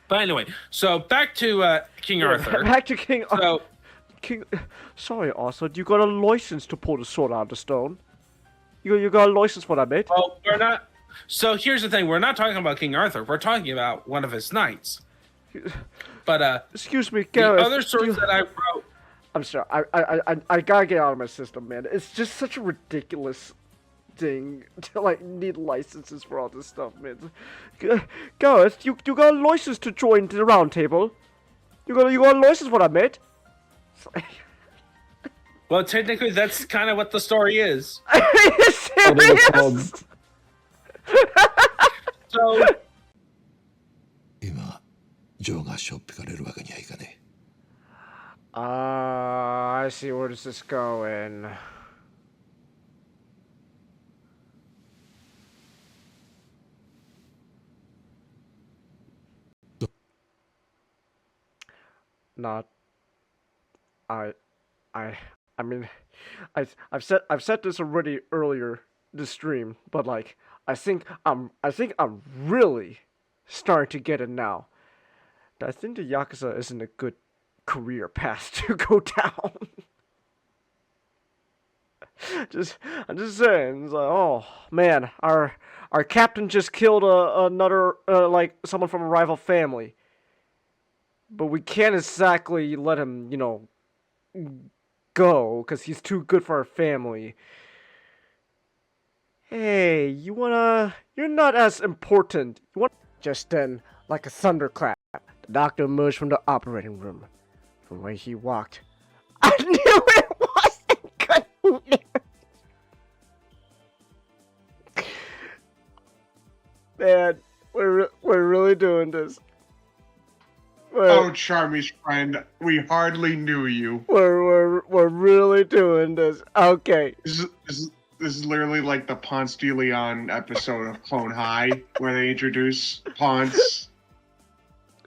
But anyway, so back to King Arthur. Back to King Arthur. So, Sorry, Arthur, you got a license to pull the sword out of the stone. You got a license for that, mate? well, we're not. So here's the thing: we're not talking about King Arthur. We're talking about one of his knights. But excuse me, the Gareth. other stories that I wrote. I'm sorry. I gotta get out of my system, man. It's just such a ridiculous thing to like need licenses for all this stuff, man. Gareth, you got a license to join the round table. You got a license for that, mate. Well, technically, that's kind of what the story is. Are you serious? So, 今、ジョーがしょっぴかれるわけにはいかねえ。I see where this is going. Not. I mean, I've said this already earlier this stream, but like I think I'm really starting to get it now. I think the Yakuza isn't a good career path to go down. I'm just saying, it's like, oh man, our captain just killed another like someone from a rival family, but we can't exactly let him, you know, go because he's too good for our family. Hey, you're not as important. You want just then, like a thunderclap, the doctor emerged from the operating room. From where he walked, I knew it wasn't good news. Man, we're really doing this. Oh, Charmy's friend, we hardly knew you. We're really doing this. Okay. This is literally like the Ponce de Leon episode of Clone High, where they introduce Ponce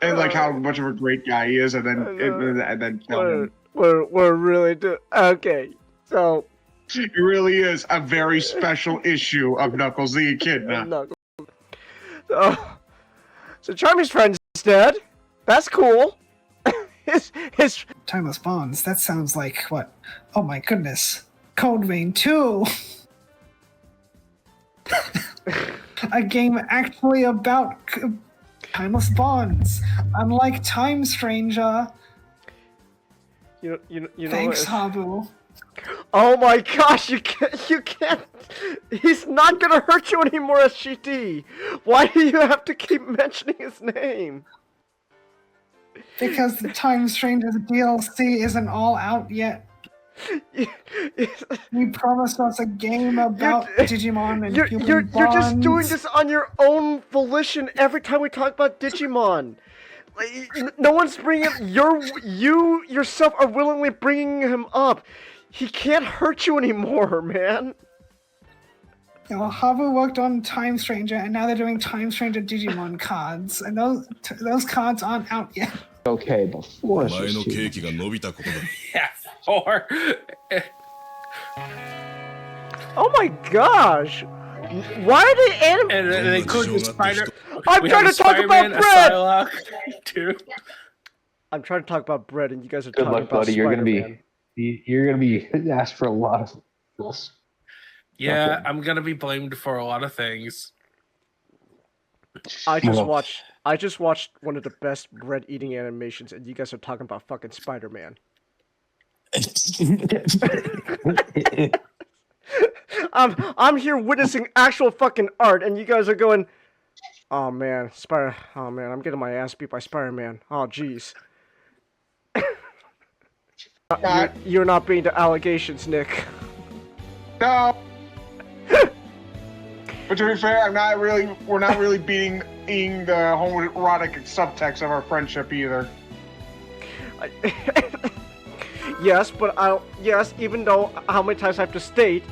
and like how much of a great guy he is, and then kill him. We're really doing. Okay, so it really is a very special issue of Knuckles the Echidna. So Charmy's friend's dead. That's cool. his Timeless Bonds. That sounds like what? Oh my goodness. Code Vein 2. A game actually about timeless bonds, unlike Time Stranger. You Thanks, know, Habu. Oh my gosh, you can't. He's not gonna hurt you anymore, SGD. Why do you have to keep mentioning his name? Because the Time Stranger DLC isn't all out yet. We promised us a game about Digimon and human you're bonds. just doing this on your own volition every time we talk about Digimon. Like, no one's bringing you yourself are willingly bringing him up. He can't hurt you anymore, man. Yeah, well, Habu worked on Time Stranger, and now they're doing Time Stranger Digimon cards, and those cards aren't out yet. Okay, before お前のケーキが伸びたことだ。 yeah, or Oh my gosh! Why are they and animating? they include the spider. I'm we trying have to talk Spider-Man, about a bread. Psylocke, too. I'm trying to talk about bread, and you guys are Good talking luck, about buddy. You're gonna Spider-Man. be asked for a lot of this. Yeah, Okay. I'm gonna be blamed for a lot of things. I just watched one of the best bread eating animations, and you guys are talking about fucking Spider-Man. I'm here witnessing actual fucking art, and you guys are going, oh man, oh man, I'm getting my ass beat by Spider-Man. Oh jeez. You're not being the allegations, Nick. No. But to be fair, we're not really beating the homoerotic subtext of our friendship either. Yes, but yes, even though how many times I have to state,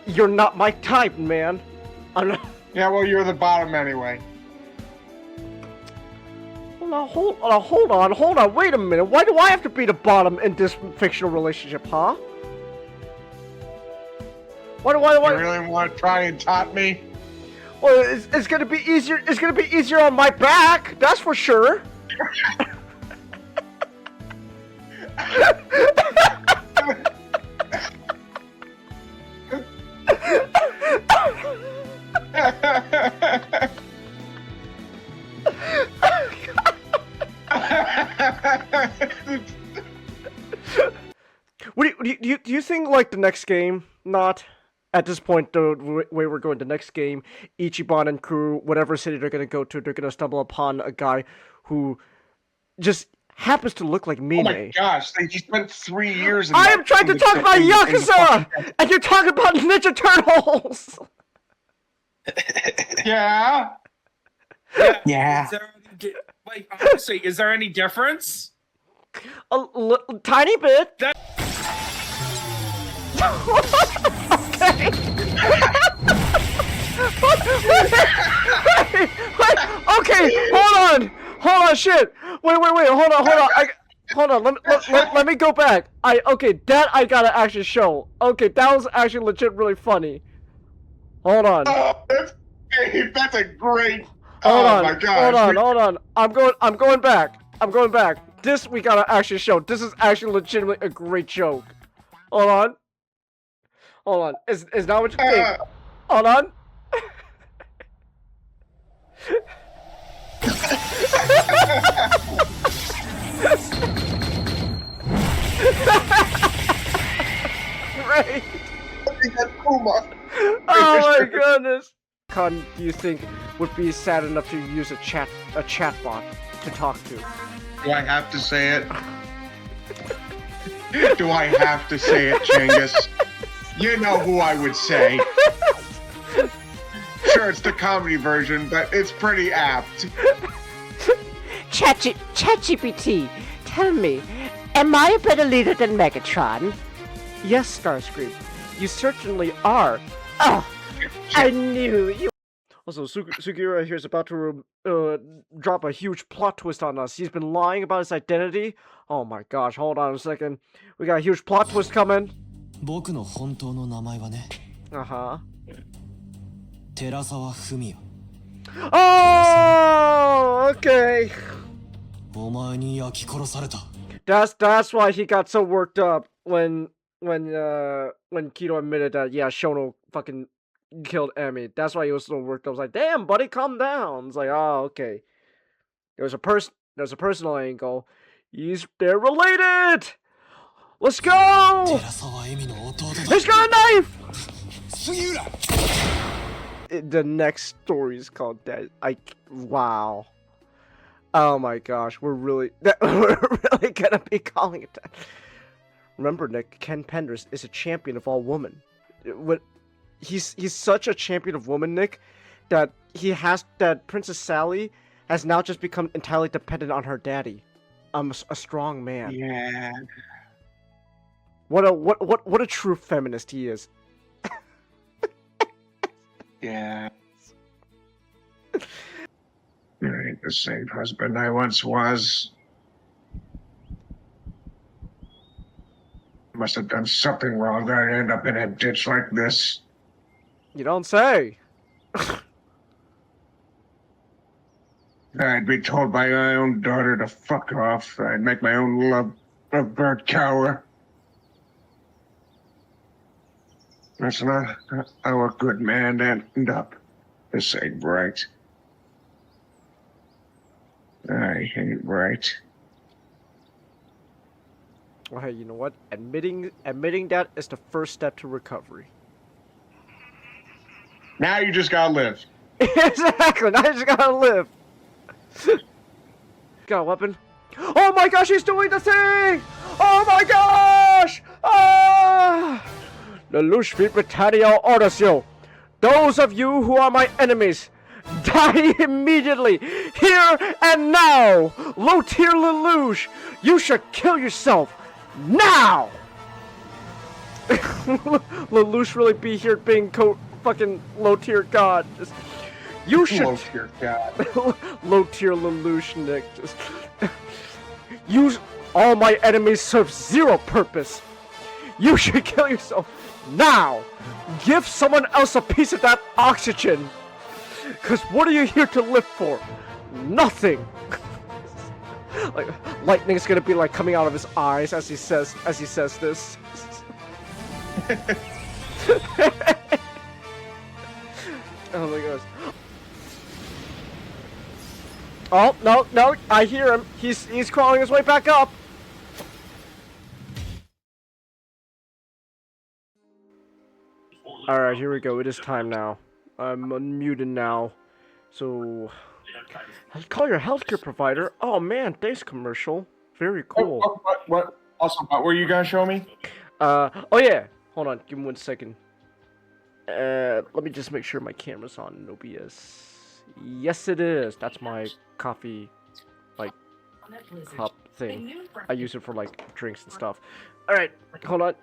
you're not my type, man. I'm not. Yeah, well, you're the bottom anyway. Well, hold on, wait a minute. Why do I have to be the bottom in this fictional relationship, huh? Why? You really want to try and top me? Well, it's gonna be easier. It's gonna be easier on my back. That's for sure. Do you think like the next game? Not at this point. The way we're going, the next game, Ichiban and crew, whatever city they're gonna go to, they're gonna stumble upon a guy who just happens to look like Mine. Oh my gosh, they just spent 3 years. I am trying to talk about Yakuza, and you're talking about Ninja Turtles. Yeah. Yeah. Is there, like, honestly, is there any difference? Tiny bit. That- Okay. Okay, hold on, shit. Wait, hold on. Let me go back. Okay, that I gotta actually show. Okay, that was actually legit really funny. Hold on. Oh, that's a great. Hold oh on. my gosh. Hold on. I'm going back. This we gotta actually show. This is actually legitimately a great joke. Hold on. Is that what you think? Hold on. Great. Oh my goodness. Con, do you think would be sad enough to use a chatbot to talk to? Do I have to say it? Do I have to say it, Chingus? You know who I would say. Sure, it's the comedy version, but it's pretty apt. ChatGPT, tell me, am I a better leader than Megatron? Yes, Starscream, you certainly are. Oh, I knew you. Also, Sugiura here is about to drop a huge plot twist on us. He's been lying about his identity. Oh my gosh, hold on a second. We got a huge plot twist coming. 僕の本当の名前はね、 Uh-huh. 寺沢文也。 Oh, okay. お前に焼き殺された。 That's why he got so worked up when Kido admitted that Shono fucking killed Emi. That's why he was so worked up. I was like, damn, buddy, calm down. It's like, oh, okay. There's a personal angle. They're related. Let's go. 寺沢恵美の弟だ。 He's got a knife. 杉浦。 The next story is called that. Wow. Oh my gosh, we're really gonna be calling it that. Remember, Nick, Ken Penders is a champion of all women. He's such a champion of women, Nick, that Princess Sally has now just become entirely dependent on her daddy. A strong man. Yeah. What a true feminist he is. Yeah. You ain't the same husband I once was. Must have done something wrong that I'd end up in a ditch like this. You don't say. I'd be told by my own daughter to fuck off. I'd make my own lovebird cower. That's not how a good man end up. This ain't right. I ain't right. Well, hey, you know what? Admitting that is the first step to recovery. Now you just gotta live. Exactly. Now you just gotta live. Got a weapon? Oh my gosh, he's doing the thing! Oh my gosh! Ah! Lelouch v. Britannia orders you. Those of you who are my enemies, die immediately, here and now! Low-tier Lelouch, you should kill yourself, now! Lelouch really be here being fucking low-tier god. Just, you should... Low-tier god. Low-tier Lelouch, Nick. Just... Use all my enemies serve zero purpose. You should kill yourself now. Give someone else a piece of that oxygen. Cause what are you here to live for? Nothing. Like lightning's gonna be like coming out of his eyes as he says this. Oh my gosh. Oh no, I hear him. He's crawling his way back up. Alright, here we go. It is time now. I'm unmuted now. So I'll call your healthcare provider. Oh man, thanks commercial. Very cool. What? Also, what were you gonna show me? Oh yeah. Hold on, give me 1 second. Let me just make sure my camera's on OBS. Yes, it is. That's my coffee, like, cup thing. I use it for, like, drinks and stuff. Alright, hold on.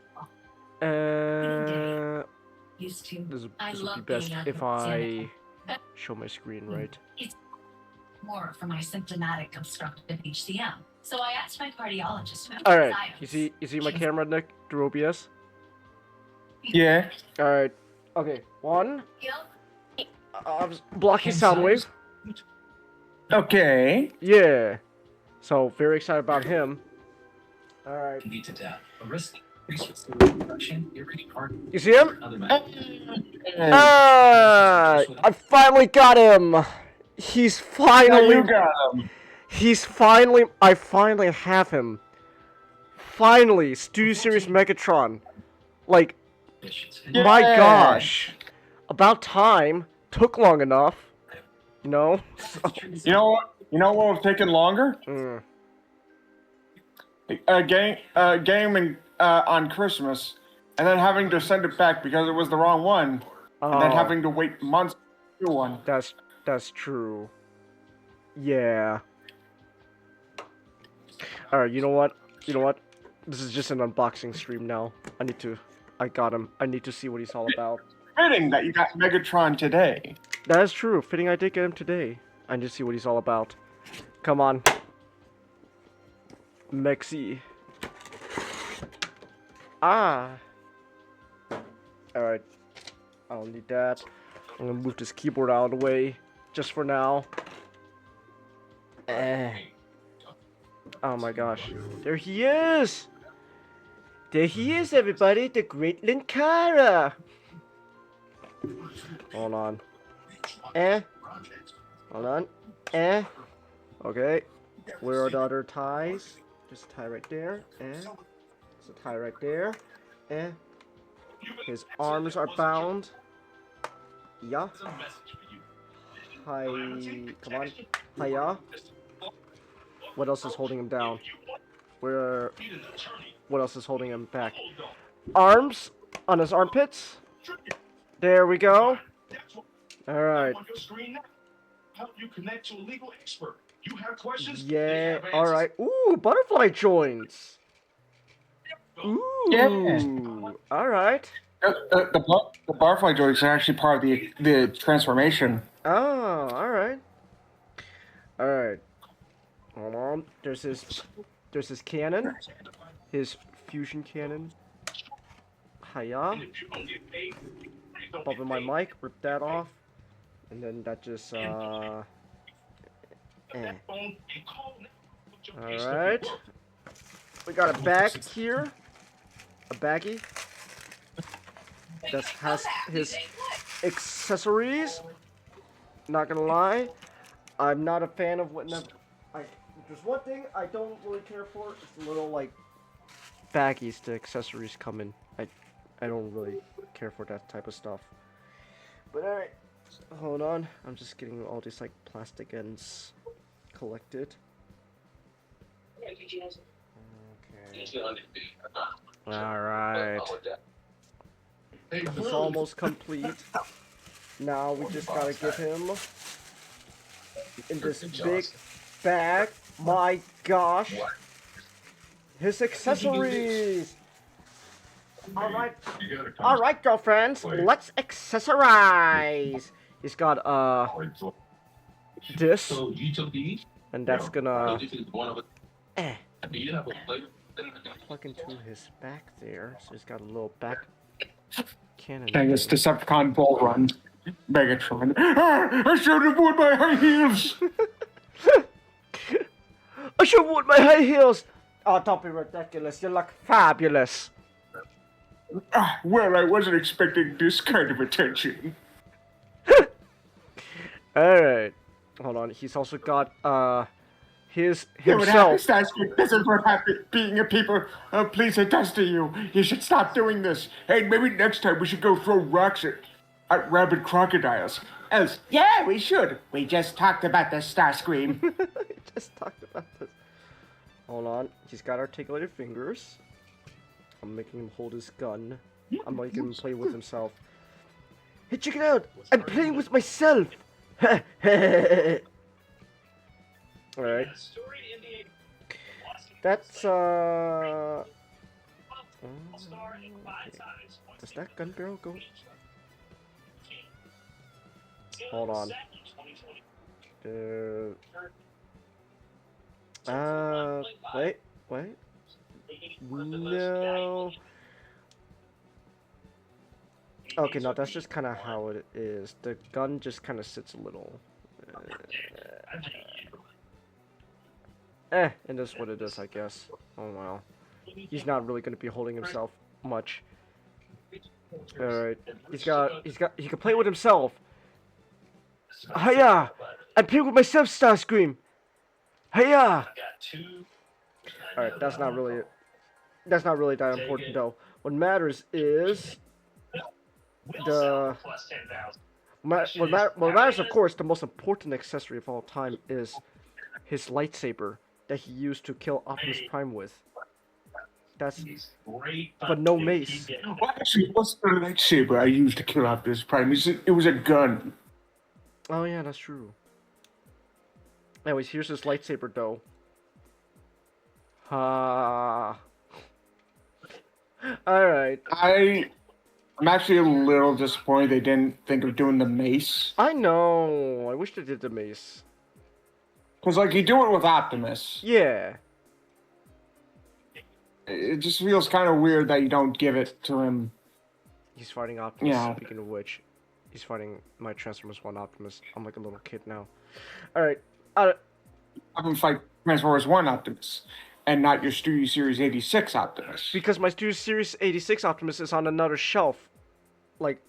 This would be best if I show my screen, right? More for my symptomatic obstructive HCM. So I asked my cardiologist about Alright, you see my camera, Nick, through OBS? Yeah. Alright, okay, one. Blocky sound wave. Okay. Yeah. So, very excited about him. Alright. You see him? I finally got him! He's finally... You got him. I finally have him. Finally, Studio Series Megatron. Like, my gosh. About time. Took long enough. You know? You know what? You know what would have taken longer? A game on Christmas, and then having to send it back because it was the wrong one, and then having to wait months for a new one. That's true. Yeah. Alright, you know what? This is just an unboxing stream now. I got him. I need to see what he's all about. Fitting that you got Megatron today. That is true. Fitting I did get him today. I need to see what he's all about. Come on. Mexi. Alright. I don't need that. I'm gonna move this keyboard out of the way. Just for now. Oh my gosh. There he is! There he is, everybody! The Great Linkara! Hold on. Hold on. Okay. Where are the other ties? Just a tie right there. There's a tie right there. His arms are bound. Yeah. Hi. Come on. Hiya. What else is holding him down? What else is holding him back? Arms on his armpits. There we go. Alright. Yeah, alright. Ooh, butterfly joints. Ooh. Yeah. Alright. The butterfly joints are actually part of the transformation. Oh, alright. Alright. Hold on. There's his cannon. His fusion cannon. Hiya. Bumping my mic, rip that off. And then that just Alright. We got a bag here. A baggie. That has his accessories. Not gonna lie. I'm not a fan of what there's one thing I don't really care for. It's the little like baggies the accessories come in. I don't really care for that type of stuff. But alright. Hold on. I'm just getting all these like plastic ends collected. Okay. Alright. It's almost complete. Now we just gotta get him in this big bag. My gosh. His accessories. Alright, girlfriends. Let's accessorize. He's got this. And that's gonna plug into his back there. So he's got a little back cannon. Dang, it's Decepticon Bull Run. Megatron. I showed him with my high heels. I should have worn my high heels. Oh, don't be ridiculous. You look fabulous. Well, I wasn't expecting this kind of attention. Alright. Hold on. He's also got, his Yeah, what happens, himself. Starsky? This is what happens being a people. Oh, please, it does to you. You should stop doing this. Hey, maybe next time we should go throw rocks at rabid crocodiles. Else, yeah, we should. We just talked about the Starscream. We just talked about this. Hold on. He's got articulated fingers. I'm making him hold his gun. I'm making him play with himself. Hey, check it out! I'm playing with myself! Alright. That's, okay. Does that gun barrel go? Hold on. Wait. No. Okay, no, that's just kind of how it is. The gun just kind of sits a little. It is what it is, I guess. Oh well. He's not really gonna be holding himself much. Alright. He can play with himself. Hiya! I'm playing with myself, Starscream! Hiya! Alright, that's not really that important though. What matters is what matters, of course, the most important accessory of all time is his lightsaber that he used to kill Optimus Prime with. But no mace. Well, actually, what's the lightsaber I used to kill Optimus Prime? It was a gun. Oh yeah, that's true. Anyways, here's his lightsaber though. Ha. Alright. I'm actually a little disappointed they didn't think of doing the mace. I know. I wish they did the mace. Because, like, you do it with Optimus. Yeah. It just feels kind of weird that you don't give it to him. He's fighting Optimus. Yeah. Speaking of which, he's fighting my Transformers 1 Optimus. I'm like a little kid now. Alright. Have him fight Transformers 1 Optimus. And not your Studio Series 86 Optimus. Because my Studio Series 86 Optimus is on another shelf. Like,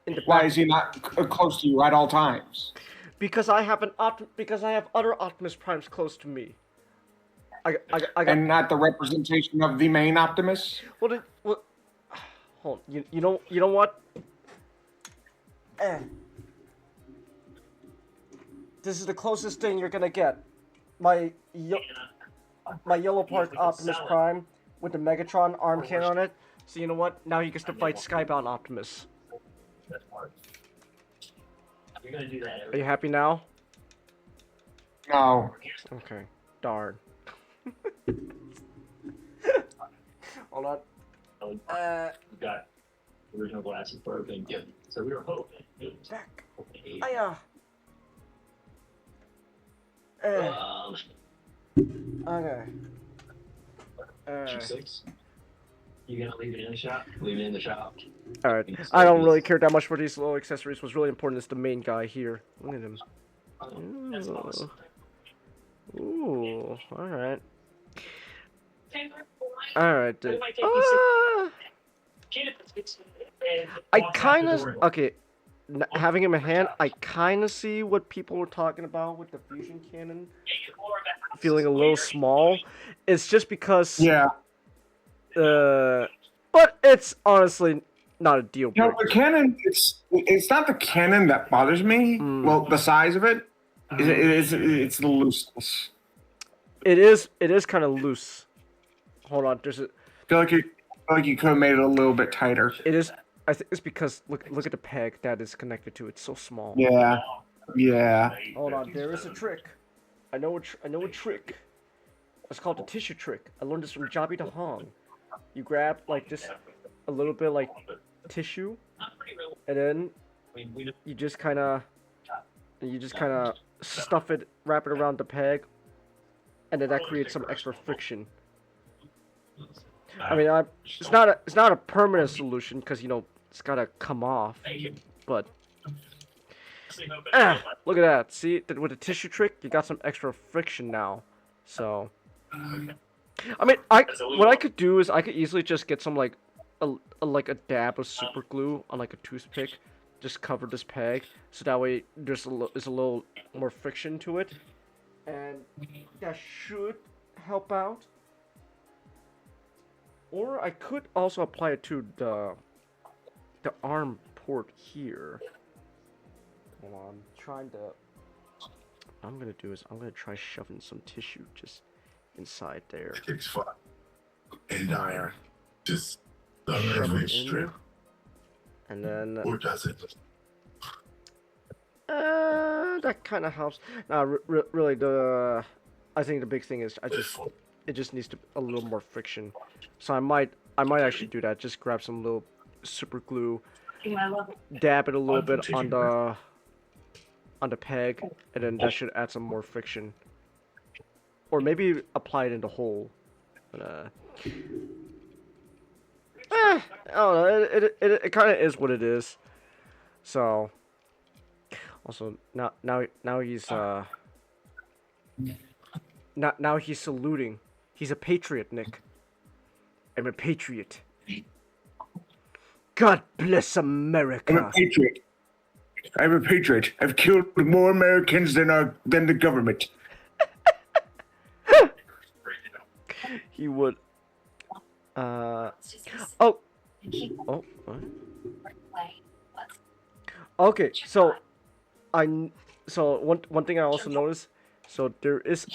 in the Why back. is he not close to you at all times? Because I have other Optimus Primes close to me. I got. And not the representation of the main Optimus? Well, hold on. You know what? This is the closest thing you're gonna get. My Yellow Park Optimus Prime with the Megatron arm cannon on it. So you know what? Now he gets to fight Skybound Optimus. Are you happy now? No. Okay. Darn. Hold on. Got original glasses broken. So we were hoping. Back. Hiya. Okay. G6. You gonna leave it in the shop? Leave it in the shop. Alright. I don't really care that much for these little accessories. What's really important is the main guy here. Look at him. That's awesome. Ooh. Alright. Alright, dude. I kind of... Okay. Having him in hand, I kind of see what people were talking about with the fusion cannon feeling a little small. It's just because... Yeah. But it's honestly not a deal breaker. You know, the cannon, it's not the cannon that bothers me. Well, the size of it. It's the looseness. It is kind of loose. Hold on, there's a... I feel like you could have made it a little bit tighter. It is... I think it's because look at the peg that is connected to it. It's so small. Yeah. Yeah. Hold on, there is a trick. I know a trick. It's called the tissue trick. I learned this from Jobby the Hong. You grab like this, a little bit like tissue, and then you just kind of stuff it, wrap it around the peg, and then that creates some extra friction. I mean, it's not a permanent solution because you know it's gotta come off, but look at that. See, with the tissue trick, you got some extra friction now. So I mean, what I could do is I could easily just get some like a dab of super glue on like a toothpick, just cover this peg, so that way there's a little more friction to it, and that should help out. Or I could also apply it to the arm port here. Hold on, trying to. What I'm gonna do is I'm gonna try shoving some tissue just inside there. Takes fun. And iron. Just the Shove every it in strip. there. And then Or does it? that kind of helps. Now, really, I think the big thing is it just needs a little more friction. So I might actually do that. Just grab some little super glue, dab it a little bit on the peg, and then that should add some more friction. Or maybe apply it in the hole. But, I don't know. It kind of is what it is. So. Also, now he's now he's saluting. He's a patriot, Nick. I'm a patriot. God bless America. I'm a patriot. I'm a patriot. I've killed more Americans than the government. He would. Oh. Oh. What? Okay. So one thing I also noticed. So there is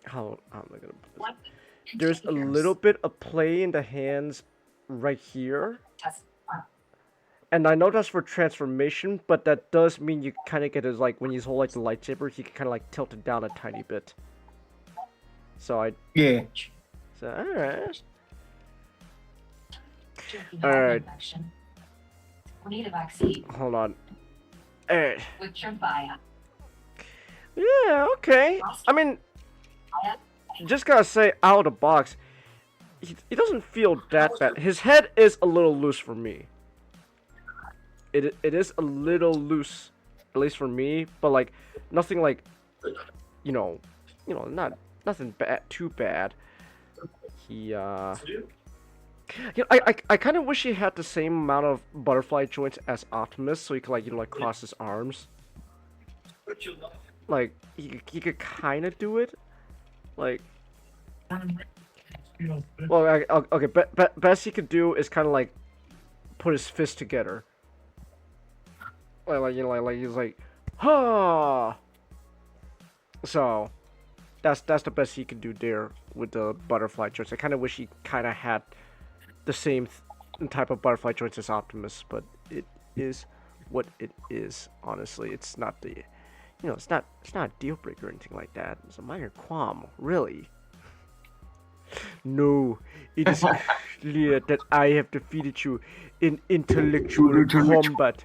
how am I gonna put this? There's a little bit of play in the hands right here. And I know that's for transformation, but that does mean you kind of get his, like, when you hold like the lightsaber, he can kind of like tilt it down a tiny bit. So Yeah. So alright. Alright. We need a vaccine. Hold on. Alright. With Tremfya. Yeah, okay. I mean, just gotta say, out of the box, he doesn't feel that bad. His head is a little loose for me. It is a little loose, at least for me. But like, nothing like, you know, nothing bad, too bad. He you know, I kind of wish he had the same amount of butterfly joints as Optimus, so he could, like, you know, like, cross his arms. Like, he could kind of do it. Like, well, okay, best he could do is kind of like put his fist together. Like, you know, like he's like, ha. So, that's the best he could do there with the butterfly joints. I kind of wish he kind of had the same type of butterfly joints as Optimus, but it is what it is. Honestly, it's not the, you know, it's not a deal breaker or anything like that. It's a minor qualm, really. No, it is clear that I have defeated you in intellectual combat.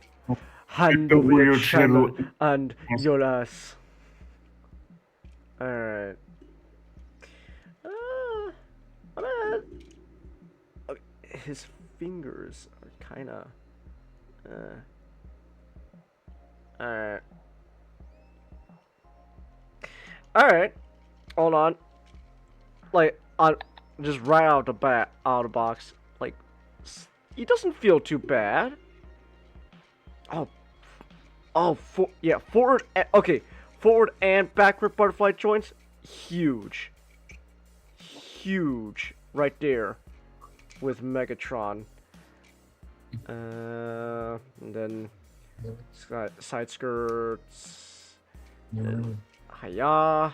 Hand over your channel and your ass. Alright. His fingers are kinda. Alright. Alright. Hold on. Like, just right out of the box. Like, he doesn't feel too bad. Yeah, forward. Okay, forward and backward butterfly joints, huge, right there, with Megatron. And then side skirts. Hiya.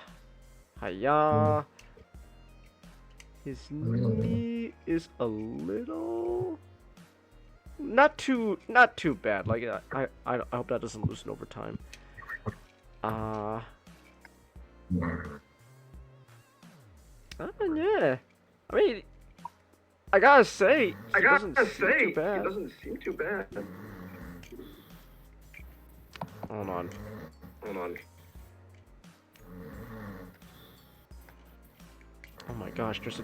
His knee is a little. Not too bad. Like, I hope that doesn't loosen over time. Yeah. I mean, I gotta say, he doesn't seem too bad. Hold on. Oh my gosh, there's a.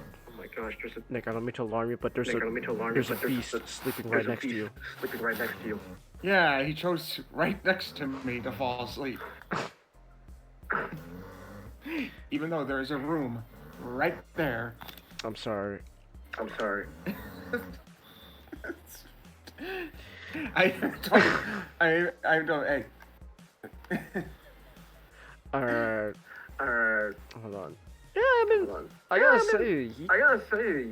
Nick, I don't mean to alarm you, but there's a beast sleeping right next to you. Yeah, he chose right next to me to fall asleep. Even though there's a room right there. I'm sorry. I'm sorry. I don't. Hey. Alright, Uh, hold on. Yeah, I mean, I gotta say,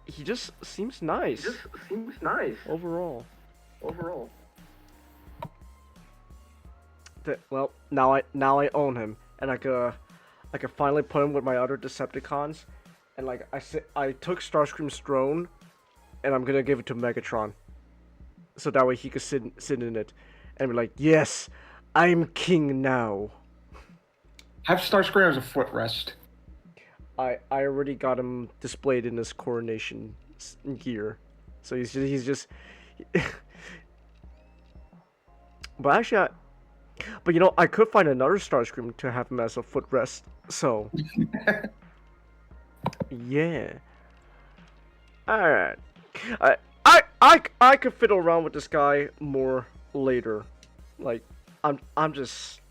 he just seems nice. just seems nice overall. overall. Well, now I own him, and I could finally put him with my other Decepticons, and like I took Starscream's throne, and I'm gonna give it to Megatron, so that way he could sit in it, and be like, yes, I'm king now. Have Starscream as a footrest. I already got him displayed in his coronation gear, so he's just. But actually, but you know, I could find another Starscream to have him as a footrest. So, yeah. All right. I could fiddle around with this guy more later. Like, I'm just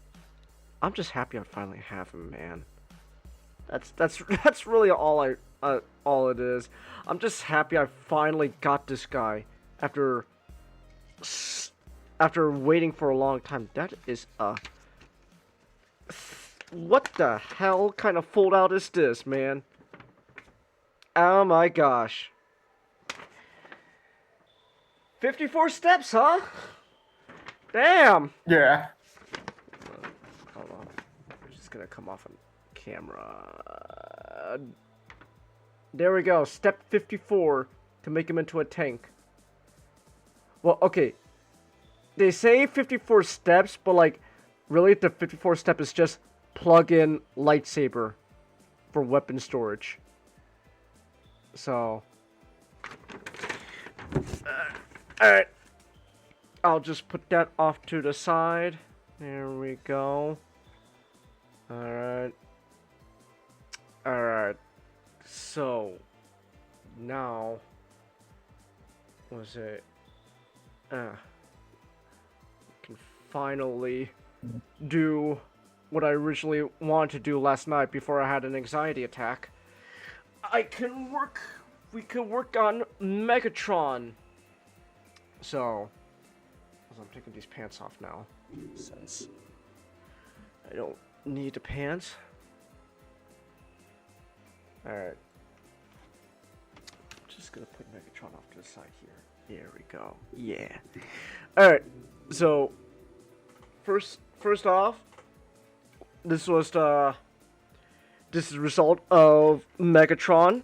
happy I finally have him, man. That's really all it is. I'm just happy I finally got this guy after waiting for a long time. That is what the hell kind of fold out is this, man? Oh my gosh. 54 steps, huh? Damn. Yeah. Hold on. I'm just gonna come off on camera. There we go. Step 54 to make him into a tank. Well, okay. They say 54 steps, but like, really, the 54th step is just plug in lightsaber for weapon storage. So, alright. I'll just put that off to the side. There we go. Alright. Alright. So, now, was it? Can finally do what I originally wanted to do last night before I had an anxiety attack. We can work on Megatron. So, I'm taking these pants off now, since I don't need the pants. Alright. Just gonna put Megatron off to the side here. There we go. Yeah. Alright. So, first off, this is the result of Megatron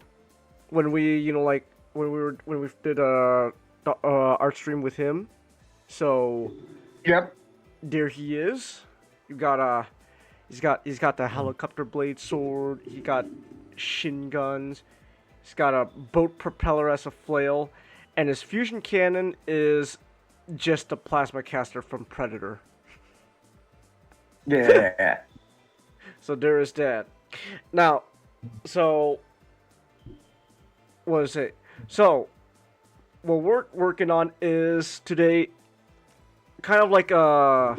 when we, you know, like when we did the art stream with him. So, Yep. there he is. You got he's got the helicopter blade sword. He got shin guns. He's got a boat propeller as a flail, and his fusion cannon is just the plasma caster from Predator. Yeah. So there is that. Now, so what is it? So what we're working on is today kind of like a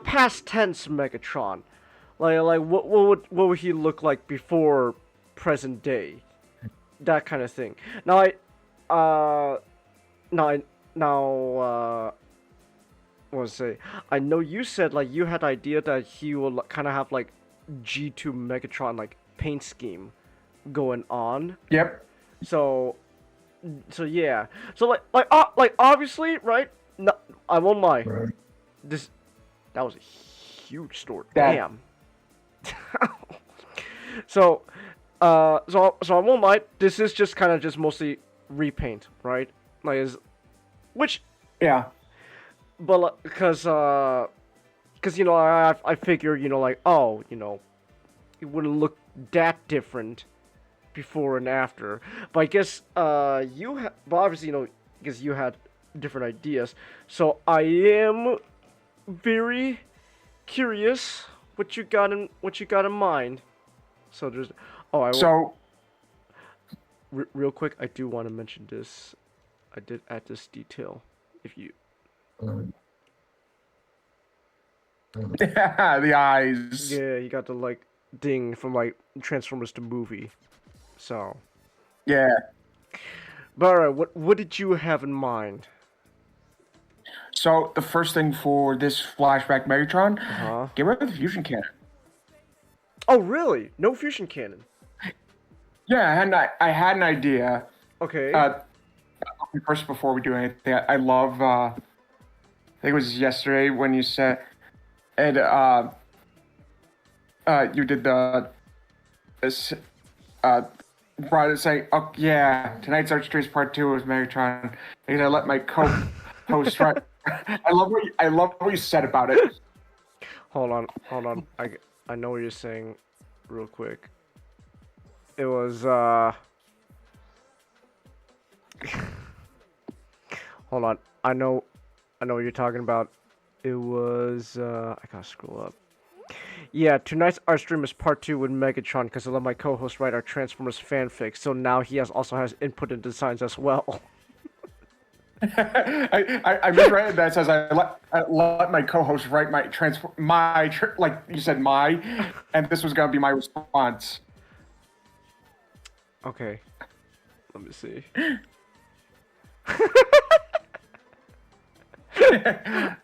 past tense Megatron. Like what would he look like before present day? That kind of thing. Now what was it? I know you said like you had idea that he will kind of have like G2 Megatron like paint scheme going on. Yep. So yeah. So like obviously, right? No, I won't lie. Right. That was a huge story. That- Damn. So I won't lie. This is just kind of just mostly repaint, right? Like which. Yeah. But because you know I figure, you know, like, oh, you know, it wouldn't look that different before and after. But I guess but obviously, you know, because you had different ideas, so I am very curious what you got in mind. So there's real quick, I do want to mention this. I did add this detail. If you Yeah, the eyes. Yeah, you got the like thing from like Transformers the movie. So, Yeah. but alright, what did you have in mind? So the first thing for this flashback Megatron, Huh? get rid of the fusion cannon. Oh, really? No fusion cannon. Yeah, I had an idea. Okay. First, before we do anything, I love. I think it was yesterday when you said, and you did this, brought it saying, "Oh yeah, tonight's Art Streets Part 2 was Megatron." And I let my co-host write. I love what you said about it. Hold on. I know what you're saying, real quick. It was Hold on. I know what you're talking about. It was I gotta scroll up. Yeah, tonight's art stream is part 2 with Megatron because I let my co-host write our Transformers fanfic, so now he also has input in designs as well. I misread that. It says I let my co-host write like you said and this was gonna be my response. Okay. Let me see.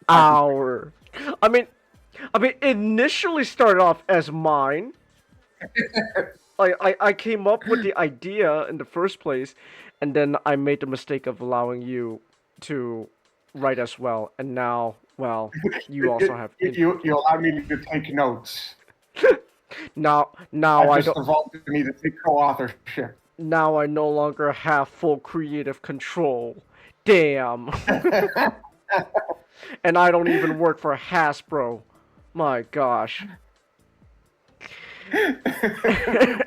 Our. I mean, it initially started off as mine. I came up with the idea in the first place, and then I made the mistake of allowing you to write as well, and now, well, you also have. You allowed me to take notes. Now I I just don't. evolved me to take co-authorship. Now I no longer have full creative control. Damn. And I don't even work for Hasbro. My gosh.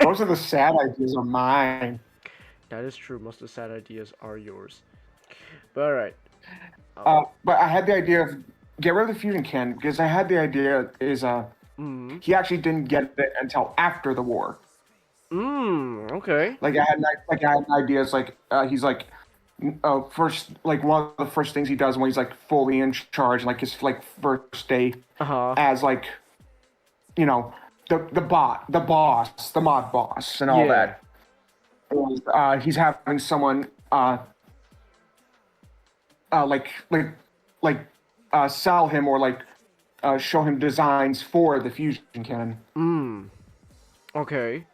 Most of the sad ideas are mine. That is true. Most of the sad ideas are yours. But alright. But I had the idea of get rid of the fusion cannon because I had the idea is he actually didn't get it until after the war. Okay. Like I had ideas like he's like first like one of the first things he does when he's like fully in charge, like his like first day as like the boss, the mod boss, and all that. And, he's having someone sell him or like show him designs for the fusion cannon. Okay.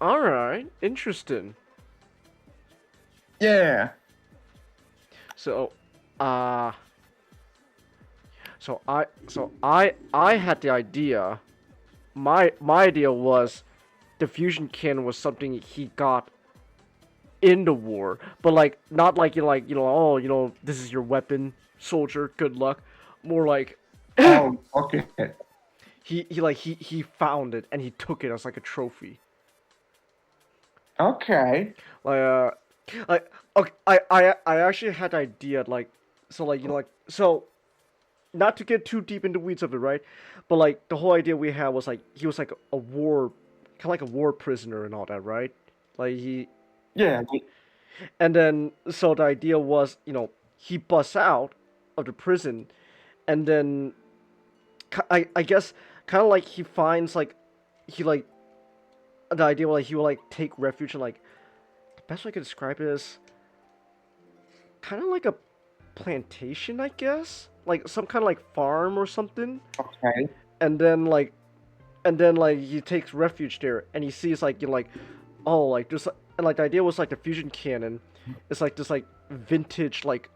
Alright. Interesting. Yeah. So, I had the idea. My idea was the fusion cannon was something he got in the war, but like not like this is your weapon, soldier, good luck. More like Oh, okay. he found it and he took it as like a trophy. Okay. Okay, I actually had the idea so not to get too deep into the weeds of it, right? But like the whole idea we had was like he was like a war, kind of like a war prisoner and all that, right? Like Yeah. and then so the idea was he busts out of the prison, and then I guess kind of like he finds like the idea like he will like take refuge in like the best way I could describe it is kind of like a plantation, I guess, like some kind of like farm or something. Okay. And then he takes refuge there, and he sees like just and like the idea was like the fusion cannon is like this like vintage like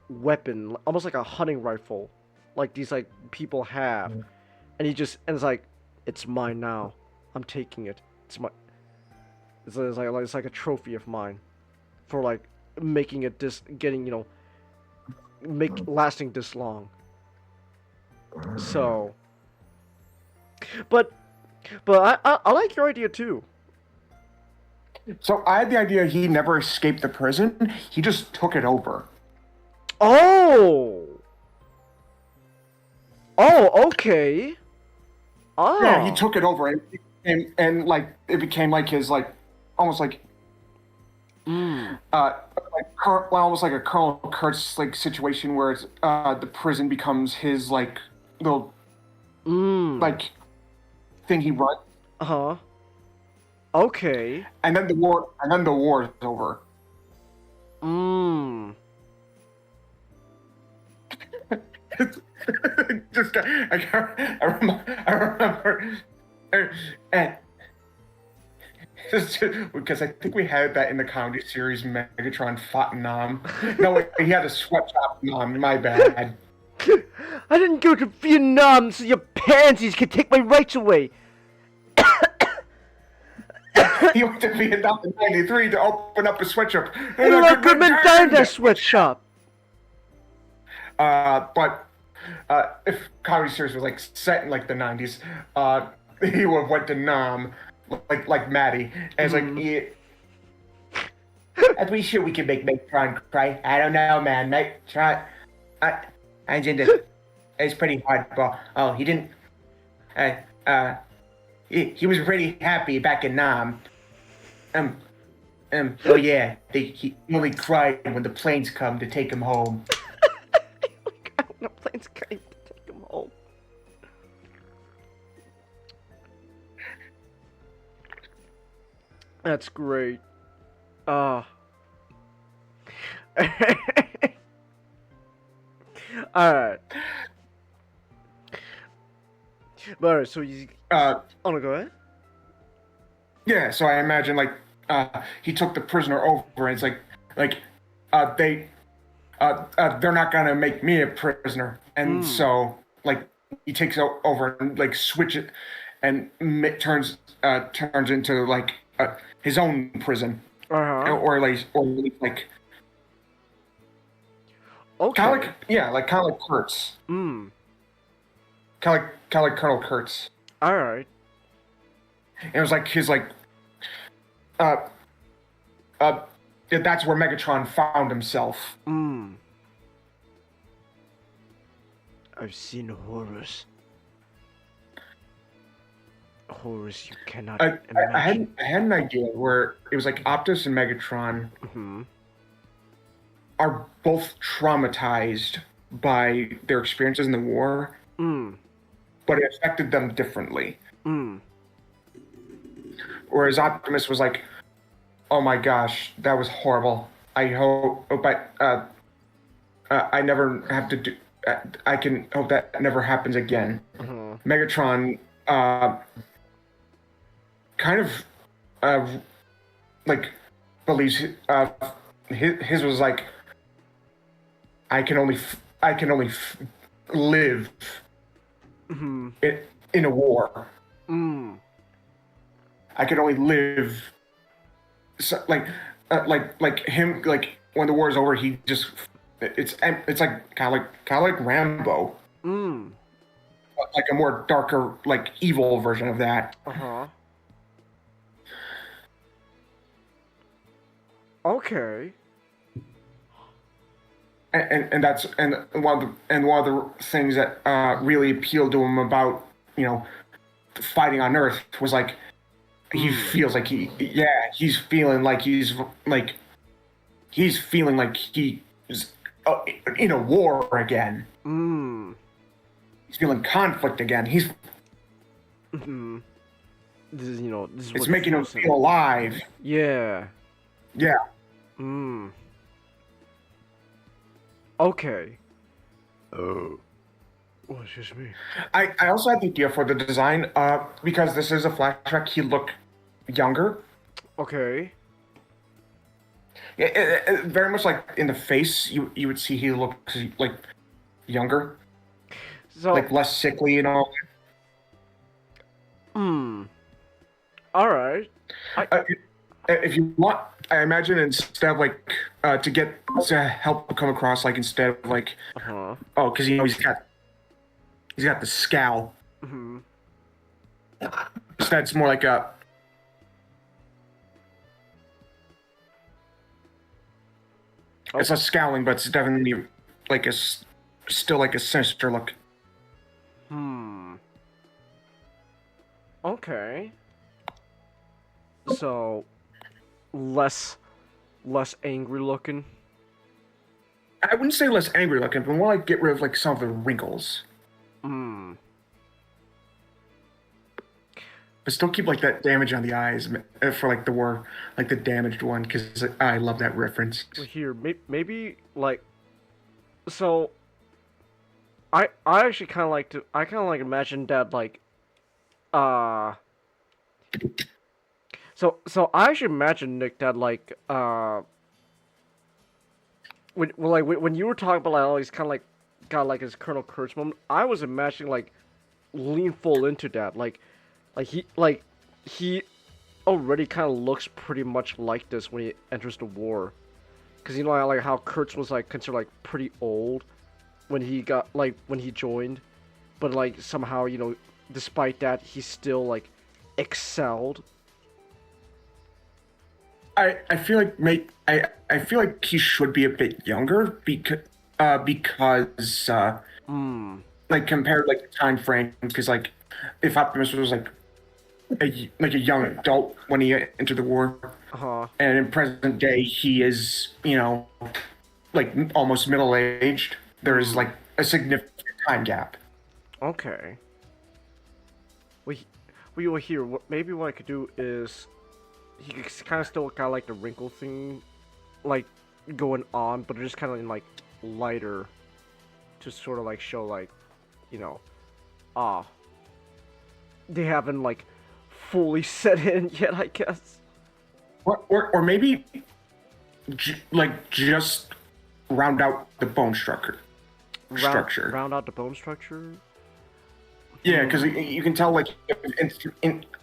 weapon, almost like a hunting rifle, like these like people have, and it's like it's mine now. I'm taking it. It's my. It's like a trophy of mine, for like making it lasting this long. So. But I like your idea too. So I had the idea he never escaped the prison. He just took it over. Oh. Oh, okay. Oh. Yeah, he took it over and like it became like his like almost like almost like a Colonel Kurtz like situation where it's the prison becomes his like little like thing he runs. Uh-huh. Okay. And then the war is over. Just I remember and because I think we had that in the comedy series Megatron fought Nam. No, wait, he had a sweatshop Nam. My bad. I didn't go to Vietnam so your pansies can take my rights away. He went to Vietnam in '93 to open up a sweatshop. And look him down that sweatshop. But if comedy series was like set in like the '90s, he would have went to Nam, like Maddie, and it's like, are we sure we can make Megatron cry? I don't know, man. Megatron, I'm into. It's pretty hard, but he didn't. He was pretty happy back in Nam. Oh yeah, he only cried when the planes come to take him home. When the planes came to take him home. That's great. Alright. Alright, so you oh no, go ahead. Yeah, so I imagine like he took the prisoner over and it's like they're not gonna make me a prisoner, and so like he takes over and like switch it and turns into like his own prison, or like okay, kind of like Kurtz, kind of like Colonel Kurtz. All right. And it was like his like that's where Megatron found himself. I've seen horrors. Horrors you cannot imagine. I had an idea where it was like Optus and Megatron are both traumatized by their experiences in the war, but it affected them differently. Whereas Optimus was like, "Oh my gosh, that was horrible. I hope, I never have to do. I can hope that never happens again." Megatron, kind of, like believes his was like, I can only live in a war. I could only live, like him. Like when the war is over, he just it's like kind of like Rambo. Like a more darker, like evil version of that. Okay. And that's one of the things that really appealed to him about fighting on Earth was like he feels like he's feeling like he's feeling like he's in a war again. He's feeling conflict again. He's this is this is it's making him feel alive. Yeah. Okay. Oh, it's just me. I also had the idea for the design, because this is a flashback, he looked younger. Okay. Yeah, very much like in the face, you would see he looks like younger, So like less sickly and all. All right. If you want, I imagine instead of like to help come across like instead of like because he's got the scowl. Instead, it's more like a. It's not scowling, but it's definitely like still like a sinister look. Okay. So less angry looking. I wouldn't say less angry looking, but more like get rid of like some of the wrinkles. but still keep like that damage on the eyes for like the war, like the damaged one, because I love that reference. Here, maybe like, so. I actually kind of like to. I kind of like imagine that like, So I actually imagine, Nick, that like when you were talking about like all these kind of like got like his Colonel Kurtz moment, I was imagining like lean full into that, like he already kind of looks pretty much like this when he enters the war, because you know like how Kurtz was like considered like pretty old when he got like when he joined, but like somehow, you know, despite that he still like excelled. I feel like I feel like he should be a bit younger because like compared like the time frame, because like if Optimus was like a young adult when he entered the war, and in present day he is, you know, like almost middle aged. There is like a significant time gap. Okay. We will here. Maybe what I could do is he kind of still got like the wrinkle thing, like going on, but just kind of in like lighter, to sort of like show like, you know, they haven't like fully set in yet, I guess. Or maybe like just round out the bone structure. Round out the bone structure. Yeah, because you can tell like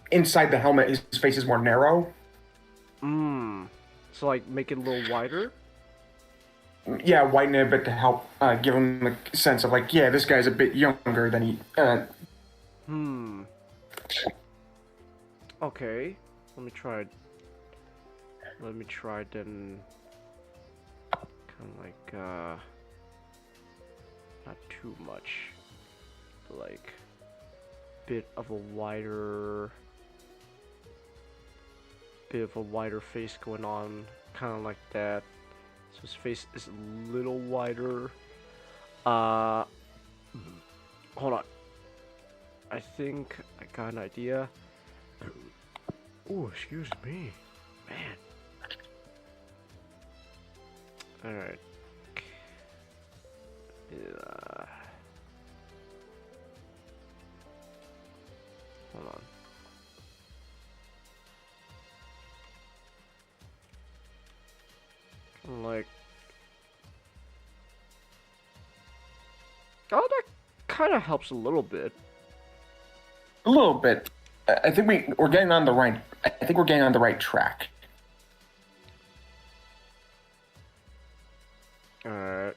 inside the helmet, his face is more narrow. So like make it a little wider. Yeah, widen it a bit to help give him the sense of like, yeah, this guy's a bit younger than he. Okay, let me try then. Kind of like not too much, like bit of a wider face going on, kind of like that. So his face is a little wider. Hold on. I think I got an idea. Oh, excuse me, man. All right. Yeah. Hold on. Like, oh, that kind of helps a little bit. A little bit. I think we're getting on the right. I think we're getting on the right track. All right.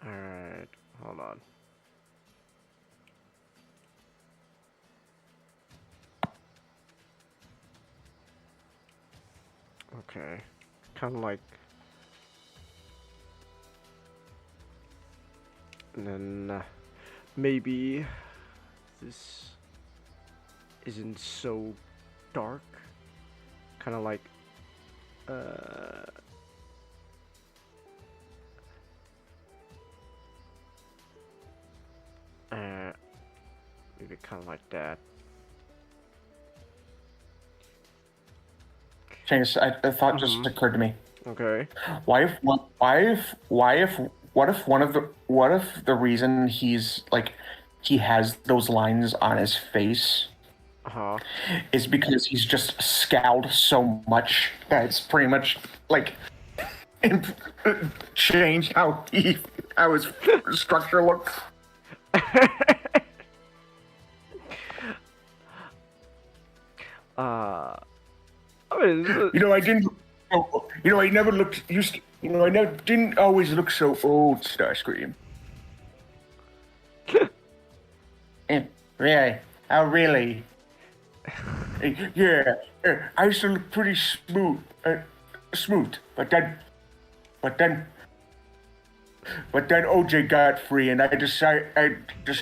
All right. Hold on. Okay. Kind of like. And then maybe this isn't so dark. Kind of like maybe kind of like that. James, a thought just occurred to me. Okay. What if the reason he's like he has those lines on his face is because he's just scowled so much that it's pretty much like changed how his structure looks. I mean, you know, I didn't. You know, I never looked used. You know, I didn't always look so old, Starscream. Really? Oh, really? Yeah, I used to look pretty smooth, but then OJ got free, and I just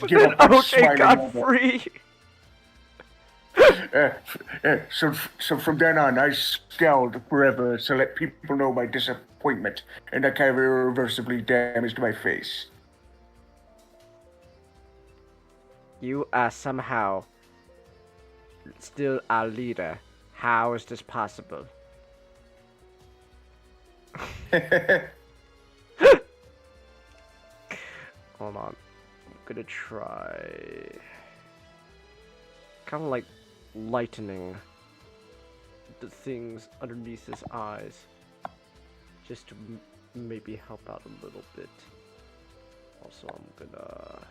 give up on OJ smiling got over. free. So from then on, I scowled forever to let people know my disappointment, and that kind of irreversibly damaged my face. You are somehow still our leader. How is this possible? Hold on. I'm gonna try. Kind of like lightening the things underneath his eyes. Just to maybe help out a little bit. Also, I'm gonna.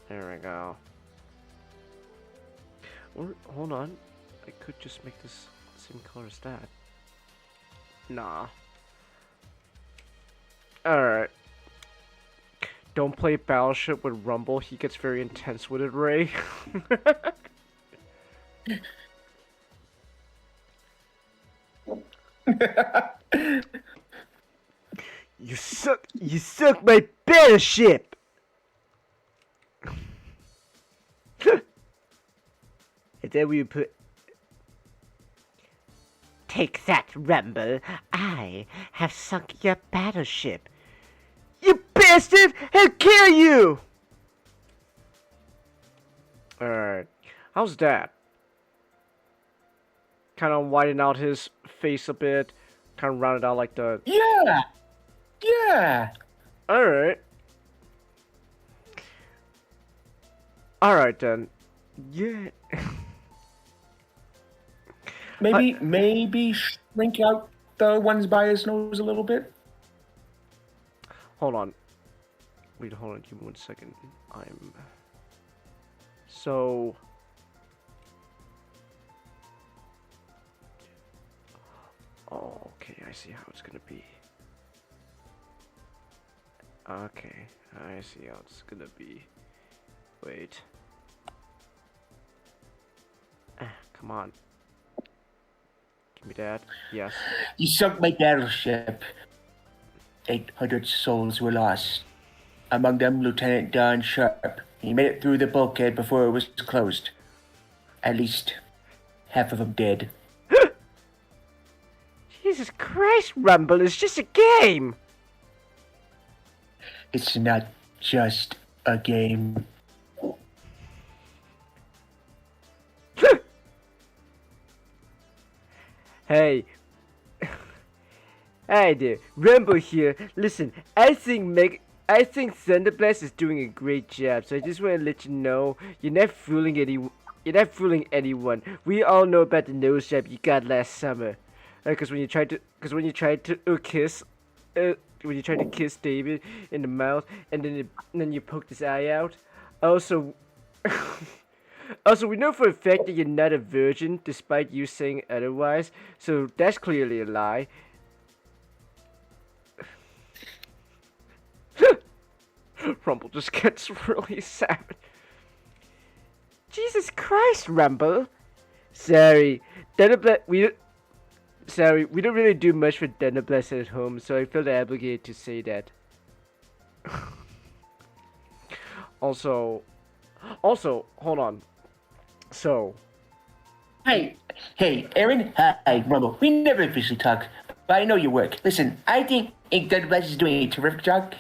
There we go. Or, hold on. I could just make this same color as that. Nah. Alright. Don't play Battleship with Rumble. He gets very intense with it, Ray. You suck my Battleship! And then we put... Take that, Rumble. I have sunk your battleship. You bastard! I'll kill you! Alright. How's that? Kind of widen out his face a bit. Kind of round it out like the... Yeah! Yeah! Alright. Alright then. Yeah. Maybe shrink out the ones by his nose a little bit. Hold on. Wait, hold on. Give me 1 second. So... Oh, okay. I see how it's gonna be. Okay. I see how it's gonna be. Wait. Come on. Give me that. Yes. You sunk my battleship. 800 souls were lost. Among them, Lieutenant Don Sharp. He made it through the bulkhead before it was closed. At least, half of them dead. Jesus Christ, Rumble, it's just a game! It's not just a game. Hey. Hey there, Rumble here. Listen, I think Thunderblast is doing a great job, so I just want to let you know you're not fooling anyone. We all know about the nose job you got last summer. Because when you tried to kiss David in the mouth, and then you poked his eye out. Also, we know for a fact that you're not a virgin, despite you saying otherwise. So that's clearly a lie. Rumble just gets really sad. Jesus Christ, Rumble. Sorry, Sorry, we don't really do much for Thunderblast at home, so I felt obligated to say that. Also, hold on. So... Hey, Aaron. Hi, Rumble. We never officially talk, but I know your work. Listen, I think Thunderblast is doing a terrific job,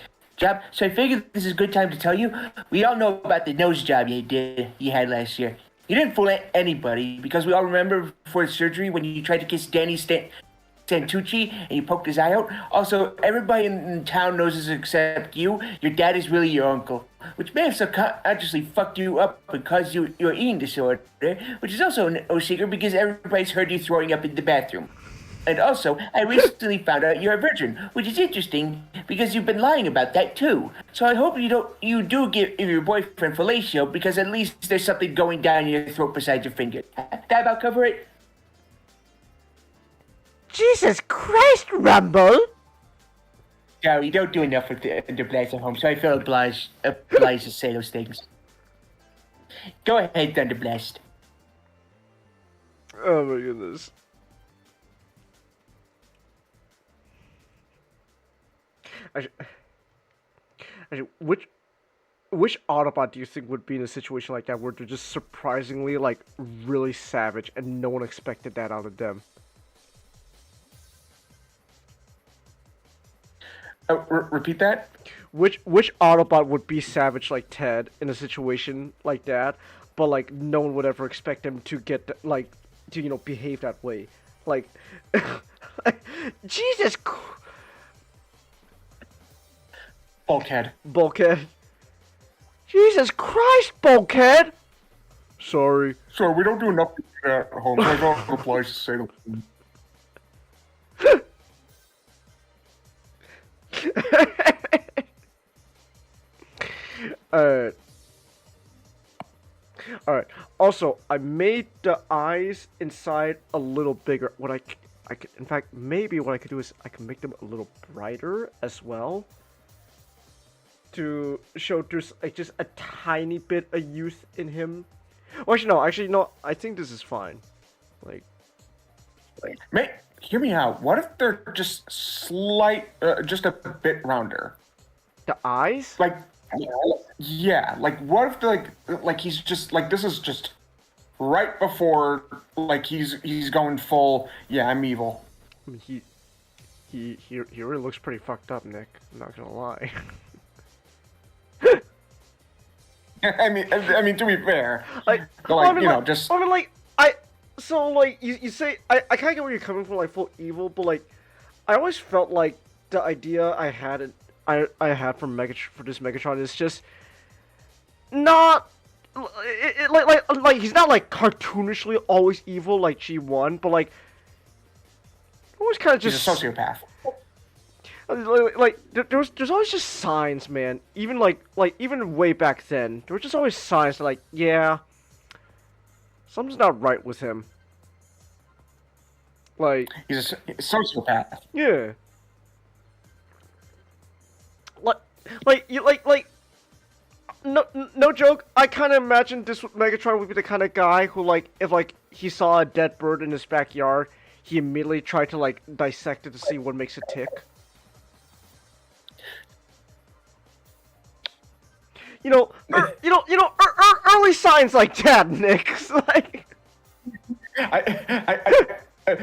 so I figured this is a good time to tell you. We all know about the nose job you had last year. You didn't fool anybody, because we all remember before the surgery when you tried to kiss Danny Santucci and you poked his eye out. Also, everybody in town knows this except you. Your dad is really your uncle, which may have subconsciously fucked you up and caused you your eating disorder, which is also no secret because everybody's heard you throwing up in the bathroom. And also, I recently found out you're a virgin, which is interesting because you've been lying about that too. So I hope you do give your boyfriend fellatio, because at least there's something going down your throat besides your finger. That about cover it? Jesus Christ, Rumble! Sorry, you don't do enough with the blast at home, so I feel obliged to say those things. Go ahead, Thunderblast. Oh my goodness. Actually, which Autobot do you think would be in a situation like that where they're just surprisingly like really savage and no one expected that out of them? Repeat that. Which Autobot would be savage like Ted in a situation like that, but like no one would ever expect him to get like to behave that way, like Jesus. Bulkhead. Bulkhead. Jesus Christ, Bulkhead. Sorry. So we don't do enough at home. So I don't reply to say the. Alright. Also, I made the eyes inside a little bigger. What I could, in fact, maybe what I could do is I can make them a little brighter as well. To show there's like just a tiny bit of youth in him. Well, actually no. I think this is fine. Like, Hear me out. What if they're just just a bit rounder? the eyes? Like, yeah. Like, what if like he's just like this is just right before like he's going full. Yeah, I'm evil. I mean, he really looks pretty fucked up, Nick. I'm not gonna lie. I mean, to be fair, Like, but, like, just. I mean, like, so, like, you say, I kind of get where you're coming from, like, full evil, but, like, I always felt like the idea I had for this Megatron is just not, like, he's not, like, cartoonishly always evil like G1, but, like, always kind of just... He's a sociopath. Like there's always just signs, man. Even even way back then, there were just always signs that, like, yeah, something's not right with him. Like, He's a sociopath. yeah, no joke. I kind of imagined this Megatron would be the kind of guy who, like, if like he saw a dead bird in his backyard, he immediately tried to like dissect it to see what makes it tick. Early signs like that, Nick. Like,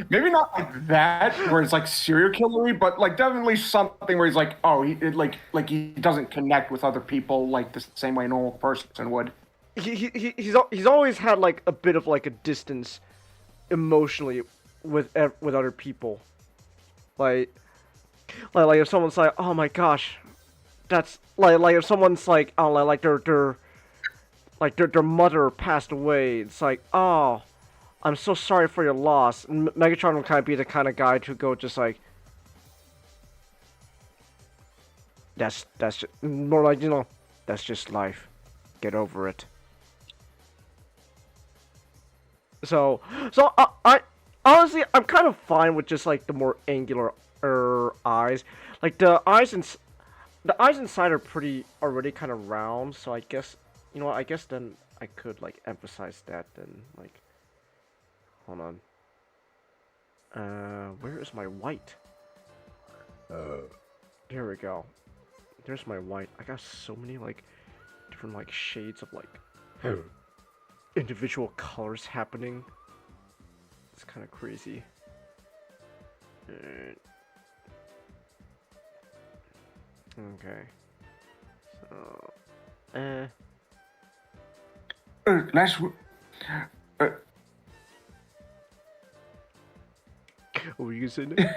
Maybe not like that, where it's like serial killery, but like definitely something where he's like, oh, he doesn't connect with other people like the same way a normal person would. he's always had like a bit of like a distance emotionally with other people. Like if someone's like, oh my gosh, that's like if someone's like, oh, like their mother passed away, it's like, oh, I'm so sorry for your loss. And Megatron will kind of be the kind of guy to go just like, that's just, more like, that's just life, get over it. So I honestly, I'm kind of fine with just like the more angular eyes. Like the eyes inside are pretty already kind of round, so I guess, I guess then I could like emphasize that then, like, hold on. Where is my white? There we go. There's my white. I got so many like different like shades of like individual colors happening. It's kind of crazy. Okay. So, Nice. what were you gonna say, Nick?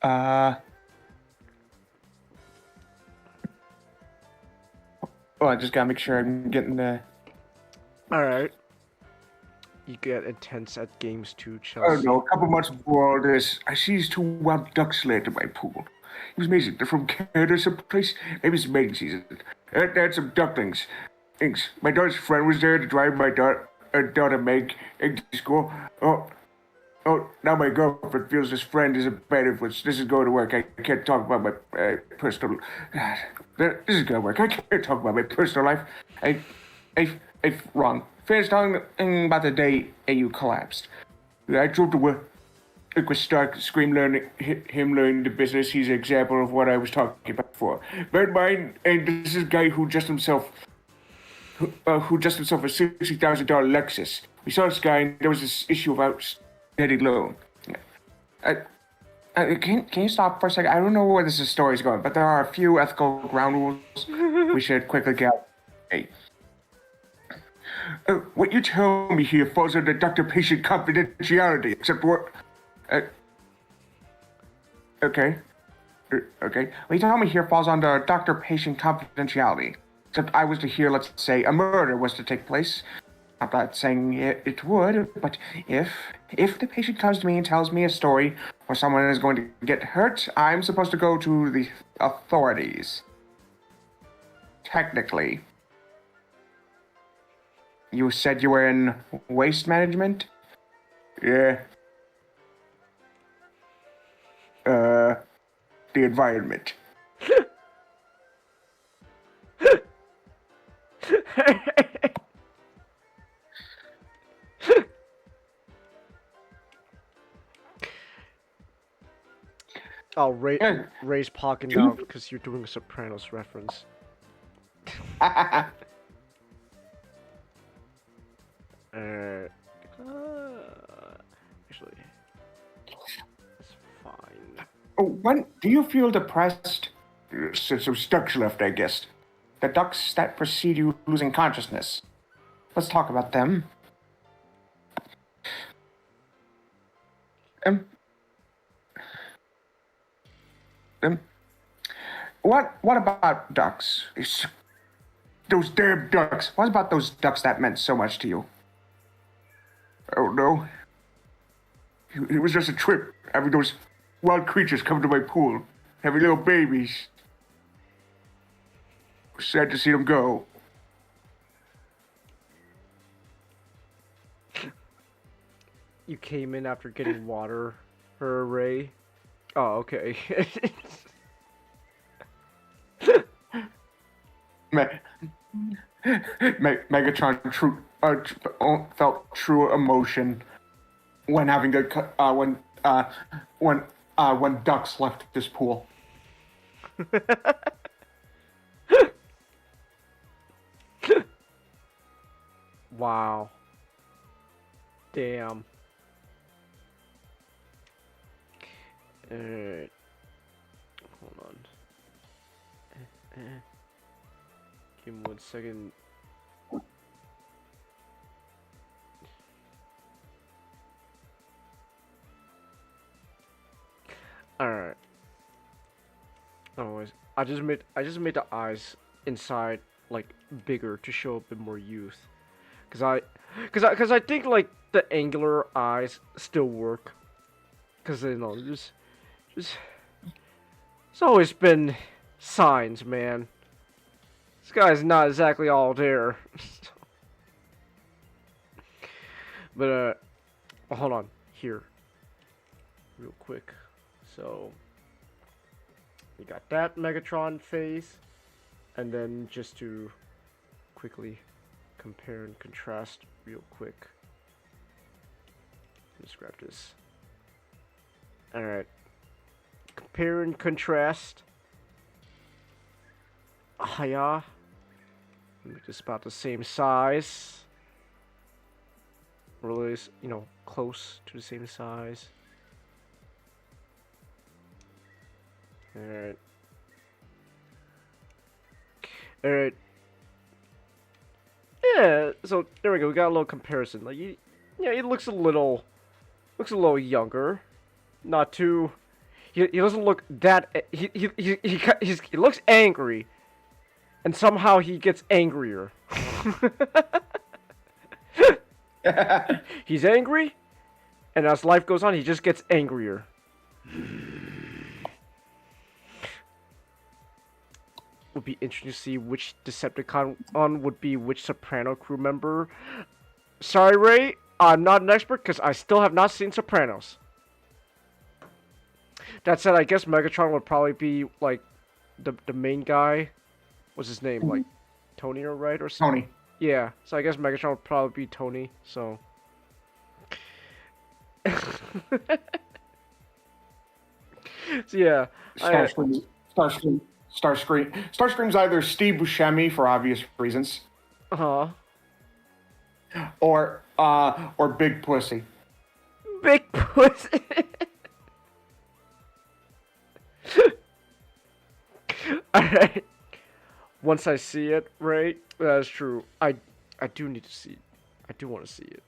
Oh, I just gotta make sure I'm getting the. Alright. You get intense at games too, I Chelsea. don't know, a couple months before all this, I sees two wild ducks laid in my pool. It was amazing. They're from Canada someplace. Maybe it's mating season. They had some ducklings. Thanks. My daughter's friend was there to drive my daughter Meg to school. Oh, now my girlfriend feels this friend is a bad influence. This is going to work. I can't talk about my personal... This is going to work. I can't talk about my personal life. I wrong. Finished talking about the day AU collapsed. I drove to work. Liquid Stark Scream him learning the business. He's an example of what I was talking about before. Bear in mind, and this is a guy who just himself a $60,000 Lexus. We saw this guy, and there was this issue about getting loan. Can you stop for a second? I don't know where this story is going, but there are a few ethical ground rules we should quickly get. Hey. What you tell me here falls under doctor-patient confidentiality, except what... okay. Okay. What you tell me here falls under doctor-patient confidentiality. Except I was to hear, let's say, a murder was to take place. I'm not saying it would, but if the patient comes to me and tells me a story where someone is going to get hurt, I'm supposed to go to the authorities. Technically. You said you were in waste management? Yeah. The environment. Oh, Ray's pocket now because you're doing a Sopranos reference. Actually, it's fine. Oh, when do you feel depressed? So ducks left, I guess. The ducks that precede you losing consciousness. Let's talk about them. What about ducks? Those damn ducks. What about those ducks that meant so much to you? Oh no. It was just a trip, having those wild creatures come to my pool, having little babies. It was sad to see them go. You came in after getting water for Ray? Oh, okay. Megatron felt true emotion when having when ducks left this pool. Wow. Damn. Alright. Hold on. Give me 1 second. Alright. Anyways, I just made the eyes inside like bigger to show a bit more youth. Cause I think like the angular eyes still work. Cause you know, just it's always been signs, man. This guy's not exactly all there. But hold on here, real quick. So we got that Megatron face, and then just to quickly compare and contrast real quick. Let's grab this. Alright. Compare and contrast. Hiya. Just about the same size. Really, you know, close to the same size. Alright. Alright. Yeah, so there we go. We got a little comparison. Like, yeah, he looks a little younger. Not too. He doesn't look that. He looks angry, and somehow he gets angrier. He's angry, and as life goes on, he just gets angrier. Would be interesting to see which Decepticon would be which Soprano crew member. Sorry, Ray, I'm not an expert because I still have not seen Sopranos. That said, I guess Megatron would probably be like the main guy. What's his name? Like Tony, or right, or something? Tony. Yeah. So I guess Megatron would probably be Tony. So. So yeah, Starscream's either Steve Buscemi for obvious reasons, uh-huh. or Big Pussy. Big pussy. Alright. Once I see it, right? That's true. I do need to see it. I do want to see it.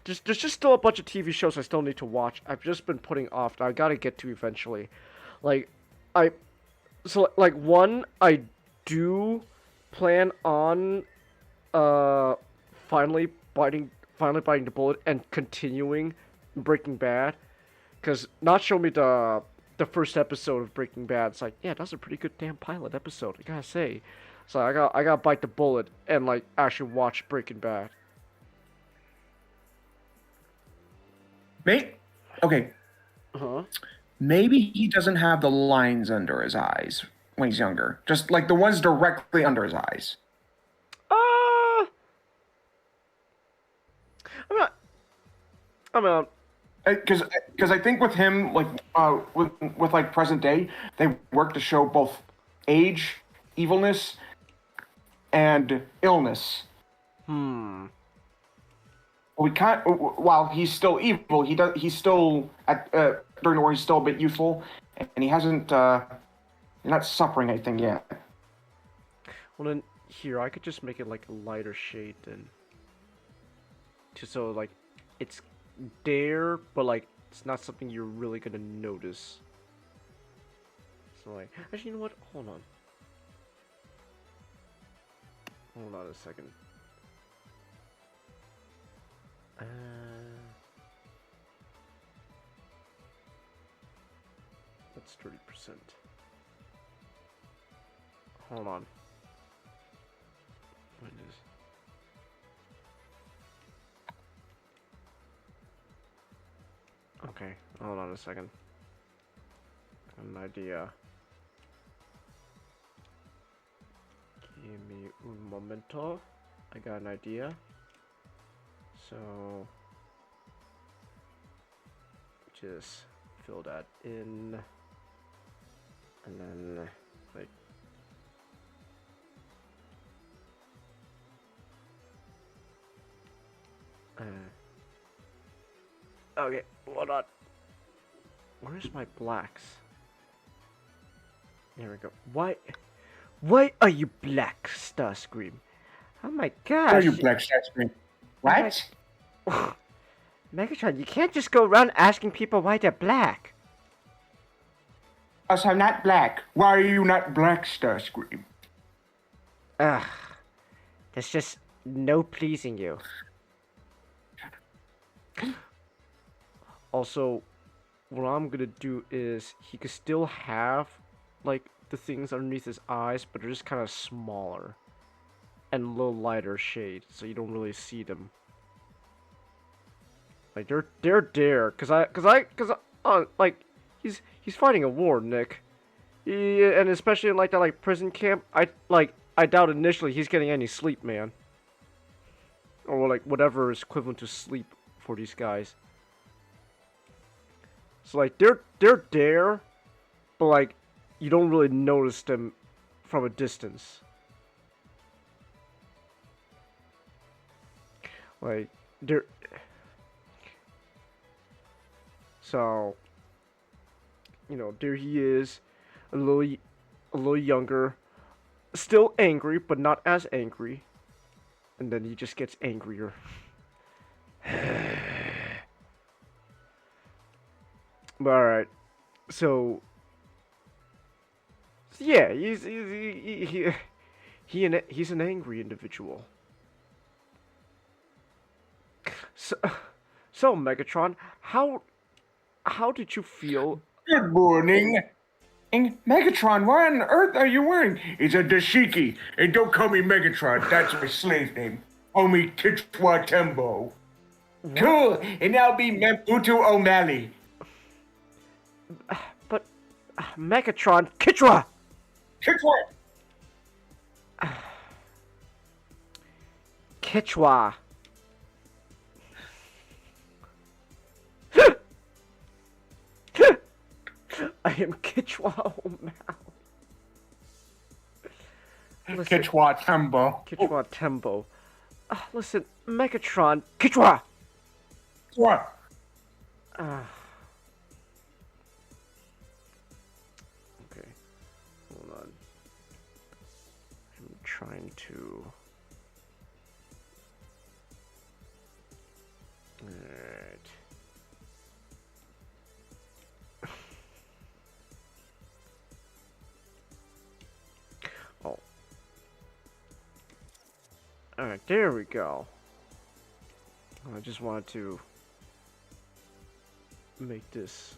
There's just still a bunch of TV shows I still need to watch. I've just been putting off. I gotta get to eventually. Like, one, I do plan on finally biting the bullet and continuing Breaking Bad, because not show me the first episode of Breaking Bad. It's like, yeah, that's a pretty good damn pilot episode, I gotta say. So I gotta bite the bullet and like actually watch Breaking Bad. Okay. Uh-huh. Maybe he doesn't have the lines under his eyes when he's younger. Just like the ones directly under his eyes. I'm not. Because I think with him, like with like present day, they work to show both age, evilness, and illness. We can't. While he's still evil, he's still at during the war. He's still a bit youthful, and he hasn't. He's not suffering anything yet. Well then, here I could just make it like a lighter shade then. So like, it's there, but like it's not something you're really gonna notice. So like, actually, you know what? Hold on a second. That's 30%. Hold on. What is? Okay, hold on a second. An idea. Give me un momento. I got an idea. So just fill that in, and then like okay, hold on. Where's my blacks? There we go. Why are you black, Starscream? Oh my gosh. Why are you black, Starscream? What? Megatron, you can't just go around asking people why they're black. Because I'm not black. Why are you not black, Starscream? Ugh. There's just no pleasing you. Also, what I'm gonna do is he could still have like the things underneath his eyes, but they're just kind of smaller and a little lighter shade, so you don't really see them. Like they're there, cause like he's fighting a war, Nick. And especially in like that like prison camp, I doubt initially he's getting any sleep, man. Or like whatever is equivalent to sleep for these guys. So like they're there, but like you don't really notice them from a distance. Like they're so, you know, there he is, a little younger, still angry, but not as angry. And then he just gets angrier. But alright, so yeah, he's an angry individual. So Megatron, how did you feel? Good morning. Megatron, what on earth are you wearing? It's a dashiki. And don't call me Megatron. That's my slave name. Homie Kichwa Tembo. Cool. And I'll be Maputo O'Malley. But Megatron, Kichwa. Kichwa. am Kichwa Omao. Kichwa Tembo. Kichwa Tembo. Listen, Megatron. Kichwa! What? Okay. Hold on. I'm trying to... Alright. Oh. Alright, there we go. I just wanted to make this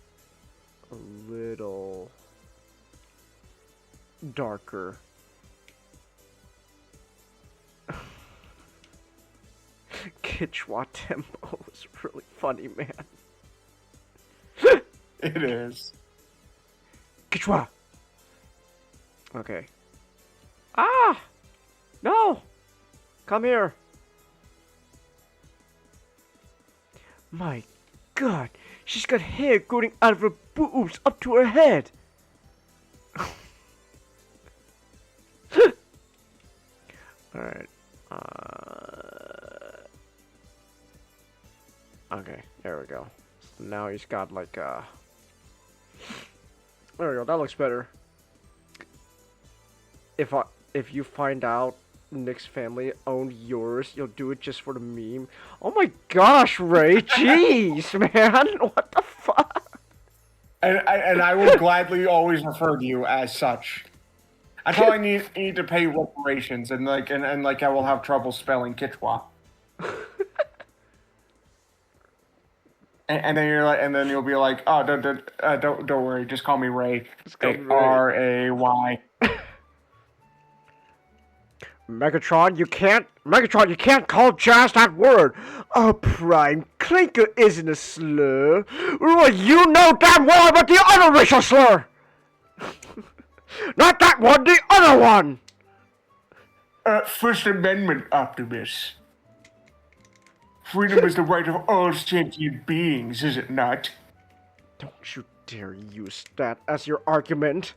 a little darker. Kichwa Tempo is really funny, man. It is. Kichwa! Okay. Ah! No! Come here! My god, she's got hair growing out of her boobs up to her head! Alright. Okay, there we go. So now he's got like there we go, that looks better. If you find out Nick's family owned yours, you'll do it just for the meme. Oh my gosh, Ray, jeez, man, what the fuck? And I will gladly always refer to you as such. Until I need to pay reparations, and I will have trouble spelling Kichwa. and then you'll be like, oh, don't worry, just call me Ray. Ray. Megatron, you can't call Jazz that word. A prime clinker isn't a slur. Well, you know damn well about the other racial slur. Not that one, the other one. First Amendment, Optimus. Freedom is the right of all sentient beings, is it not? Don't you dare use that as your argument.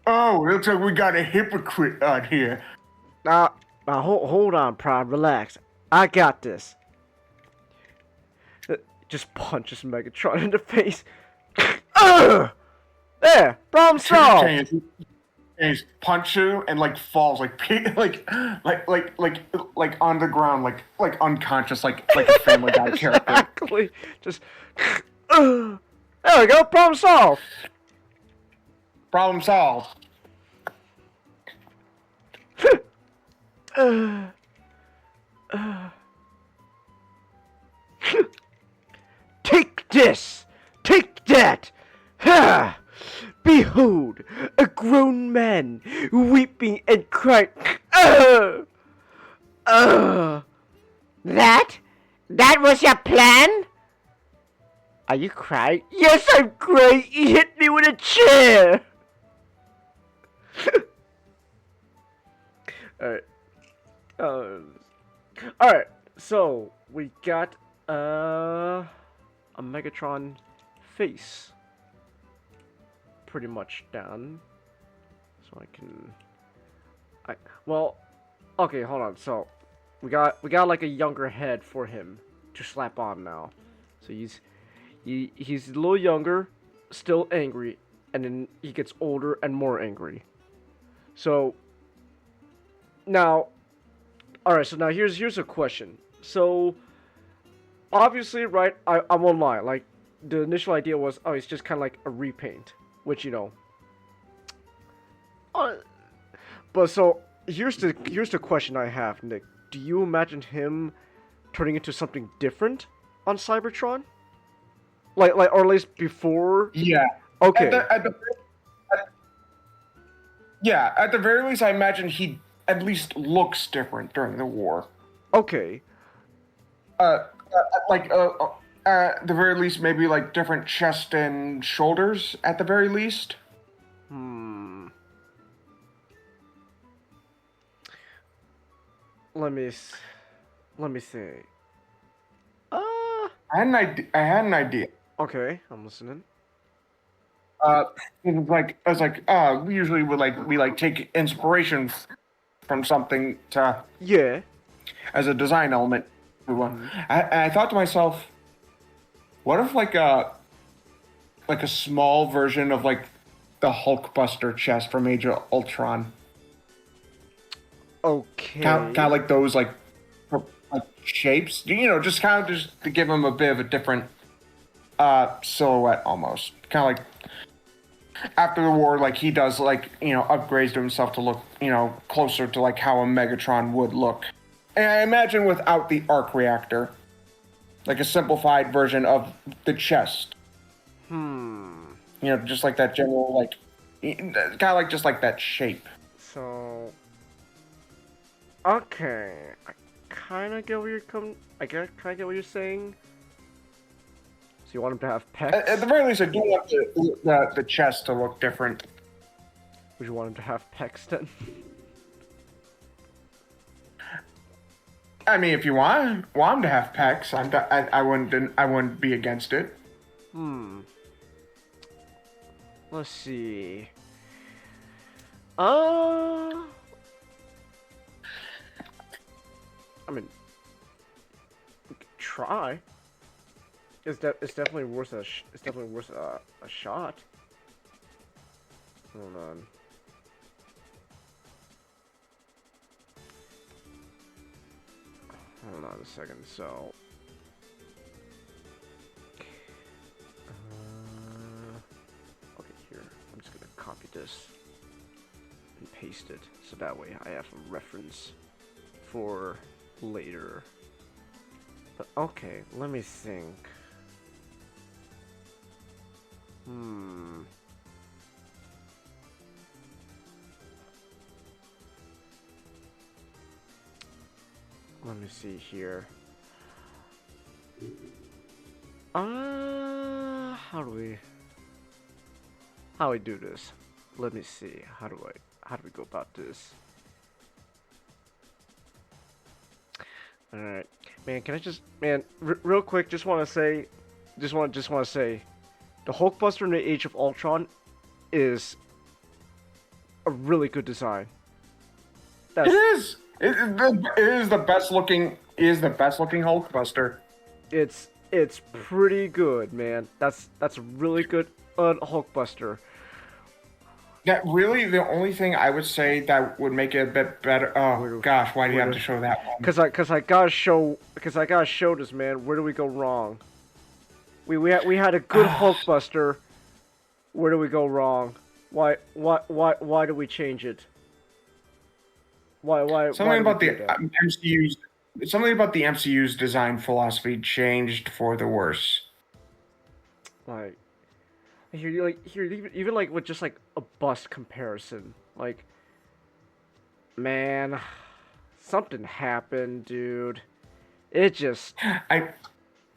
Oh, looks like we got a hypocrite on here. Now hold on, Prime, relax. I got this. Just punches Megatron in the face. There, problem solved. And he punches you and like falls like on the ground like unconscious like a Family Guy character. Exactly. Just there we go. Problem solved. Problem solved. Take this. Take that. Ha! Behold, a grown man weeping and crying. That was your plan? Are you crying? Yes, I'm crying. He hit me with a chair. Alright, so we got a Megatron face pretty much done. So well, okay, hold on. So we got like a younger head for him to slap on now. So he's a little younger, still angry, and then he gets older and more angry. So now, alright, so now here's a question. So obviously, right, I won't lie, like the initial idea was, oh, it's just kind of like a repaint, which, you know, but so here's the question I have, Nick. Do you imagine him turning into something different on Cybertron? Like, or at least before? Yeah. Okay. At the very least, I imagine he at least looks different during the war. Okay. At the very least, maybe like different chest and shoulders. At the very least. Let me see. I had an idea. Okay, I'm listening. It was like I was like, we usually would we take inspiration from something to Yeah. as a design element. I thought to myself, what if like a small version of like the Hulkbuster chest from Age of Ultron, Okay. kind of like those like shapes, just kind of just to give him a bit of a different silhouette almost, kind of like after the war, like he does like upgrades to himself to look closer to like how a Megatron would look, and I imagine without the arc reactor, like a simplified version of the chest. Just like that general like kind of like just like that shape. So, okay, I kind of get where you're coming. I kind of get what you're saying. So you want him to have pecs? At the very least, I do want the chest to look different. Would you want him to have pecs then? I mean, if you want him to have pecs, I wouldn't be against it. Let's see. I mean, we could try. It's definitely worth a shot. Hold on. Hold on a second. So. Okay, here. I'm just gonna copy this and paste it so that way I have a reference for later. But okay, let me think. Let me see here. How do we do this? Let me see. How do we go about this? Alright. Man, can I just real quick just want to say the Hulkbuster in the Age of Ultron is a really good design. It is. It is the best looking. Is the best looking Hulkbuster. It's pretty good, man. That's a really good Hulkbuster. That really the only thing I would say that would make it a bit better. Oh gosh, why do you have to show that one? Cause I gotta show this, man. Where do we go wrong? We had a good Hulkbuster. Where do we go wrong? Why do we change it? Why Something about the MCU's MCU's design philosophy changed for the worse. Like even like with just like a bust comparison, like, man, something happened, dude. It just I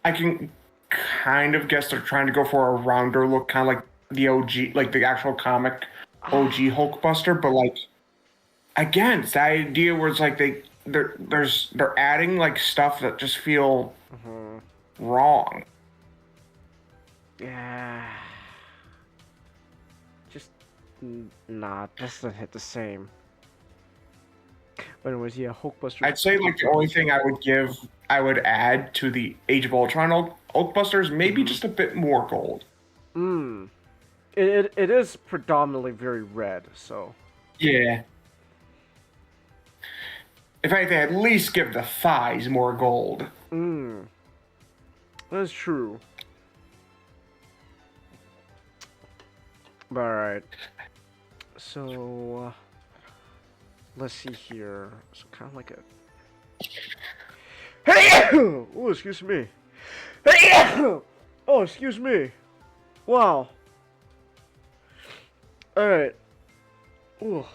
can kind of guess they're trying to go for a rounder look, kind of like the OG, like the actual comic OG Hulkbuster, but like again, it's that idea where it's like they're adding like stuff that just feel wrong. Yeah. Just nah, doesn't hit the same. But anyways, yeah, Hulkbuster. I'd say like the only thing I would add to the Age of Ultron Hulkbuster is maybe just a bit more gold. It is predominantly very red, so. Yeah. If anything, at least give the thighs more gold. That's true. Alright. So, let's see here. So, kind of like a... Hey! Oh, excuse me. Hey! Oh, excuse me. Wow. Alright. Ooh.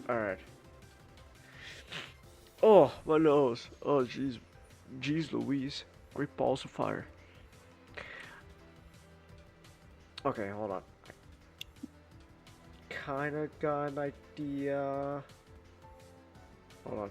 Alright. Oh, my nose. Oh, jeez. Jeez Louise. Great balls of fire. Okay, hold on. Kinda got an idea. Hold on.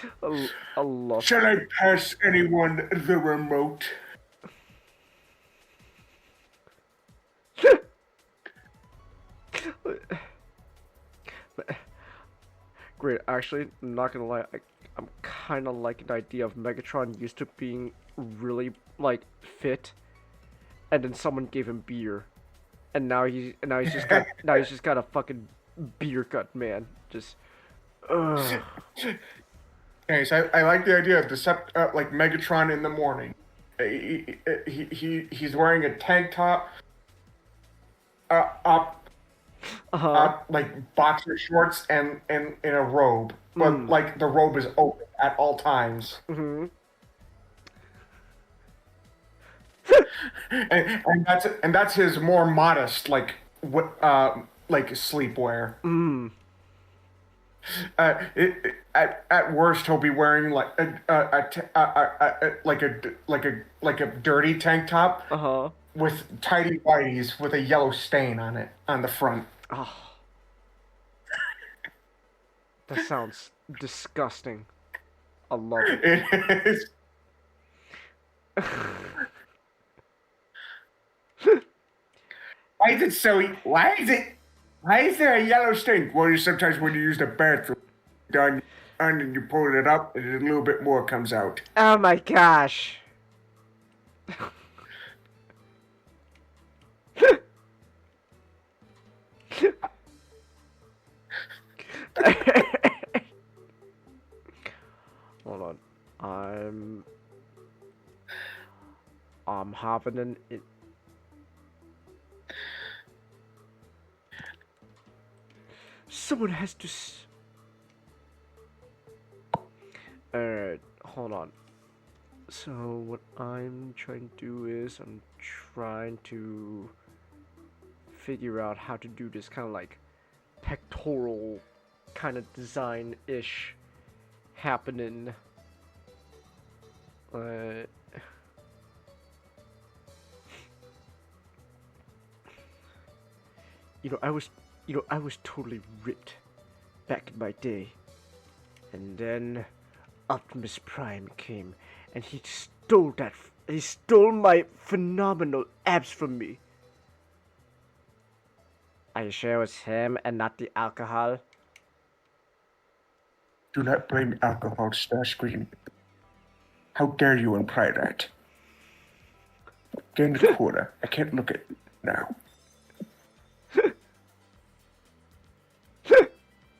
I love. Shall I pass anyone the remote? Great. Actually, I'm not gonna lie. I'm kind of liking the idea of Megatron used to being really like fit, and then someone gave him beer, and now he's just got a fucking beer gut, man. Just. Ugh. Okay, so I like the idea of like Megatron in the morning. He's wearing a tank top, like boxer shorts and in a robe, but like the robe is open at all times. Mm-hmm. and that's his more modest like sleepwear. Mm. At worst, he'll be wearing like a dirty tank top with tidy whities with a yellow stain on it on the front. Oh. That sounds disgusting. I love it. It is. Why is it so? Why is there a yellow stain? Well, sometimes when you use the bathroom, done, and then you pull it up, and a little bit more comes out. Oh my gosh. Hold on. I'm having an. Someone has to. Alright, hold on. So, what I'm trying to do is, I'm trying to figure out how to do this kind of like pectoral kind of design-ish happening. I was totally ripped back in my day. And then Optimus Prime came and he stole my phenomenal abs from me. Are you sure it was him and not the alcohol? Do not blame alcohol, Starscream. How dare you imply that? Get in the corner. I can't look at you now.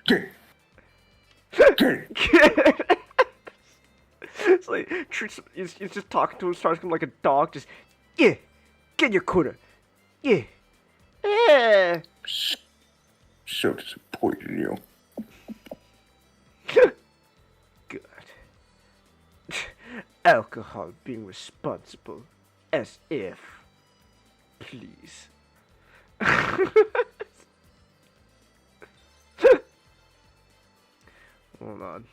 Get. It's like he's just talking to him, starts like a dog, just yeah, get in your corner, yeah, yeah. So disappointed in you. Good. Alcohol being responsible, as if. Please. Hold on.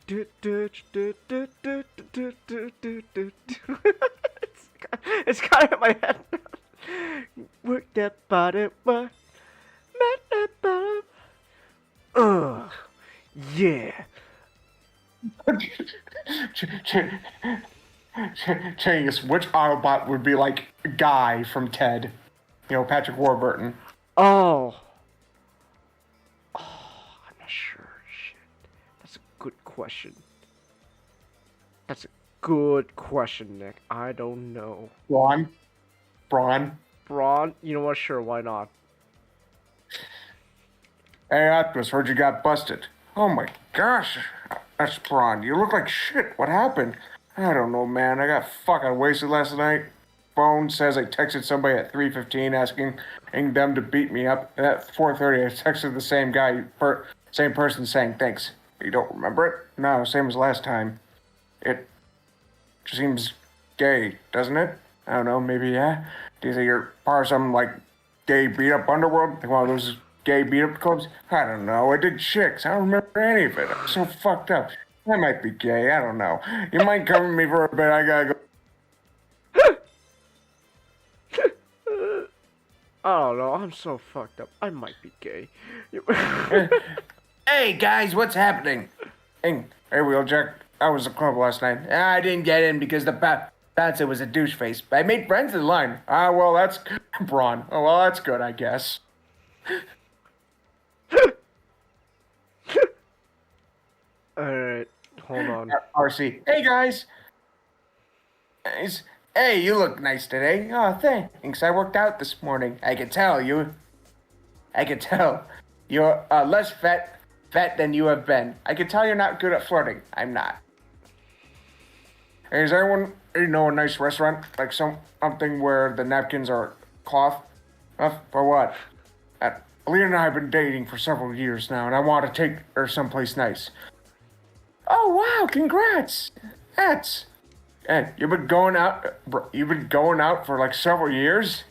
It's kind of in my head. Work that body, work that body. Ugh, yeah. Changus, which Autobot would be like Guy from Ted? You know, Patrick Warburton. Oh, I'm not sure. Shit. That's a good question. That's a good question, Nick. I don't know. Braun? Braun? You know what? Sure, why not? Hey, Optimus, heard you got busted. Oh my gosh, that's Braun. You look like shit. What happened? I don't know, man. I got fucking wasted last night. Phone says I texted somebody at 3:15 asking them to beat me up. And at 4:30, I texted the same guy, same person saying thanks. You don't remember it? No, same as last time. It just seems gay, doesn't it? I don't know, maybe yeah. Do you think you're part of some, like, gay beat-up underworld? Like one of those gay beat-up clubs? I don't know. I did chicks. I don't remember any of it. I'm so fucked up. I might be gay. I don't know. You might cover me for a bit. I gotta go. I don't know. I'm so fucked up. I might be gay. Hey guys, what's happening? Hey, Wheeljack. I was at the club last night. I didn't get in because the bouncer was a douche face. But I made friends in the line. Well, that's Braun. Oh, well, that's good, I guess. Alright, hold on. RC. Hey guys. Hey, you look nice today. Oh, thanks. I worked out this morning. I can tell you're less fat than you have been. I can tell you're not good at flirting. I'm not. Hey, does anyone know a nice restaurant? Like something where the napkins are cloth? For what? Alina and I have been dating for several years now, and I want to take her someplace nice. Oh, wow, congrats. Hey, you've been going out for like several years?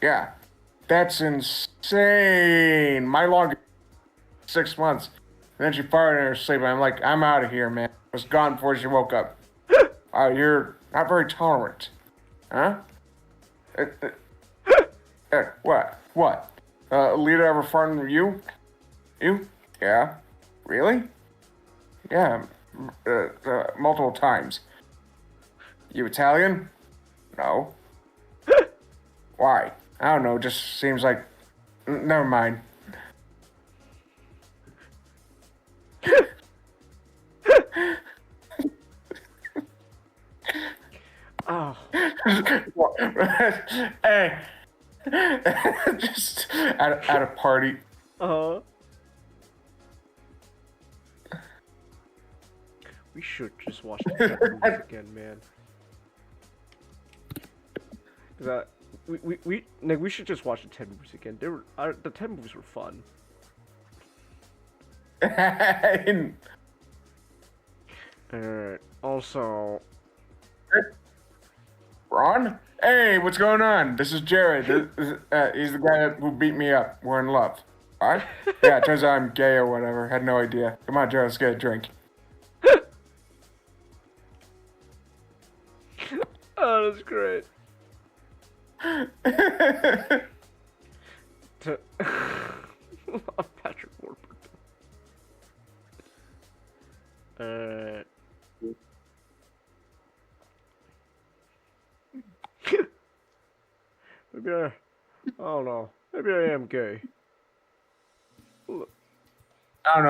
Yeah. That's insane. My longest 6 months. And then she farted in her sleep, and I'm like, I'm out of here, man. I was gone before she woke up. You're not very tolerant. Huh? What? Alita ever farted with you? You? Yeah. Really? Yeah. Multiple times. You Italian? No. Why? I don't know, just seems like... Never mind. Oh. Hey. Just at a party. We should just watch the Ted movies again, man. We should just watch the Ted movies again. The Ted movies were fun. Also, Ron? Hey, what's going on? This is Jared. He's the guy who beat me up. We're in love. Alright? Yeah, it turns out I'm gay or whatever. Had no idea. Come on, Jared, let's get a drink. oh, that's great. Patrick Warburton. Maybe I don't know. Maybe I am gay. I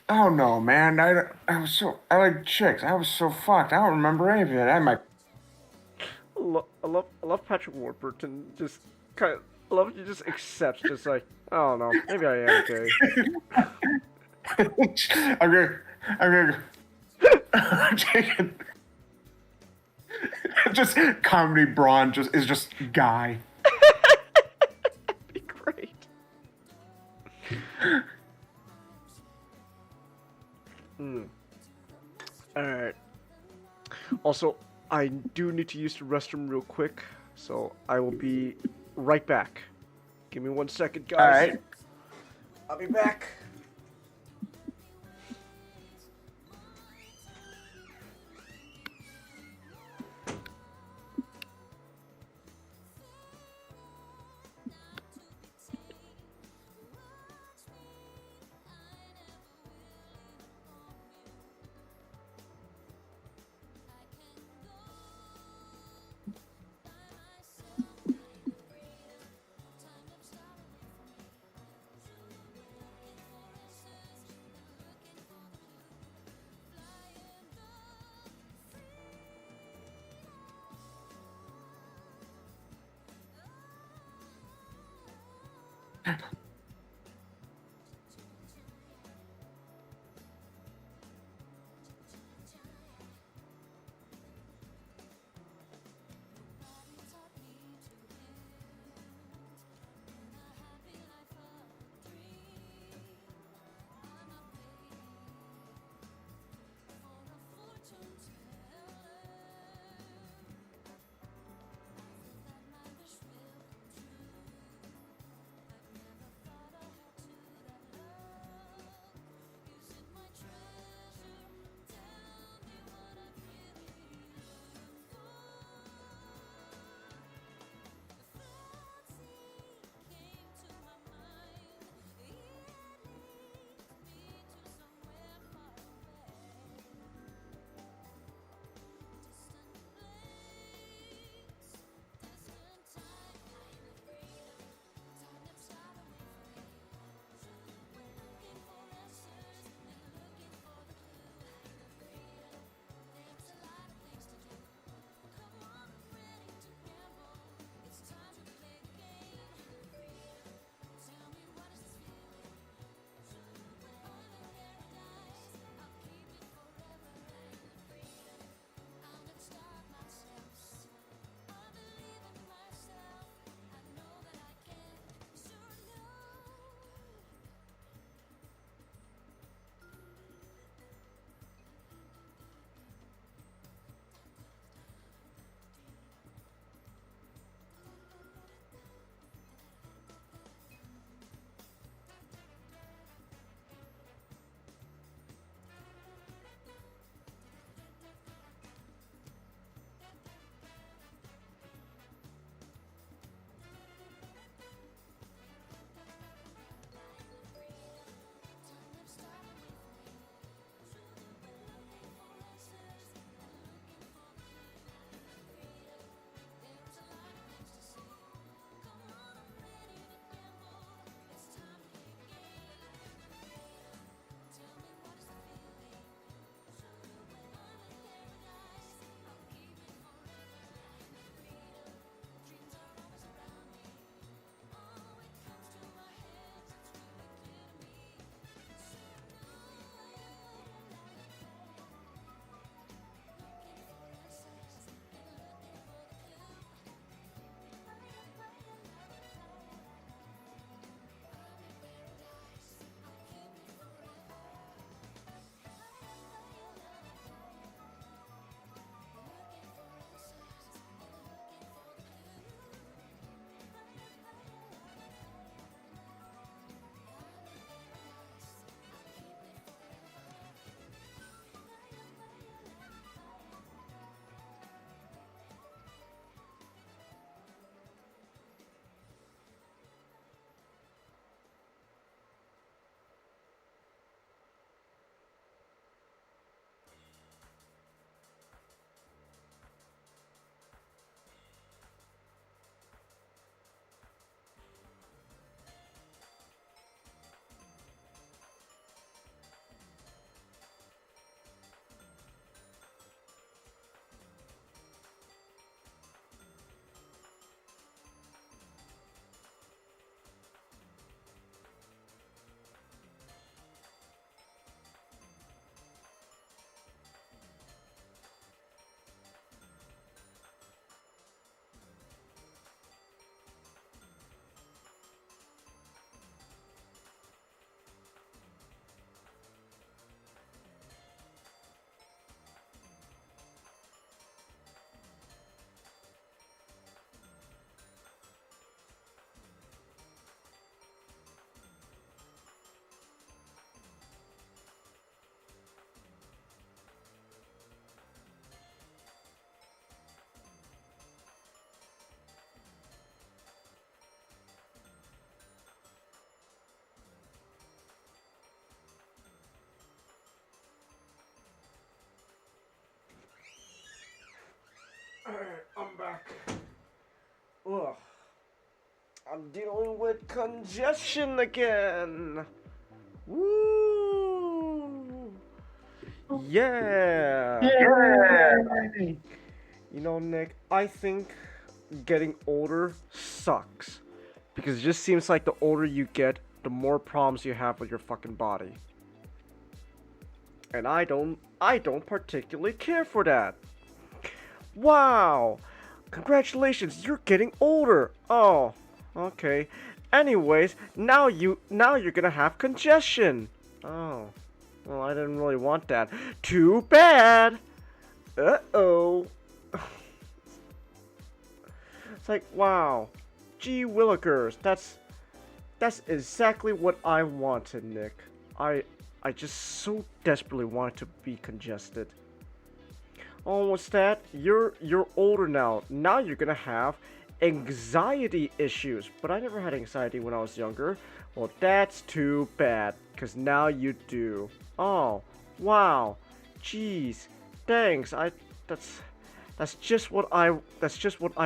don't know, man. I like chicks. I was so fucked. I don't remember any of it. I love Patrick Warburton. Just kind of, I love he just accepts. Just like, I don't know. Maybe I am gay. I'm gonna just comedy Braun is just guy. That'd be great. Alright. Also, I do need to use the restroom real quick, so I will be right back. Give me 1 second, guys. Alright. I'll be back. I'm dealing with congestion again. Woo! Yeah. You know, Nick, I think getting older sucks. Because it just seems like the older you get, the more problems you have with your fucking body. And I don't particularly care for that. Wow! Congratulations, you're getting older. Oh, okay. Anyways, now you're gonna have congestion. Oh, well, I didn't really want that. Too bad. Uh-oh. It's like, wow. Gee willikers, that's exactly what I wanted, Nick. I just so desperately wanted to be congested. Oh, what's that? You're older now. Now you're gonna have anxiety issues. But I never had anxiety when I was younger. Well, that's too bad, cause now you do. Oh, wow. Jeez. Thanks. That's just what I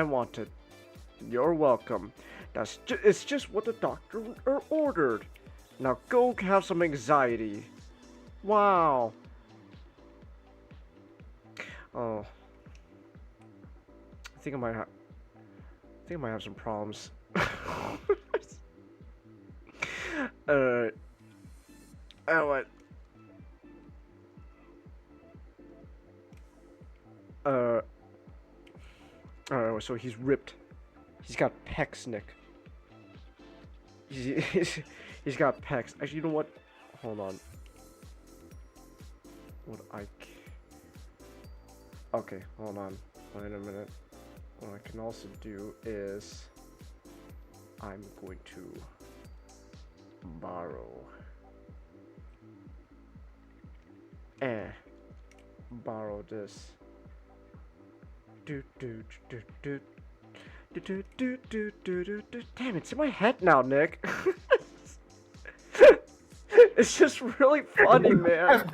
wanted. You're welcome. It's just what the doctor ordered. Now go have some anxiety. Wow. Oh. I think I might have some problems. Oh, what? Alright, so he's ripped. He's got pecs, Nick. He's got pecs. Actually, you know what? Hold on. Okay, hold on. Wait a minute. What I can also do is I'm going to borrow this. Damn, it's in my head now, Nick. It's just really funny, man.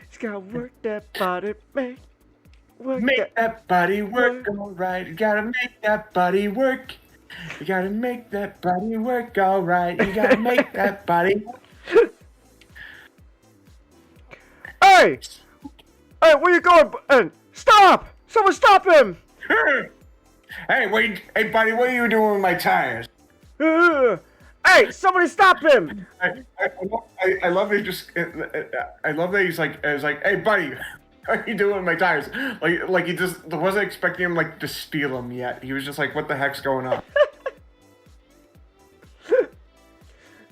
He's gotta work that body, make that body work alright. You gotta make that body work. You gotta make that body work alright. You gotta make that body work. Hey! Hey, where you going? Stop! Someone stop him! Hey, wait! Hey, buddy, what are you doing with my tires? Hey, somebody stop him! I love that he just. I love that he's like, hey, buddy, what are you doing with my tires? Like he just wasn't expecting him to steal them yet. He was just like, what the heck's going on?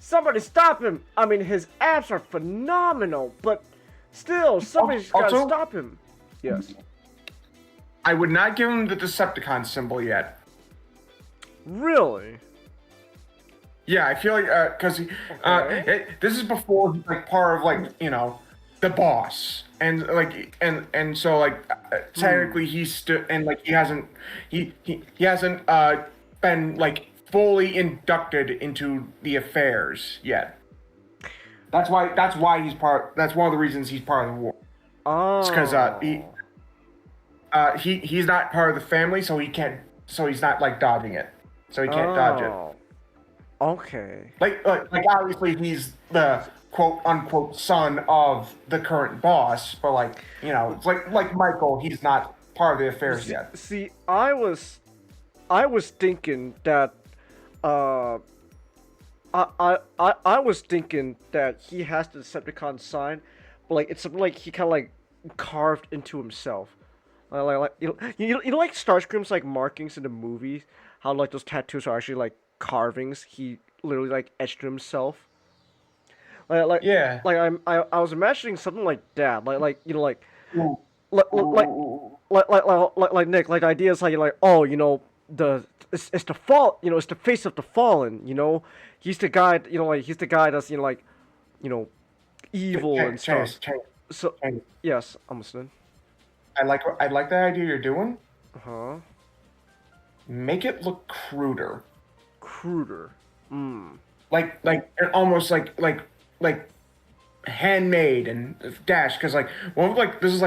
Somebody stop him! I mean, his abs are phenomenal, but still, somebody's gotta stop him. Yes. I would not give him the Decepticon symbol yet. Really? Yeah, I feel like because this is before he's part of the boss, and so technically he's still he hasn't been fully inducted into the affairs yet. That's why he's part. That's one of the reasons he's part of the war. Oh. It's because he's not part of the family, so he can't. So he's not dodging it. So he can't dodge it. Okay. Like obviously he's the quote unquote son of the current boss, but it's like Michael, he's not part of the affairs yet. See, I was thinking that I was thinking that he has the Decepticon sign, but it's something he kind of carved into himself. You know like Starscream's markings in the movies, how those tattoos are actually carvings. He literally etched himself. Yeah. I was imagining something like that. Nick, the idea is how you're it's the fall, it's the face of the fallen, he's the guy, he's the guy that's evil and stuff. So yes, I'm listening. I like that idea you're doing. Uh-huh. Make it look cruder. Cruder. Almost like handmade and dash, because this is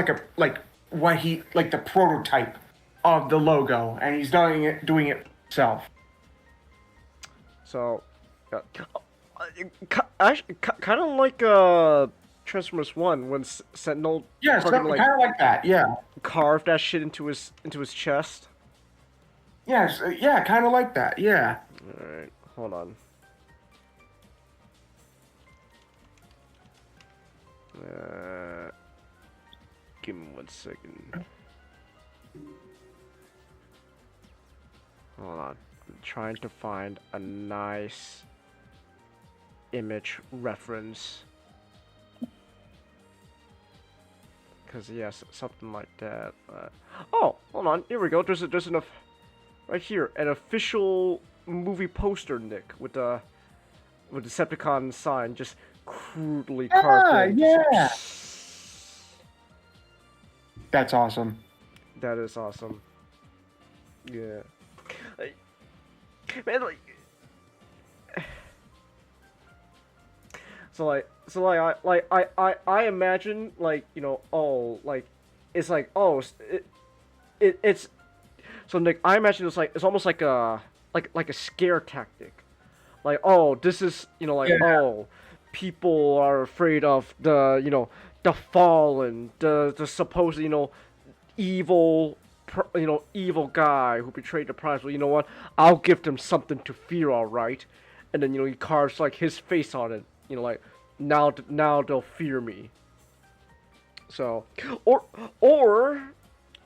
what he the prototype of the logo, and he's doing it himself. So, kind of like Transformers 1 when Sentinel Yeah, fucking, kind of like that. Yeah. carved that shit into his chest. Yes. Yeah, kind of like that. Yeah. All right, hold on. Give me 1 second. Hold on. I'm trying to find a nice image reference. Because, yes, something like that. Oh, hold on. Here we go. There's enough. Right here. An official movie poster, Nick, with the Decepticon sign just crudely carved in. Yeah. That's awesome. That is awesome. Yeah. Man, like, I imagine, like, you know, oh, like, it's like, oh, it's so, Nick, I imagine it's almost like a scare tactic. Like, oh, this is, you know, like, oh, people are afraid of the, you know, the fallen, the supposed, you know, evil guy who betrayed the prize. Well, you know what? I'll give them something to fear, all right. And then, you know, he carves like his face on it. You know, like, now they'll fear me. So, or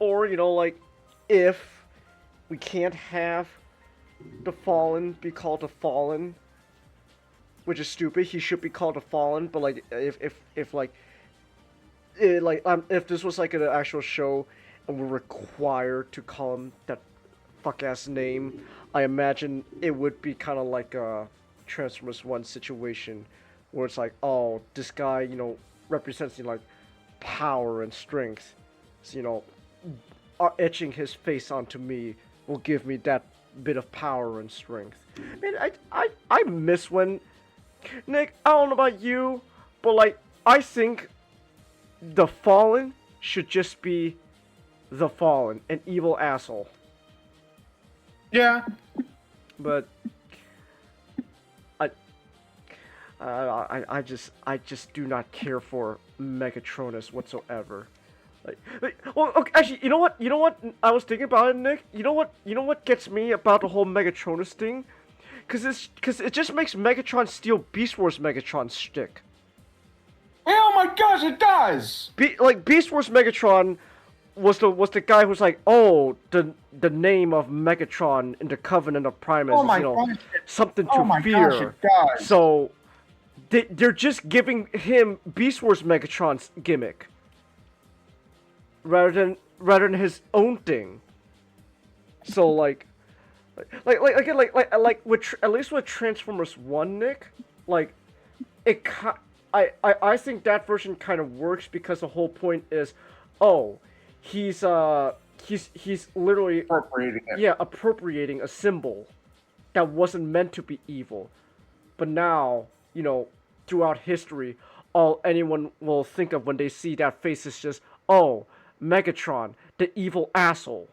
you know, like, if we can't have the fallen be called the fallen, which is stupid. He should be called the fallen. But like, if like, if this was like an actual show and we're required to call him that fuck ass name, I imagine it would be kind of like a Transformers 1 situation where it's like, oh, this guy, you know, represents, you know, like, power and strength. So, you know, etching his face onto me will give me that bit of power and strength. Man, I miss when, Nick, I don't know about you, but like, I think the Fallen should just be the Fallen, an evil asshole. Yeah. But I just do not care for Megatronus whatsoever. Well, okay, actually, you know what? I was thinking about it, Nick. You know what gets me about the whole Megatronus thing? Cause it just makes Megatron steal Beast Wars Megatron's shtick. Oh my gosh, it does! Like, Beast Wars Megatron was the guy who's like, oh, the name of Megatron in the Covenant of Primus is, you know, something to fear. Gosh, it does. So they're just giving him Beast Wars Megatron's gimmick rather than his own thing. So like with at least with Transformers 1, Nick, like, I think that version kind of works because the whole point is, oh, he's literally appropriating it. Yeah, appropriating a symbol that wasn't meant to be evil. But now, you know, throughout history, all anyone will think of when they see that face is just, oh, Megatron, the evil asshole.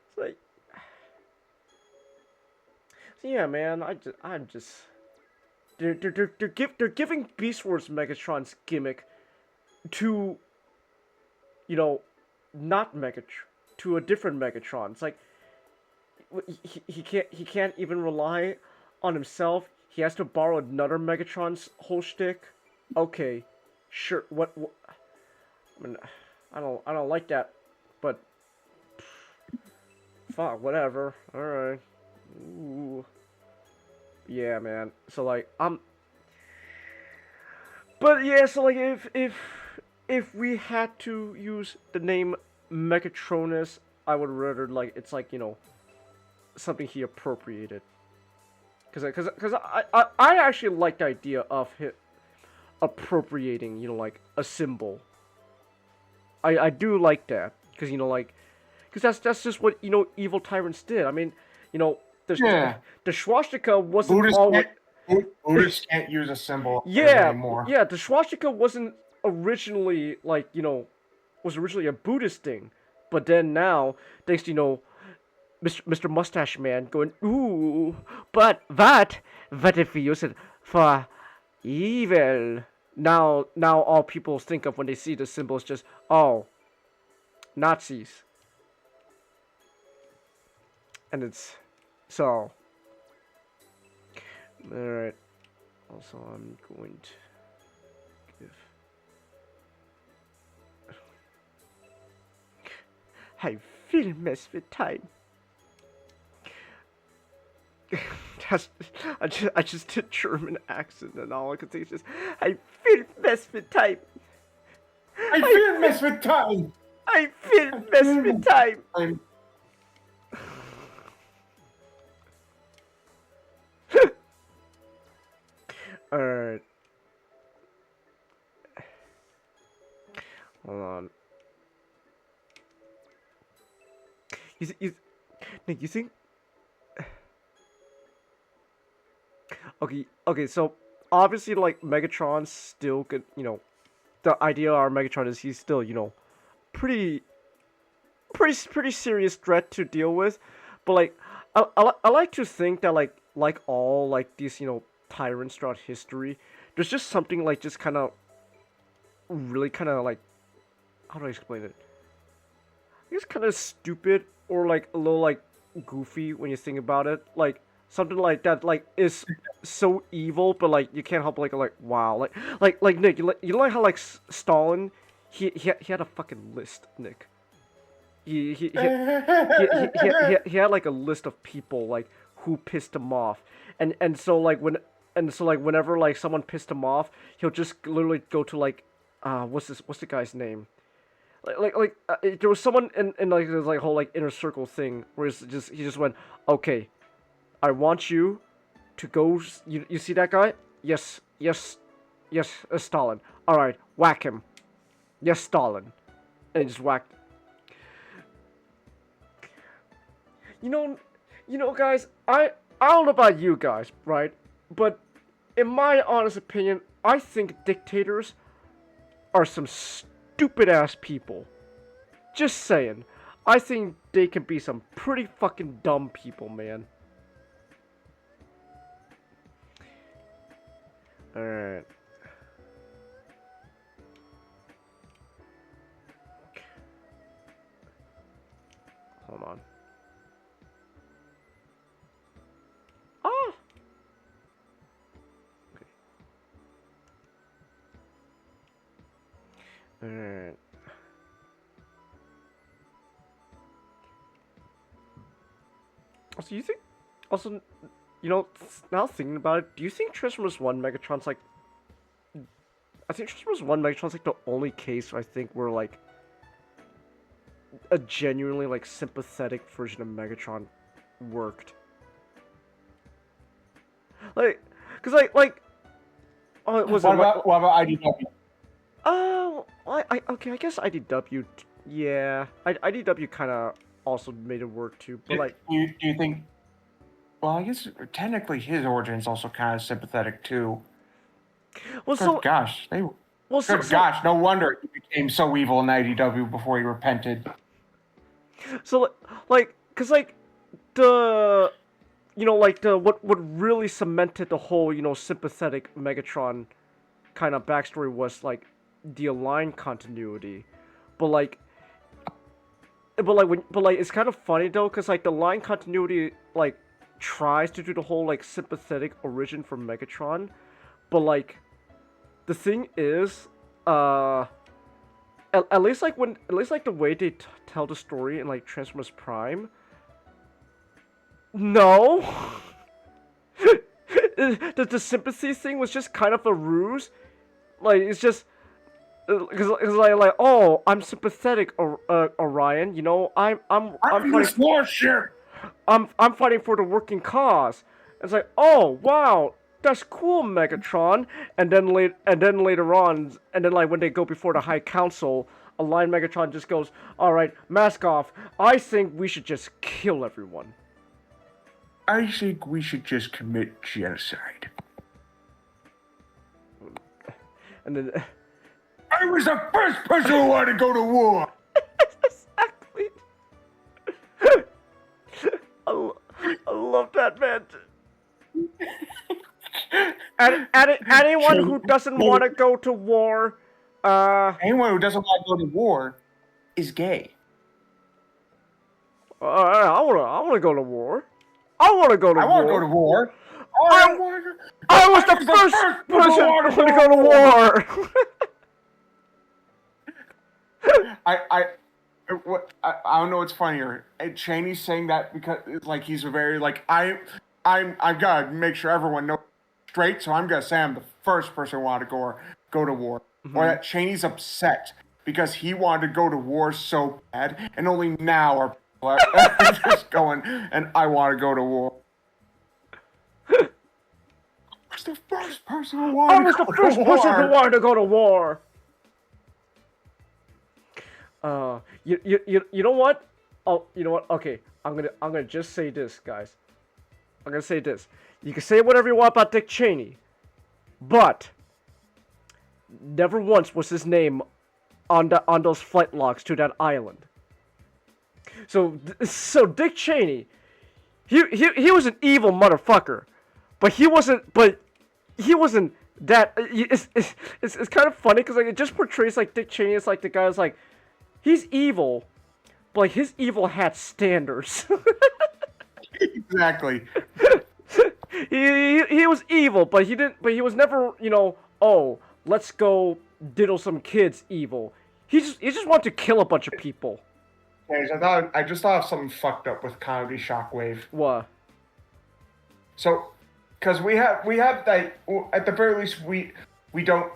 It's like, so yeah, man, I'm just they're giving Beast Wars Megatron's gimmick to, you know, not Megatron, to a different Megatron. It's like he can't even rely on himself. He has to borrow another Megatron's whole shtick. Okay, sure. What? I mean, I don't like that, but fuck, whatever. All right. Ooh. Yeah, man. So like, but yeah, so like, if we had to use the name Megatronus, I would rather, like, it's like, you know, something he appropriated. Cause I actually like the idea of him appropriating, you know, like, a symbol. I do like that, cause, you know, like, cause that's just what, you know, evil tyrants did. I mean, you know, the swastika wasn't always. Buddhists can't use a symbol Yeah, anymore. yeah, the swastika wasn't originally, like, you know, was originally a Buddhist thing, but then now, thanks to Mr. Mustache Man going, ooh, but what if we use it for evil? Now all people think of when they see the symbol is just, oh, Nazis. And it's, so, alright, also I'm going to give, I feel mess with time. I just did German accent and all I could say is just, I feel mess with time. I feel mess with time. I feel mess with time. Alright. Hold on. Nick, you think? Okay, so obviously, like, Megatron's still good, the idea of our Megatron is he's still, pretty serious threat to deal with, but, like, I like to think that, like all, like, these, tyrants throughout history, there's just something, like, just kind of, really kind of, like, how do I explain it? I guess kind of stupid, or, like, a little, like, goofy when you think about it, like, something like that, like, is so evil, but, like, you can't help, like, wow, like Nick, you like how, like, Stalin, he had a fucking list, Nick. He had like a list of people, like, who pissed him off, and so whenever, like, someone pissed him off, he'll just literally go to, like, what's the guy's name? There was someone in like this, like, whole, like, inner circle thing where he just went, okay, I want you to go. You see that guy? Yes, Stalin. All right, whack him. Yes, Stalin, and he just whacked. Guys, I don't know about you guys, right? But in my honest opinion, I think dictators are some stupid ass people. Just saying. I think they can be some pretty fucking dumb people, man. Alright. Hold on. Ah! Okay. Alright. Also, you think... Also, now thinking about it, do you think Transformers 1 Megatron's, like... I think Transformers 1 Megatron's, like, the only case, I think, where, like... a genuinely, like, sympathetic version of Megatron worked. Like, cause like, oh, it was. What about IDW? Oh, okay, I guess IDW. Yeah, IDW kind of also made it work too. But like, do you think? Well, I guess technically his origin is also kind of sympathetic too. Well, Good gosh, no wonder he became so evil in IDW before he repented. So, like, cause like the, what really cemented the whole, sympathetic Megatron kind of backstory was like the Align continuity, but it's kind of funny though, cause like the Line continuity like tries to do the whole like sympathetic origin for Megatron, but like the thing is, at least the way they tell the story in like Transformers Prime, no, the sympathy thing was just kind of a ruse. Like, it's just because like oh, I'm sympathetic, Orion. I'm fighting warship. I'm fighting for the working cause. It's like, oh wow, that's cool, Megatron. And then later on, like when they go before the High Council, Align Megatron just goes, all right, mask off. I think we should just kill everyone. I think we should just commit genocide. And then I was the first person who wanted to go to war. Exactly. I love that, man. Anyone who doesn't want to go to war, Anyone who doesn't want to go to war is gay. I wanna go to war. I wanna go to war. I want to go to war. I was the first person to go to war. I don't know what's funnier. Cheney's saying that because like he's a very like I've gotta make sure everyone knows straight, so I'm gonna say I'm the first person who wanted to go to war. Or that Cheney's upset because he wanted to go to war so bad, and only now are people just going and I want to go to war. I was the first person who wanted to go to war. You know what? Oh, you know what? Okay, I'm gonna just say this, guys. I'm gonna say this. You can say whatever you want about Dick Cheney, but never once was his name on those flight logs to that island. So Dick Cheney, he was an evil motherfucker, but he wasn't that. It's kind of funny because like it just portrays like Dick Cheney as like the guy is like he's evil, but like his evil had standards. Exactly. He was evil, but he was never, oh, let's go diddle some kids evil. He just wanted to kill a bunch of people. Guys, I just thought of something fucked up with Comedy Shockwave. What? So, because we have that at the very least we don't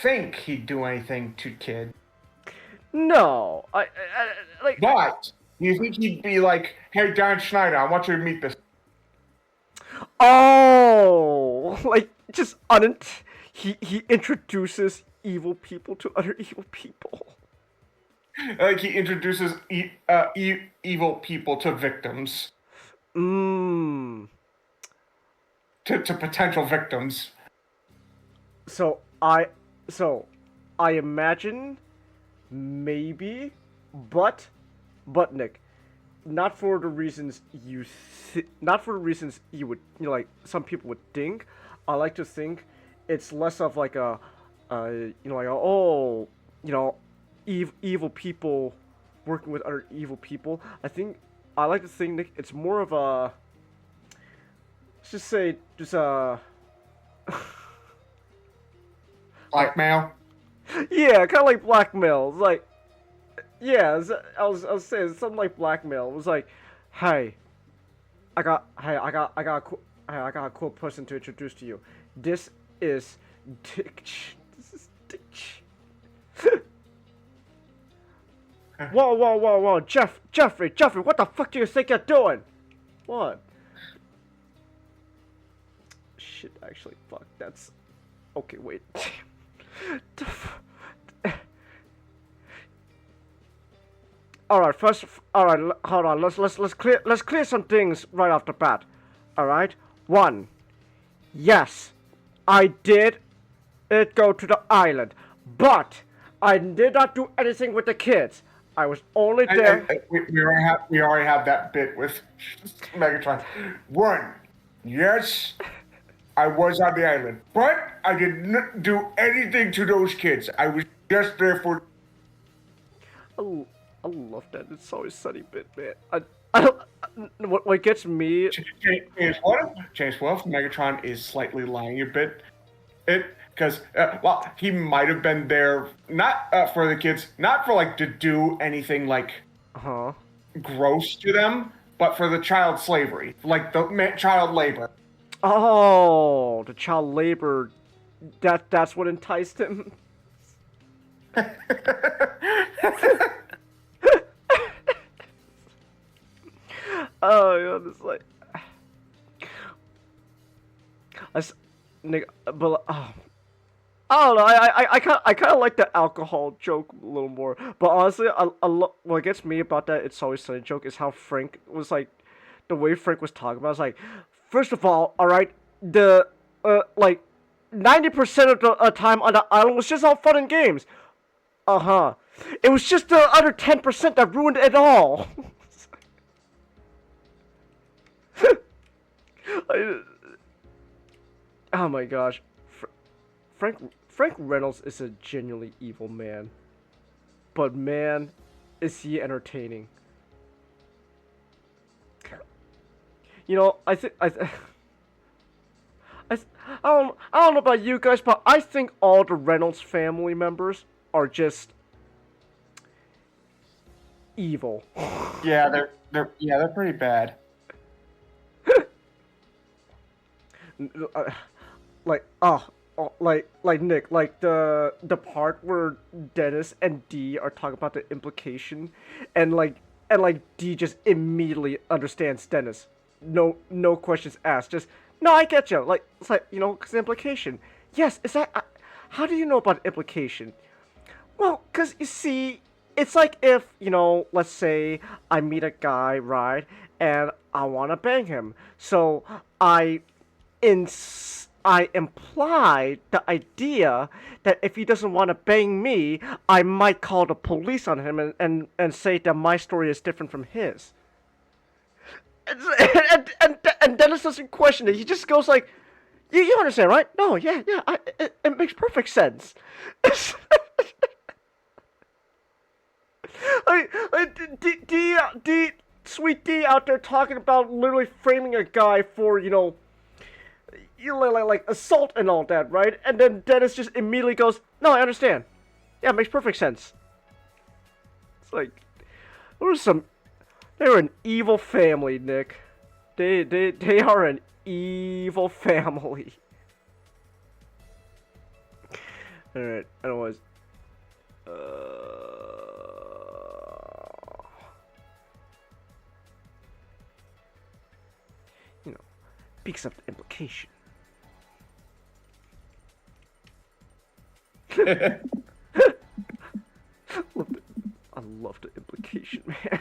think he'd do anything to kids. No, I like. But you think he'd be like, "Hey, Dan Schneider, I want you to meet this." Oh, like just he introduces evil people to other evil people. Like he introduces evil people to victims. To potential victims. So I imagine maybe, but Nick, not for the reasons you would like some people would think. I like to think it's less of like a evil people working with other evil people. I like to think, Nick, it's more of a, let's just say, blackmail. Yeah, kind of like blackmail. It's like, yeah, I was saying something like blackmail. It was like, hey, I got a cool person to introduce to you. This is Dick. Whoa, Jeffrey, what the fuck do you think you're doing? What? Shit, actually, fuck, that's... Okay, wait. Alright, hold on, let's clear some things right off the bat. Alright? 1. Yes, I did go to the island, but I did not do anything with the kids. I was only there. We already have that bit with Megatron. 1. Yes, I was on the island, but I did not do anything to those kids. I was just there for. Oh, I love that. It's always sunny bit, man. What gets me? James, what if Megatron is slightly lying a bit? Because, he might have been there, not for the kids, not for, like, to do anything, like, gross to them, but for the child slavery, like, the child labor. Oh, the child labor, that's what enticed him? Oh, yeah, it's like... But, I don't know. I kind of like the alcohol joke a little more. But honestly, what gets me about that It's Always Sunny joke is how Frank was like, the way Frank was talking about. It's like, first of all right, the 90% of the time on the island was just all fun and games. Uh-huh. It was just the other 10% that ruined it all. Oh my gosh. Frank Reynolds is a genuinely evil man. But man, is he entertaining. You know, I don't know about you guys, but I think all the Reynolds family members are just evil. Yeah, they're pretty bad. Like Nick, like the part where Dennis and Dee are talking about the implication, and Dee just immediately understands Dennis. No questions asked. Just no, I get you. Like it's like, you know, 'cause the implication. Yes, is that? How do you know about implication? Well, 'cause you see, it's like if, you know, let's say I meet a guy, right, and I want to bang him, so I imply the idea that if he doesn't want to bang me, I might call the police on him and say that my story is different from his. And Dennis doesn't question it. He just goes like, you understand, right? No, yeah, it makes perfect sense. Sweet D out there talking about literally framing a guy for, you know, like assault and all that, right? And then Dennis just immediately goes, no, I understand. Yeah, it makes perfect sense. It's like, they're an evil family, Nick. They are an evil family. Alright, anyways. You know, picks up the implication. I love the implication, man.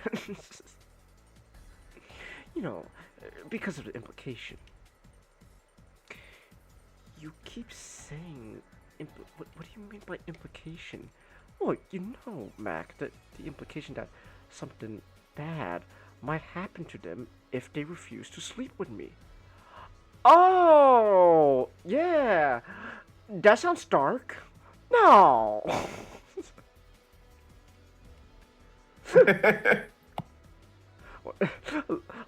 You know, because of the implication. You keep saying, what do you mean by implication? Well, you know, Mac, that the implication that something bad might happen to them if they refuse to sleep with me. Oh, yeah. That sounds dark. No.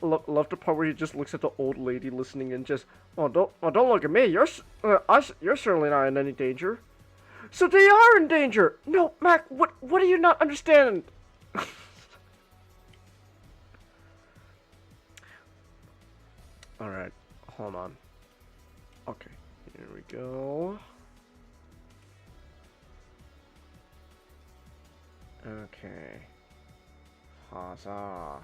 Love the part where he just looks at the old lady listening and just, don't look at me. You're certainly not in any danger. So they are in danger. No, Mac, what do you not understand? All right, hold on. Okay, here we go. Okay. Huzzah.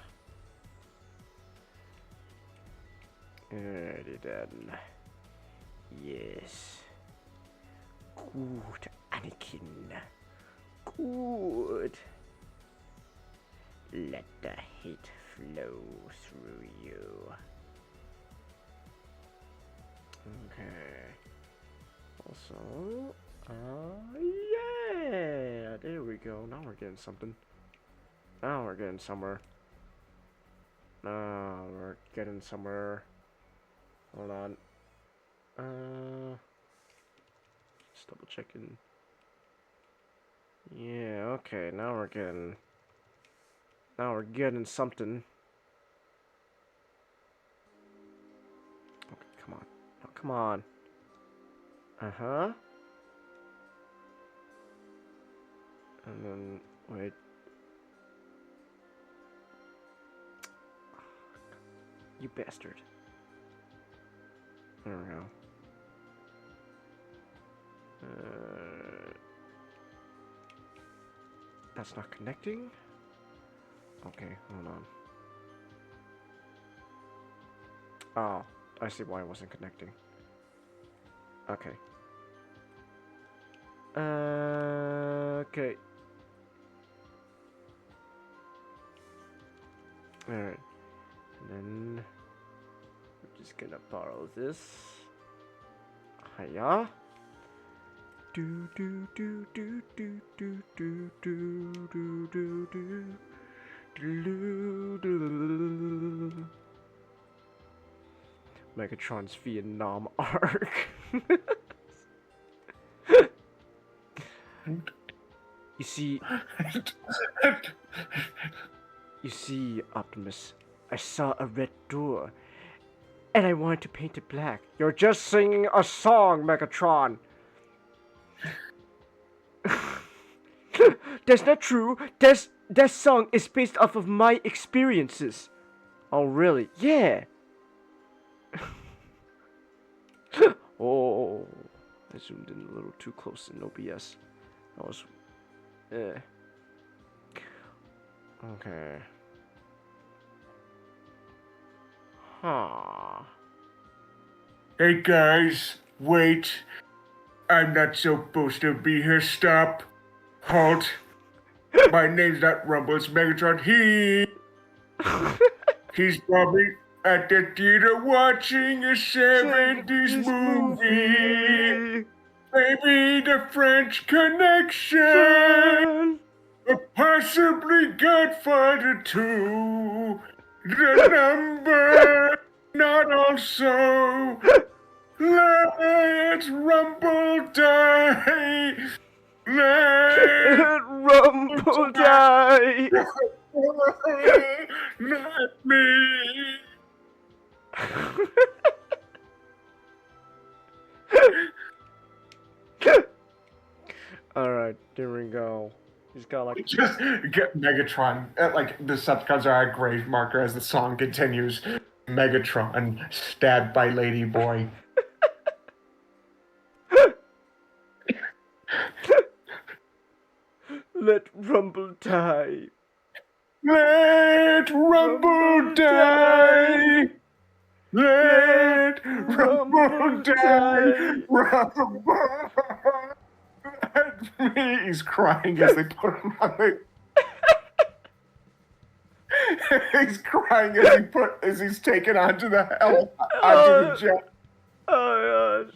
Alrighty then. Yes. Good, Anakin. Good. Let the hate flow through you. Okay. Also, yeah, there we go. Now we're getting something. Now we're getting somewhere. Now we're getting somewhere. Hold on. Just double checking. Yeah, okay, now we're getting something. Okay, come on. Oh, come on. Uh-huh. And then, wait. You bastard. There we go. That's not connecting? Okay, hold on. Oh, I see why it wasn't connecting. Okay. Okay. Alright. And then we're just gonna borrow this. Hiya. Do do do do do do do do do do do. Megatron's Vietnam arc. You see, Optimus, I saw a red door, and I wanted to paint it black. You're just singing a song, Megatron. That's not true. That song is based off of my experiences. Oh, really? Yeah. Oh, I zoomed in a little too close in OBS. That was, Okay. Huh. Hey guys, wait. I'm not supposed to be here. Stop. Halt. My name's not Rumble, it's Megatron. He's probably at the theater watching a 70s movie. Maybe the French Connection. Or possibly Godfather 2. The number, not also. Let's rumble die. Let Rumble die. Let me. Alright, there we go. He's got like Just get Megatron. Like the Decepticons are at grave marker as the song continues. Megatron stabbed by Ladyboy. Let Rumble die. Let Rumble die. Let Rumble die. Rumble. Let me. He's crying as they put him on the. He's crying as he's taken onto the onto the jet. Oh gosh.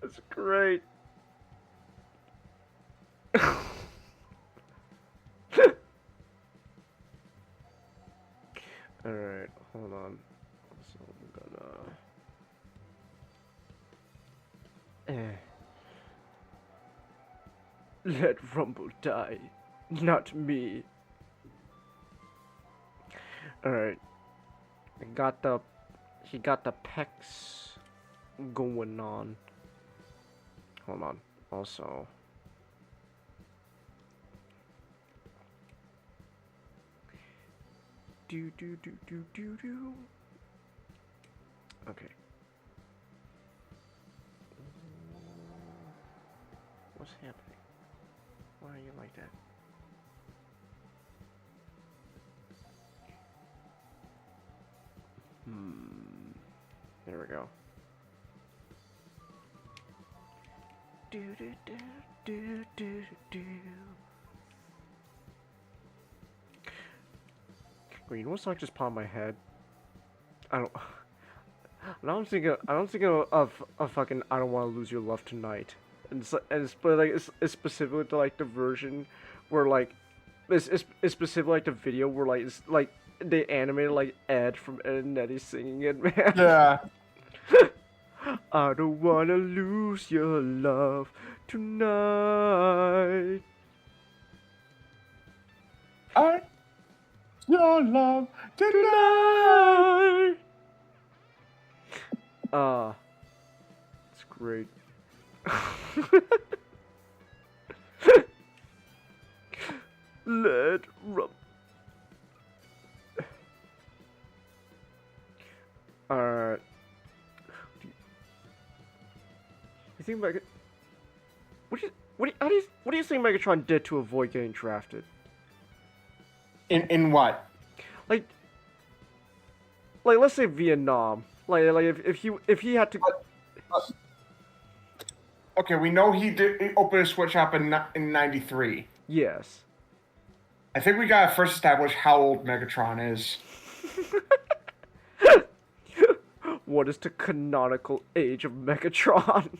That's great. Alright, hold on. So I'm gonna let Rumble die. Not me. Alright. He got the pecs going on. Hold on. Also. Do. Okay. What's happening? Why are you like that? There we go. Wait, you know what song just popped in my head? I don't think of fucking I Don't Want to Lose Your Love Tonight. And it's specifically to like the version where like it's specifically like the video where like it's like they animated like Ed from Ed and Eddie singing it, man. Yeah. I don't wanna lose your love tonight. Your love tonight. It's great. Let rub. Alright. You think what do you think Megatron did to avoid getting drafted? In what? Like let's say Vietnam. Like if he had to. Okay, we know he open a sweatshop in '93. Yes. I think we gotta first establish how old Megatron is. What is the canonical age of Megatron?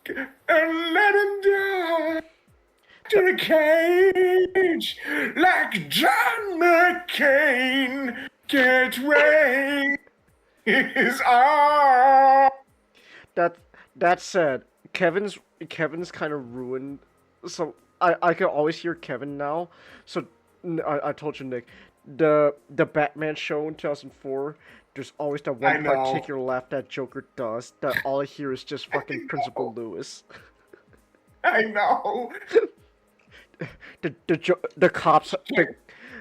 and let him die to the cage like John McCain can't wait his arm. That said, Kevin's kind of ruined. So I can always hear Kevin now. So I told you, Nick, the Batman show in 2004. There's always that one particular laugh that Joker does. That all I hear is just fucking Principal Lewis. I know. The cops,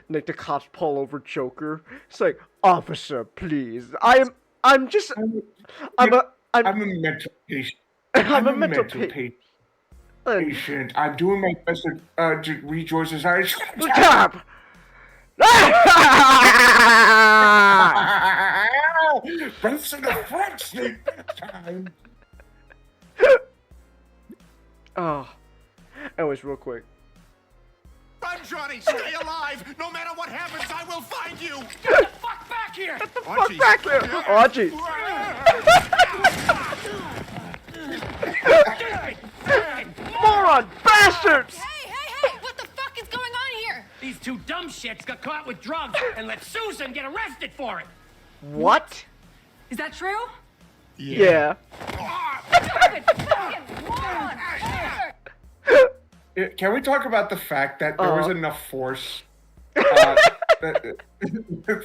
Nick, the cops pull over Joker. It's like, officer, please. I'm a mental patient. I'm a mental patient. I'm doing my best to read George's eyes. Stop! Breaths in the front, sleep time. Oh, anyways, real quick. Run, Johnny! Stay alive! No matter what happens, I will find you! Get the fuck back here! Get the fuck back here! Archie! Moron! Bastards! Hey! What the fuck is going on here? These two dumb shits got caught with drugs and let Susan get arrested for it! What? Is that true? Yeah. Can we talk about the fact that there was enough force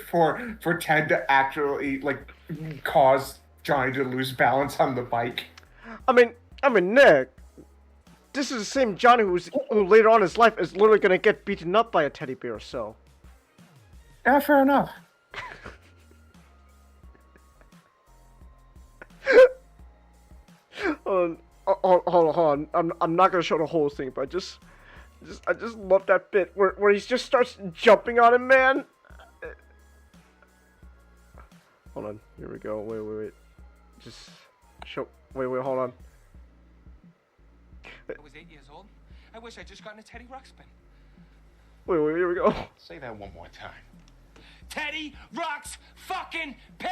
for Ted to actually cause Johnny to lose balance on the bike? I mean, Nick. This is the same Johnny who later on in his life is literally gonna get beaten up by a teddy bear. So. Yeah, fair enough. Hold on. I'm not gonna show the whole thing, but I just love that bit where he just starts jumping on him, man. Hold on. Here we go. Wait. Just show. Wait. Hold on. I was 8 years old. I wish I'd just gotten a Teddy Ruxpin. Wait. Here we go. Say that one more time. Teddy Rux's fucking pin!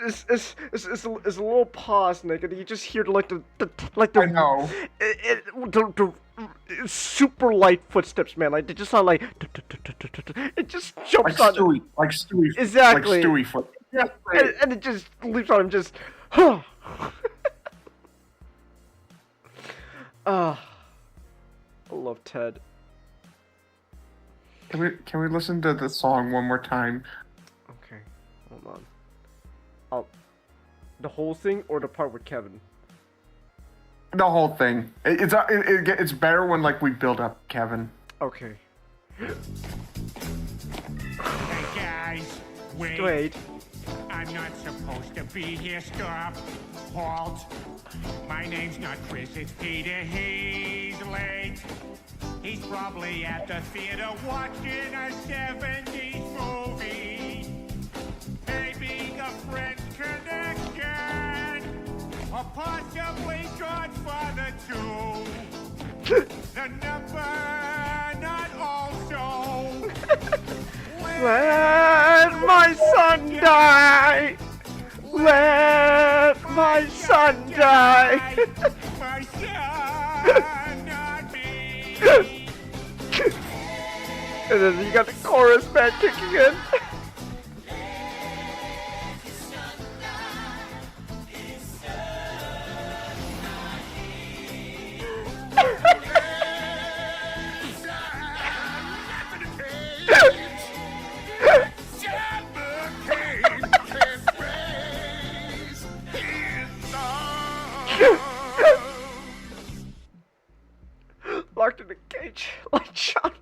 It's a little pause, Nick, and you just hear the I know. The super light footsteps, man. Like they just sound like it just jumps on Stewie, like Stewie, exactly, like Stewie foot. Yeah, and it just leaps on him, just. I love Ted. Can we listen to the song one more time? Okay, hold on. The whole thing or the part with Kevin? The whole thing. It's better when we build up Kevin. Okay. Hey guys, Wait. I'm not supposed to be here. Stop. Halt. My name's not Chris, it's Peter. He's late. He's probably at the theater watching a 70s movie. Maybe a French Connection. Or possibly Godfather 2. The number not also. Let my son die! Let my son die! My son, not me! And then you got the chorus man kicking in. Locked in a cage like John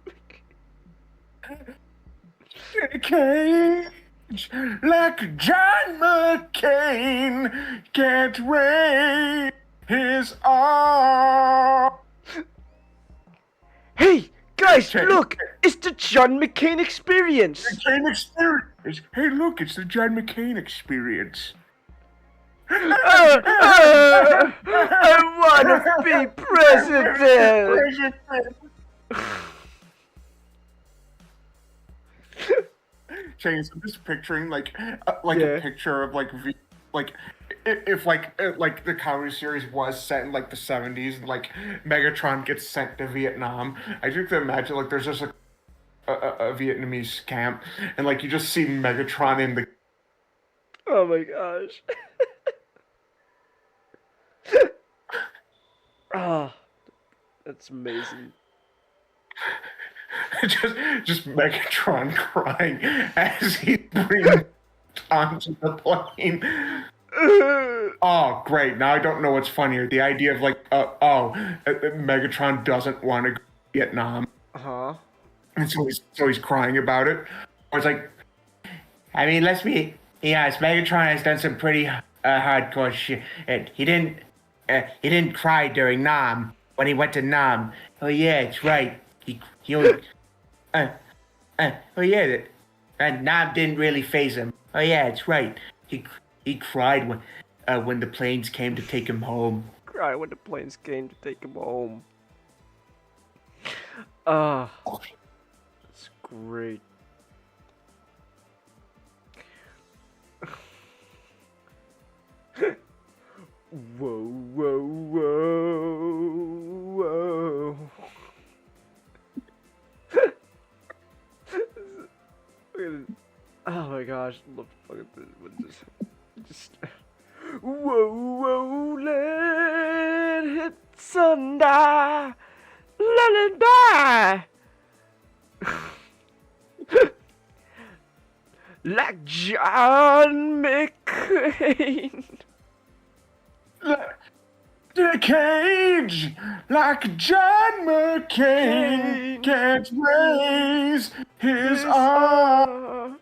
Cage like John McCain can't raise his arm. Hey, guys, look! It's the John McCain experience! McCain experience. Hey, look, it's the John McCain experience. I wanna be president! Chase, I'm just picturing like Yeah. a picture of if like the comedy series was set in like the 70s and like Megatron gets sent to Vietnam. I just can imagine like there's just a Vietnamese camp and like you just see Megatron in the Oh my gosh. Ah, that's amazing. just Megatron crying as he's bringing onto the plane. Oh, great. Now I don't know what's funnier. The idea of like, Megatron doesn't want to go to Vietnam. Uh-huh. And so he's crying about it. Or it's like, I mean, let's be honest, Megatron has done some pretty hardcore shit. He didn't cry during Nam when he went to Nam. Oh yeah, it's right. He only, oh yeah, and Nam didn't really faze him. Oh yeah, it's right. He cried when the planes came to take him home. Cried when the planes came to take him home. It's great. Whoa, whoa, whoa, whoa. Oh my gosh, love fucking this. Just whoa, whoa, let it thunder, let it die. Like John McClane. The cage, like John McCain, can't raise his arm.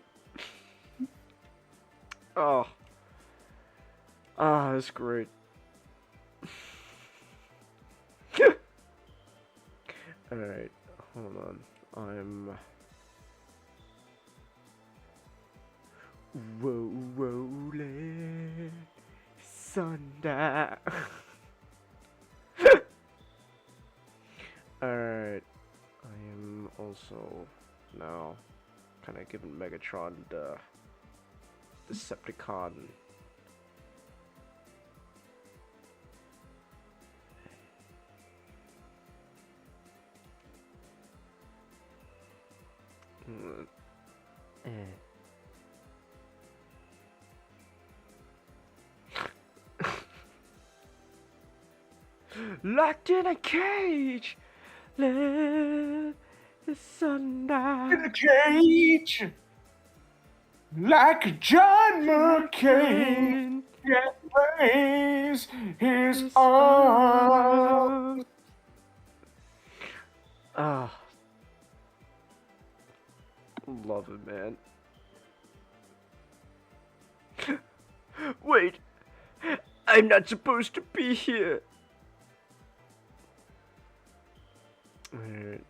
Oh. Ah, that's great. Alright, hold on. Whoa, rolling thunder. Alright, I am also now kind of giving Megatron the Decepticon. Locked in a cage, let the sun die. In a cage, like John McCain, can't raise his arms. Ah, love it, man. Wait, I'm not supposed to be here. Alright.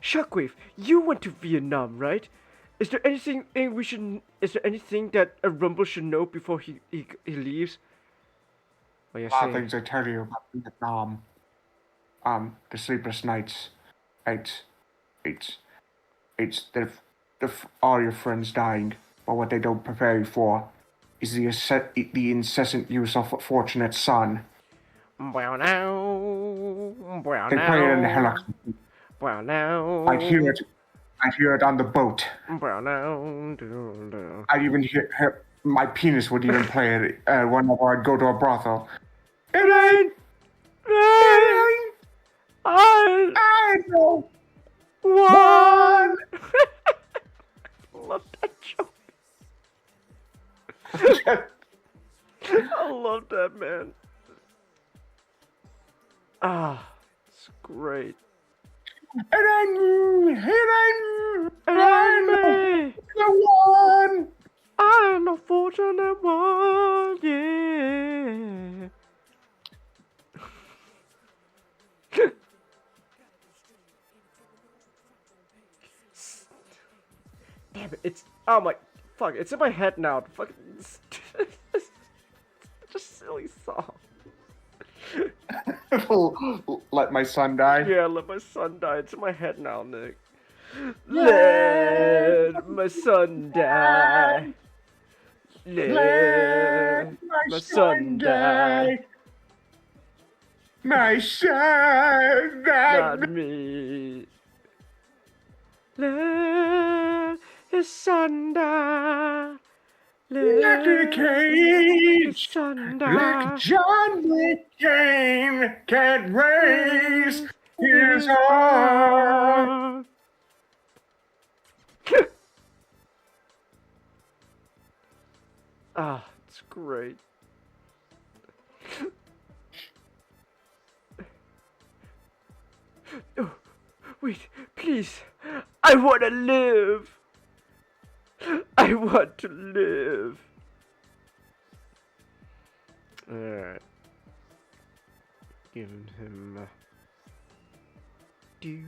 Shockwave, you went to Vietnam, right? Is there anything Is there anything that a Rumble should know before he leaves? What you A lot of saying? things I tell you about Vietnam. The sleepless nights. It's all your friends dying, but what they don't prepare you for is the incessant use of a fortunate son. Well now, They play it in the helicopter. well now. I hear it on the boat. Well now. I'd even hear my penis would even play it whenever I'd go to a brothel. It ain't. I know. One. Love that joke. I love that, man. Ah, it's great. It ain't me. It ain't me. The one. I'm the fortunate one, yeah. Damn it, it's, oh my, fuck, it's in my head now. Fucking, it's just a silly song. Let my son die. Yeah, let my son die. It's in my head now, Nick. Let my son die. Let my son die. My son died. Not me. Let his son die. Like a cage. His son Like die. John McCain can't raise his arm. Ah, it's great. Oh, wait, please. I want to live. I want to live. Alright. Giving him do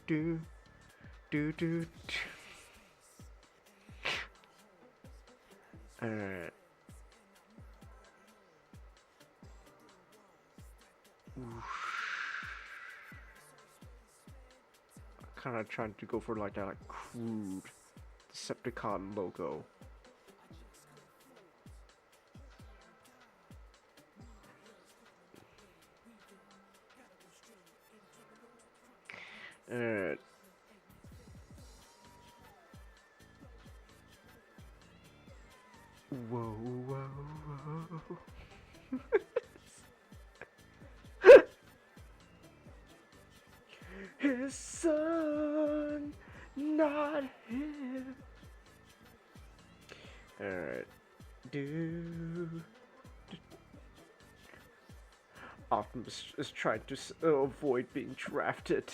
do do do. Alright. Kind of trying to go for like that crude Decepticon logo. Alright. Whoa, whoa, whoa. His son, not him. Alright. Optimus is trying to avoid being drafted.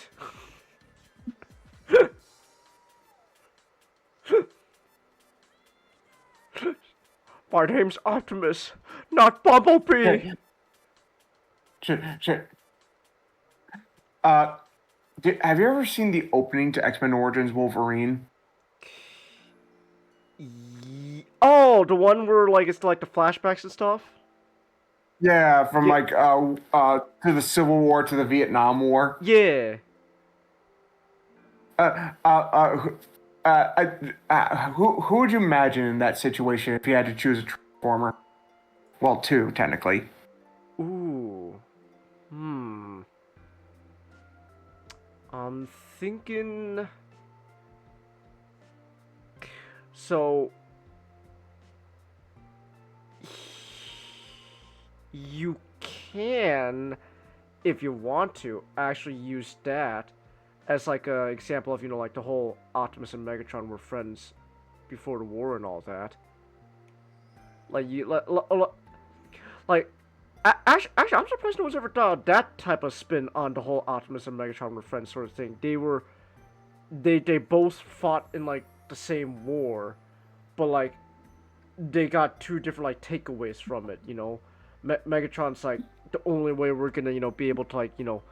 My name's Optimus, not Bumblebee. Shit. Have you ever seen the opening to X-Men Origins Wolverine? Oh, the one where like it's like the flashbacks and stuff. Yeah, from like to the Civil War to the Vietnam War. Yeah. Who would you imagine in that situation if you had to choose a Transformer? Well, two technically. Ooh. I'm thinking. So. You can, if you want to, actually use that as like a example of, you know, like the whole Optimus and Megatron were friends before the war and all that. Like actually, I'm surprised no one's ever done that type of spin on the whole Optimus and Megatron were friends sort of thing. They both fought in like the same war, but like they got two different like takeaways from it. You know, Megatron's like the only way we're gonna, you know, be able to like, you know,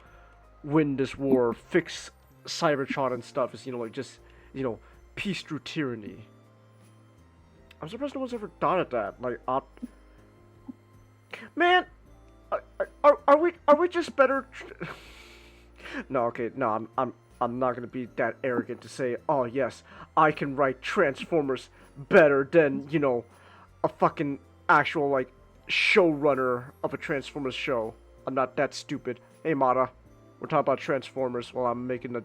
win this war, fix Cybertron and stuff is, you know, like just, you know, peace through tyranny. I'm surprised no one's ever thought of that. Like, man, are we just better? No, okay, no, I'm not gonna be that arrogant to say, oh yes, I can write Transformers better than, you know, a fucking actual like showrunner of a Transformers show. I'm not that stupid. Hey Mata, we're talking about Transformers while I'm making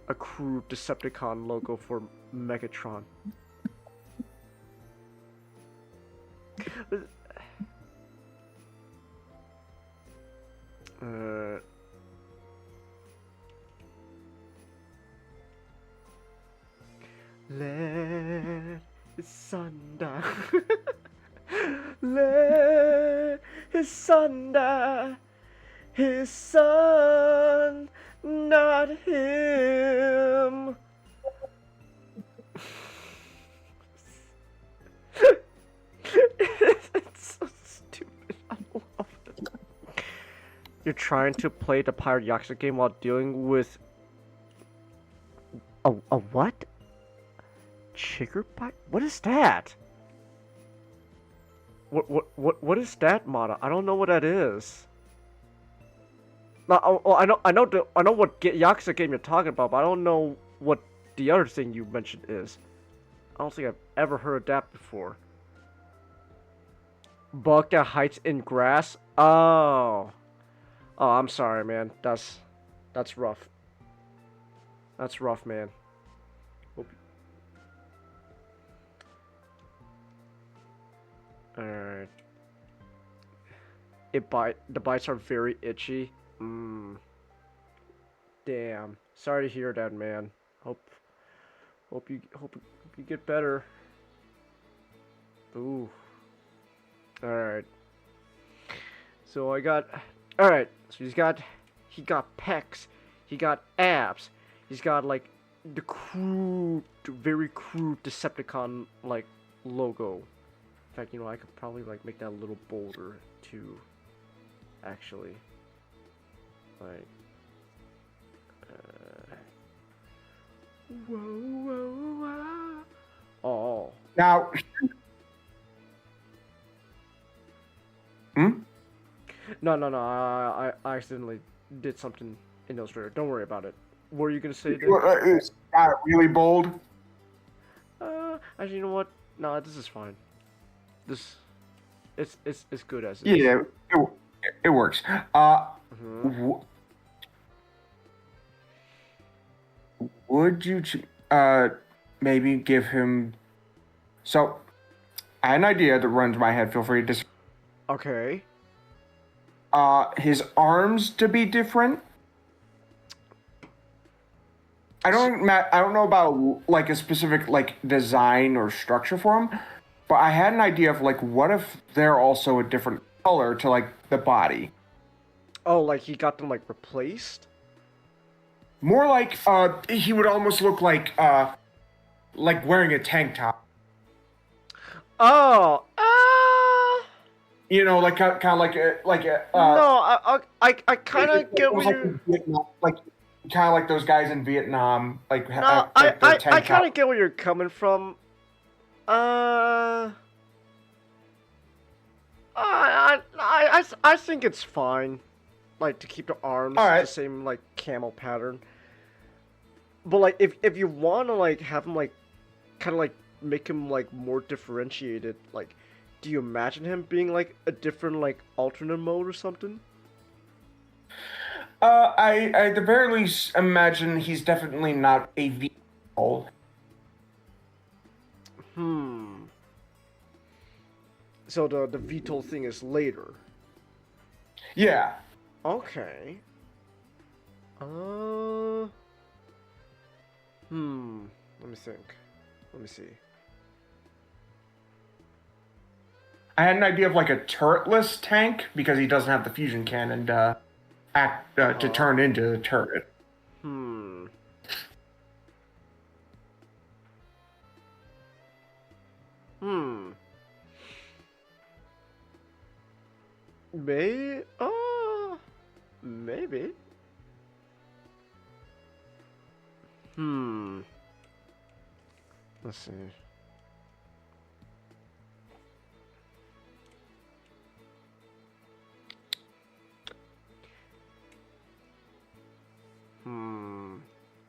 a crude Decepticon logo for Megatron. Let his son die. Let his son die. His son, not him. It's so stupid. I love it. You're trying to play the Pirate Yakuza game while dealing with a what? Chigger bite? What is that? What is that, Mata? I don't know what that is. No, I know what Yakuza game you're talking about, but I don't know what the other thing you mentioned is. I don't think I've ever heard of that before. Bug that hides in grass? Oh. Oh, I'm sorry, man. That's rough. That's rough, man. Alright. The bites are very itchy. Damn. Sorry to hear that, man. Hope you get better. Ooh. Alright. So alright, so he got pecs, he got abs, he's got like the very crude Decepticon like logo. In fact, I could probably like make that a little bolder too. Actually, like, whoa. Oh. Now. No. I accidentally did something in Illustrator. Don't worry about it. What are you gonna say? Is that really bold? Actually, you know what? No, this is fine. It's good as it is. Yeah, it works. Would you maybe give him? So, I had an idea that runs my head. Feel free to disagree. Okay. His arms to be different. I don't know about like a specific like design or structure for him, but I had an idea of like what if they're also a different color to like the body. Oh, like he got them like replaced? More like he would almost look like wearing a tank top. Oh, like kind of like a no, I kind of get what you're like kind of like those guys in Vietnam, like no, like I kind of get where you're coming from. I think it's fine, like to keep the arms the same like camel pattern. But like if you want to like have him like kind of like make him like more differentiated, like do you imagine him being like a different like alternate mode or something? I at the very least imagine he's definitely not a VTOL. So the VTOL thing is later. Yeah. Okay. Let me think. Let me see. I had an idea of like a turretless tank because he doesn't have the fusion cannon to turn into the turret. Maybe. Let's see.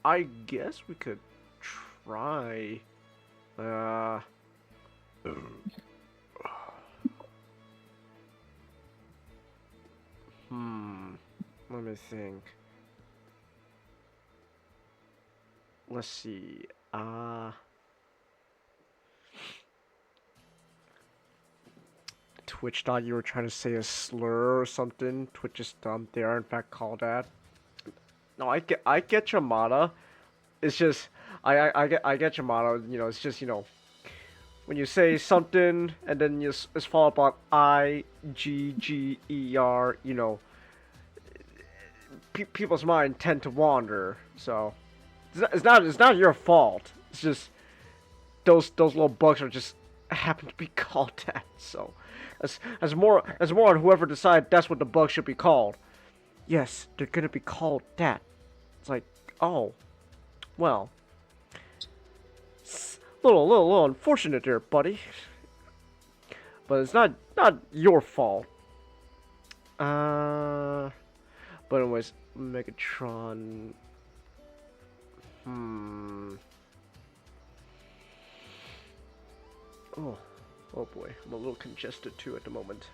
I guess we could try. Let me think. Let's see. Twitch thought you were trying to say a slur or something. Twitch is dumb. They are in fact called that. No, I get your motto. It's just I get your motto. It's just when you say something and then it's followed by IGGER. People's mind tend to wander. So it's not your fault. It's just those little bugs are just happen to be called that. So as more on whoever decides that's what the bug should be called. Yes, they're gonna be called that. It's like, oh, well, it's a little unfortunate there, buddy. but it's not your fault. But anyways, Megatron. Oh boy, I'm a little congested too at the moment.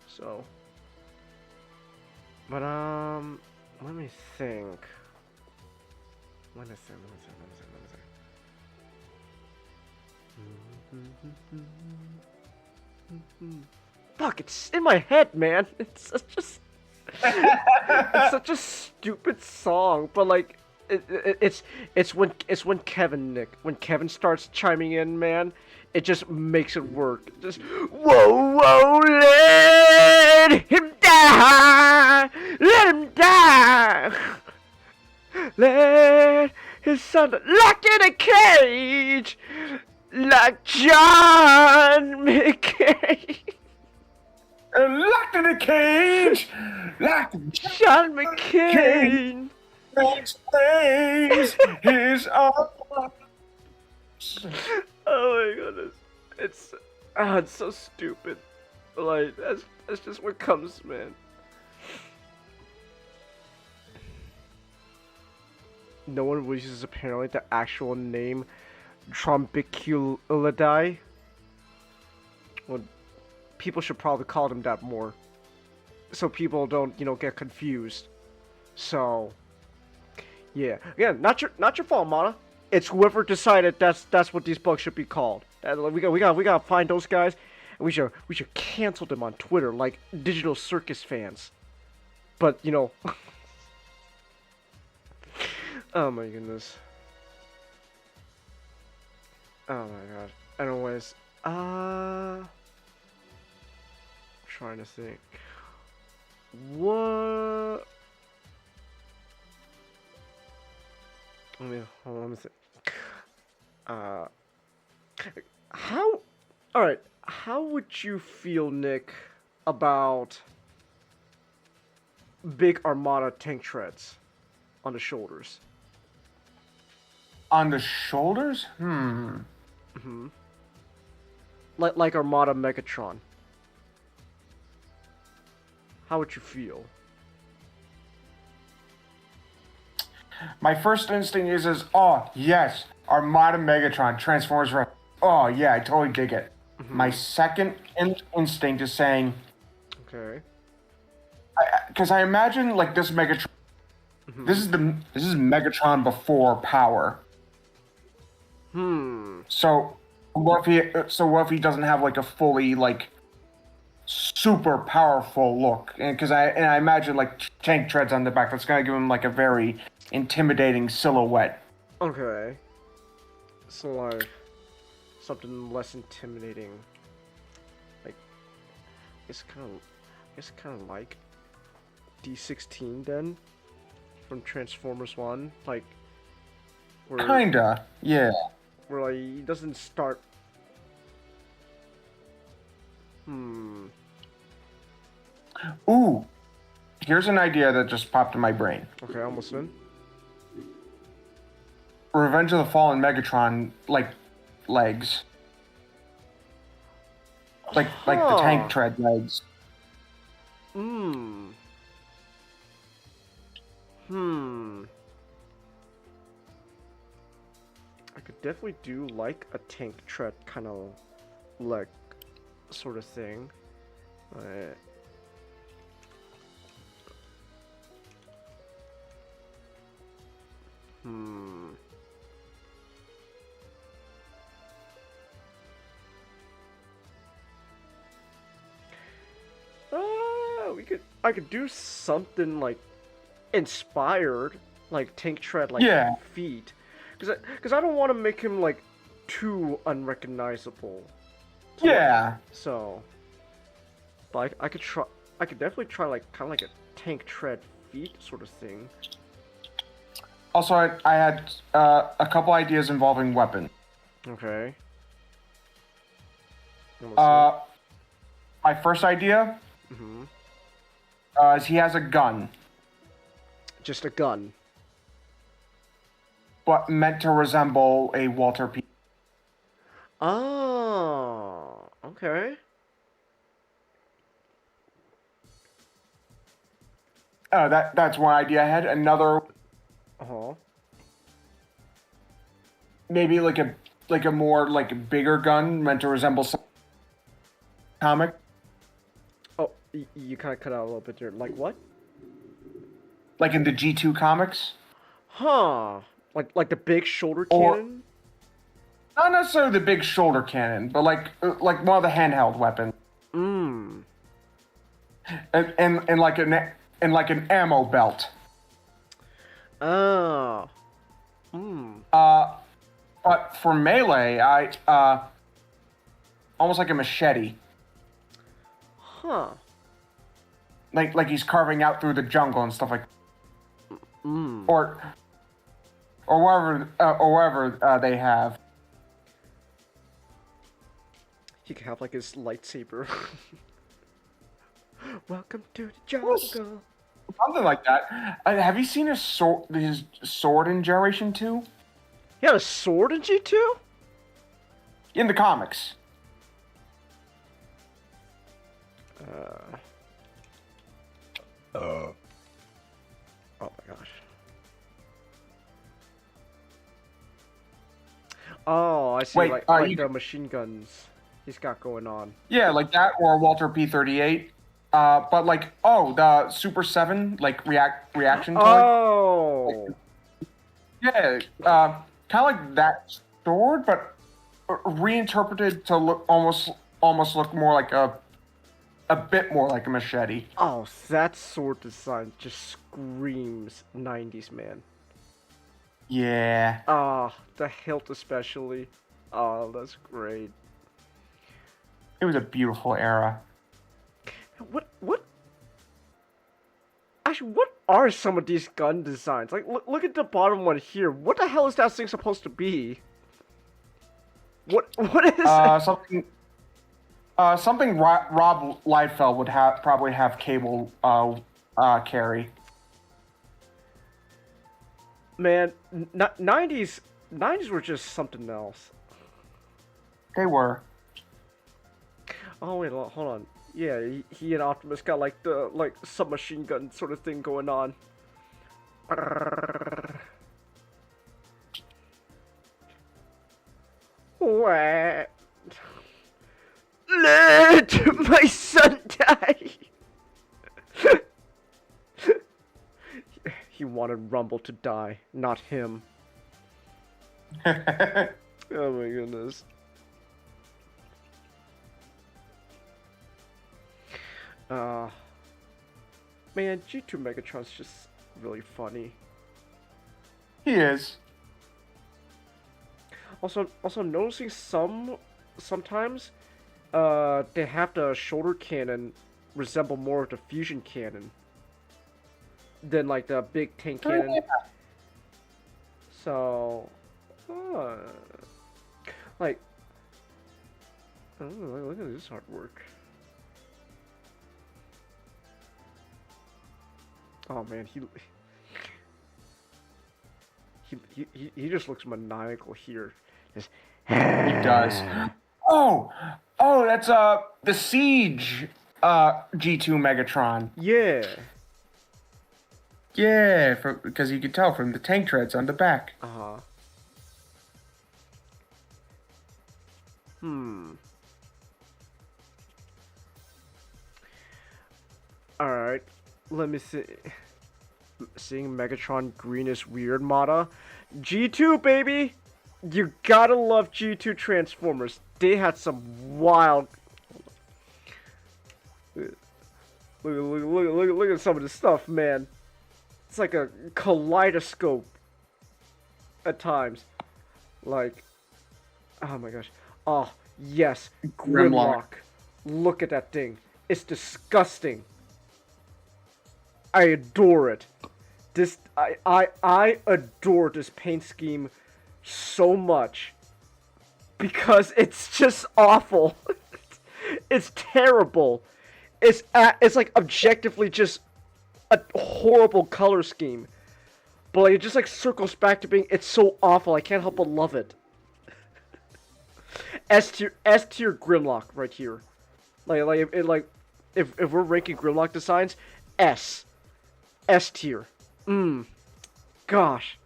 So, but let me think. Let me think. Fuck, it's in my head, man. It's such a stupid song, but like it's when Kevin starts chiming in, man, it just makes it work. Just whoa, let him die, let his son locked in a cage like John McCain. Locked in a cage, like John McCain. Explains his arms. Oh my goodness, it's so stupid. Like that's just what comes, man. No one uses apparently the actual name Trombiculidae. Well, people should probably call them that more, so people don't, get confused. So, yeah, again, not your fault, Mana. It's whoever decided that's what these bugs should be called. We gotta find those guys, and we should cancel them on Twitter like Digital Circus fans. But oh my goodness. Oh my god. Anyways, trying to think. What? Hold on a sec. How? All right. How would you feel, Nick, about big Armada tank treads on the shoulders? On the shoulders? Like Armada Megatron. How would you feel? My first instinct is oh yes, Armada Megatron Transformers. Oh yeah, I totally dig it. My second instinct is saying, okay, because I imagine like this Megatron. This is Megatron before power. So what if he doesn't have like a fully like super powerful look? And because I imagine like tank treads on the back, that's gonna give him like a very intimidating silhouette. Okay. So like something less intimidating. Like it's kind of like D16 then from Transformers 1, like where, kinda, yeah. Where like he doesn't start. Ooh, here's an idea that just popped in my brain. Okay, I'm listening. Revenge of the Fallen Megatron, like legs, like the tank tread legs. I could definitely do like a tank tread kind of leg sort of thing. I could do something like inspired, like tank tread, like feet, because I don't want to make him like too unrecognizable. Yeah. So, but I could definitely try like kind of like a tank tread feet sort of thing. Also, I had a couple ideas involving weapons. Okay. My first idea is he has a gun. Just a gun. But meant to resemble a Walter P. Oh, okay. that's one idea I had. Another, maybe like a more like bigger gun meant to resemble some comic. Oh, you kind of cut out a little bit there. Like what? Like in the G2 comics. Huh? Like the big shoulder Or- cannon? Not necessarily the big shoulder cannon, but like one of the handheld weapons. Mmm. And like an ammo belt. Oh. Hmm. But for melee, I almost like a machete. Huh. Like he's carving out through the jungle and stuff like. Mm. Or wherever they have. He could have like his lightsaber. Welcome to the jungle. Something like that. Have you seen his sword in Generation 2? He had a sword in G2? In the comics. Oh my gosh. Oh, I see. Wait, like you- the machine guns he's got going on. Yeah, like that, or Walter P38. But like, the Super 7, like reaction toy. Oh. Yeah, kind of like that sword, but reinterpreted to look almost look more like a bit more like a machete. Oh, that sword design just screams 90s, man. Yeah. Ah, the hilt especially. Oh, that's great. It was a beautiful era. What? Actually, what are some of these gun designs? Like, look at the bottom one here. What the hell is that thing supposed to be? What is it? Something Rob Liefeld would probably have Cable carry. Man, 90s were just something else. They were. Oh wait, hold on. Yeah, he and Optimus got like the submachine gun sort of thing going on. What? Let my son die. He wanted Rumble to die, not him. Oh my goodness. Man, G2 Megatron's just really funny. He is. Also noticing sometimes, they have the shoulder cannon resemble more of the fusion cannon than like the big tank cannon. Yeah. So, like, oh, look at this artwork. Oh man, he just looks maniacal here. Just, he does. Oh, that's the Siege G2 Megatron. Yeah. Yeah, because you could tell from the tank treads on the back. Alright, let me see. Seeing Megatron green is weird, Mata. G2, baby! You gotta love G2 Transformers. They had some wild... Look at some of this stuff, man. It's like a kaleidoscope at times. Like, oh my gosh. Oh, yes. Grimlock. Look at that thing. It's disgusting. I adore it. I adore this paint scheme so much because it's just awful. It's terrible. It's like objectively just a horrible color scheme, but like, it just like circles back to being it's so awful. I can't help but love it. S tier Grimlock right here. If we're ranking Grimlock designs, S. S tier. Gosh.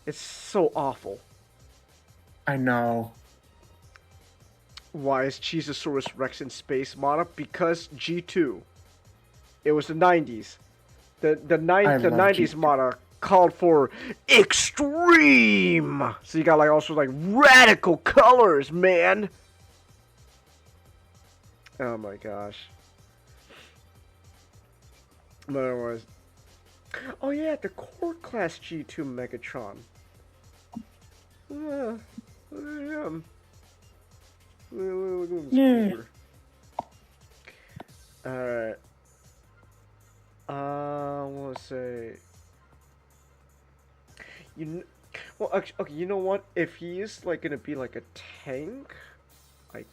It's so awful. I know. Why is Cheezosaurus Rex in space mono? Because G2. It was the 90s. The 90s mono called for extreme. So you got like also like radical colors, man. Oh my gosh. But otherwise, oh yeah, the core class G2 Megatron. Yeah. Alright. I want to say. Well, actually, okay. You know what? If he is like gonna be like a tank, I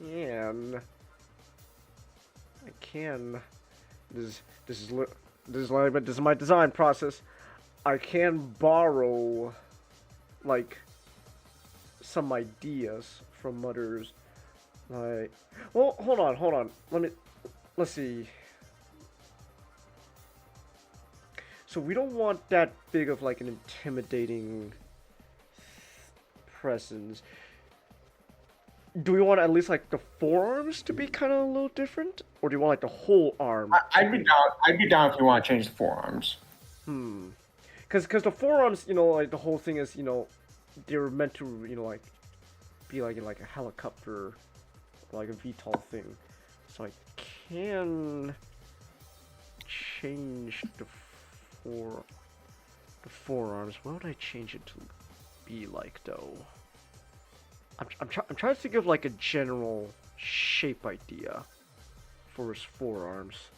can. This is my design process. I can borrow, like, some ideas from others. Like, well, hold on. Let's see. So we don't want that big of like an intimidating presence. Do we want at least like the forearms to be kind of a little different, or do you want like the whole arm? I'd be down. I'd be down if you want to change the forearms. Because the forearms, you know, like the whole thing is, you know, they were meant to, you know, like be like in like a helicopter, like a VTOL thing. So I can change the forearms. What would I change it to be like though? I'm trying to think of like a general shape idea for his forearms.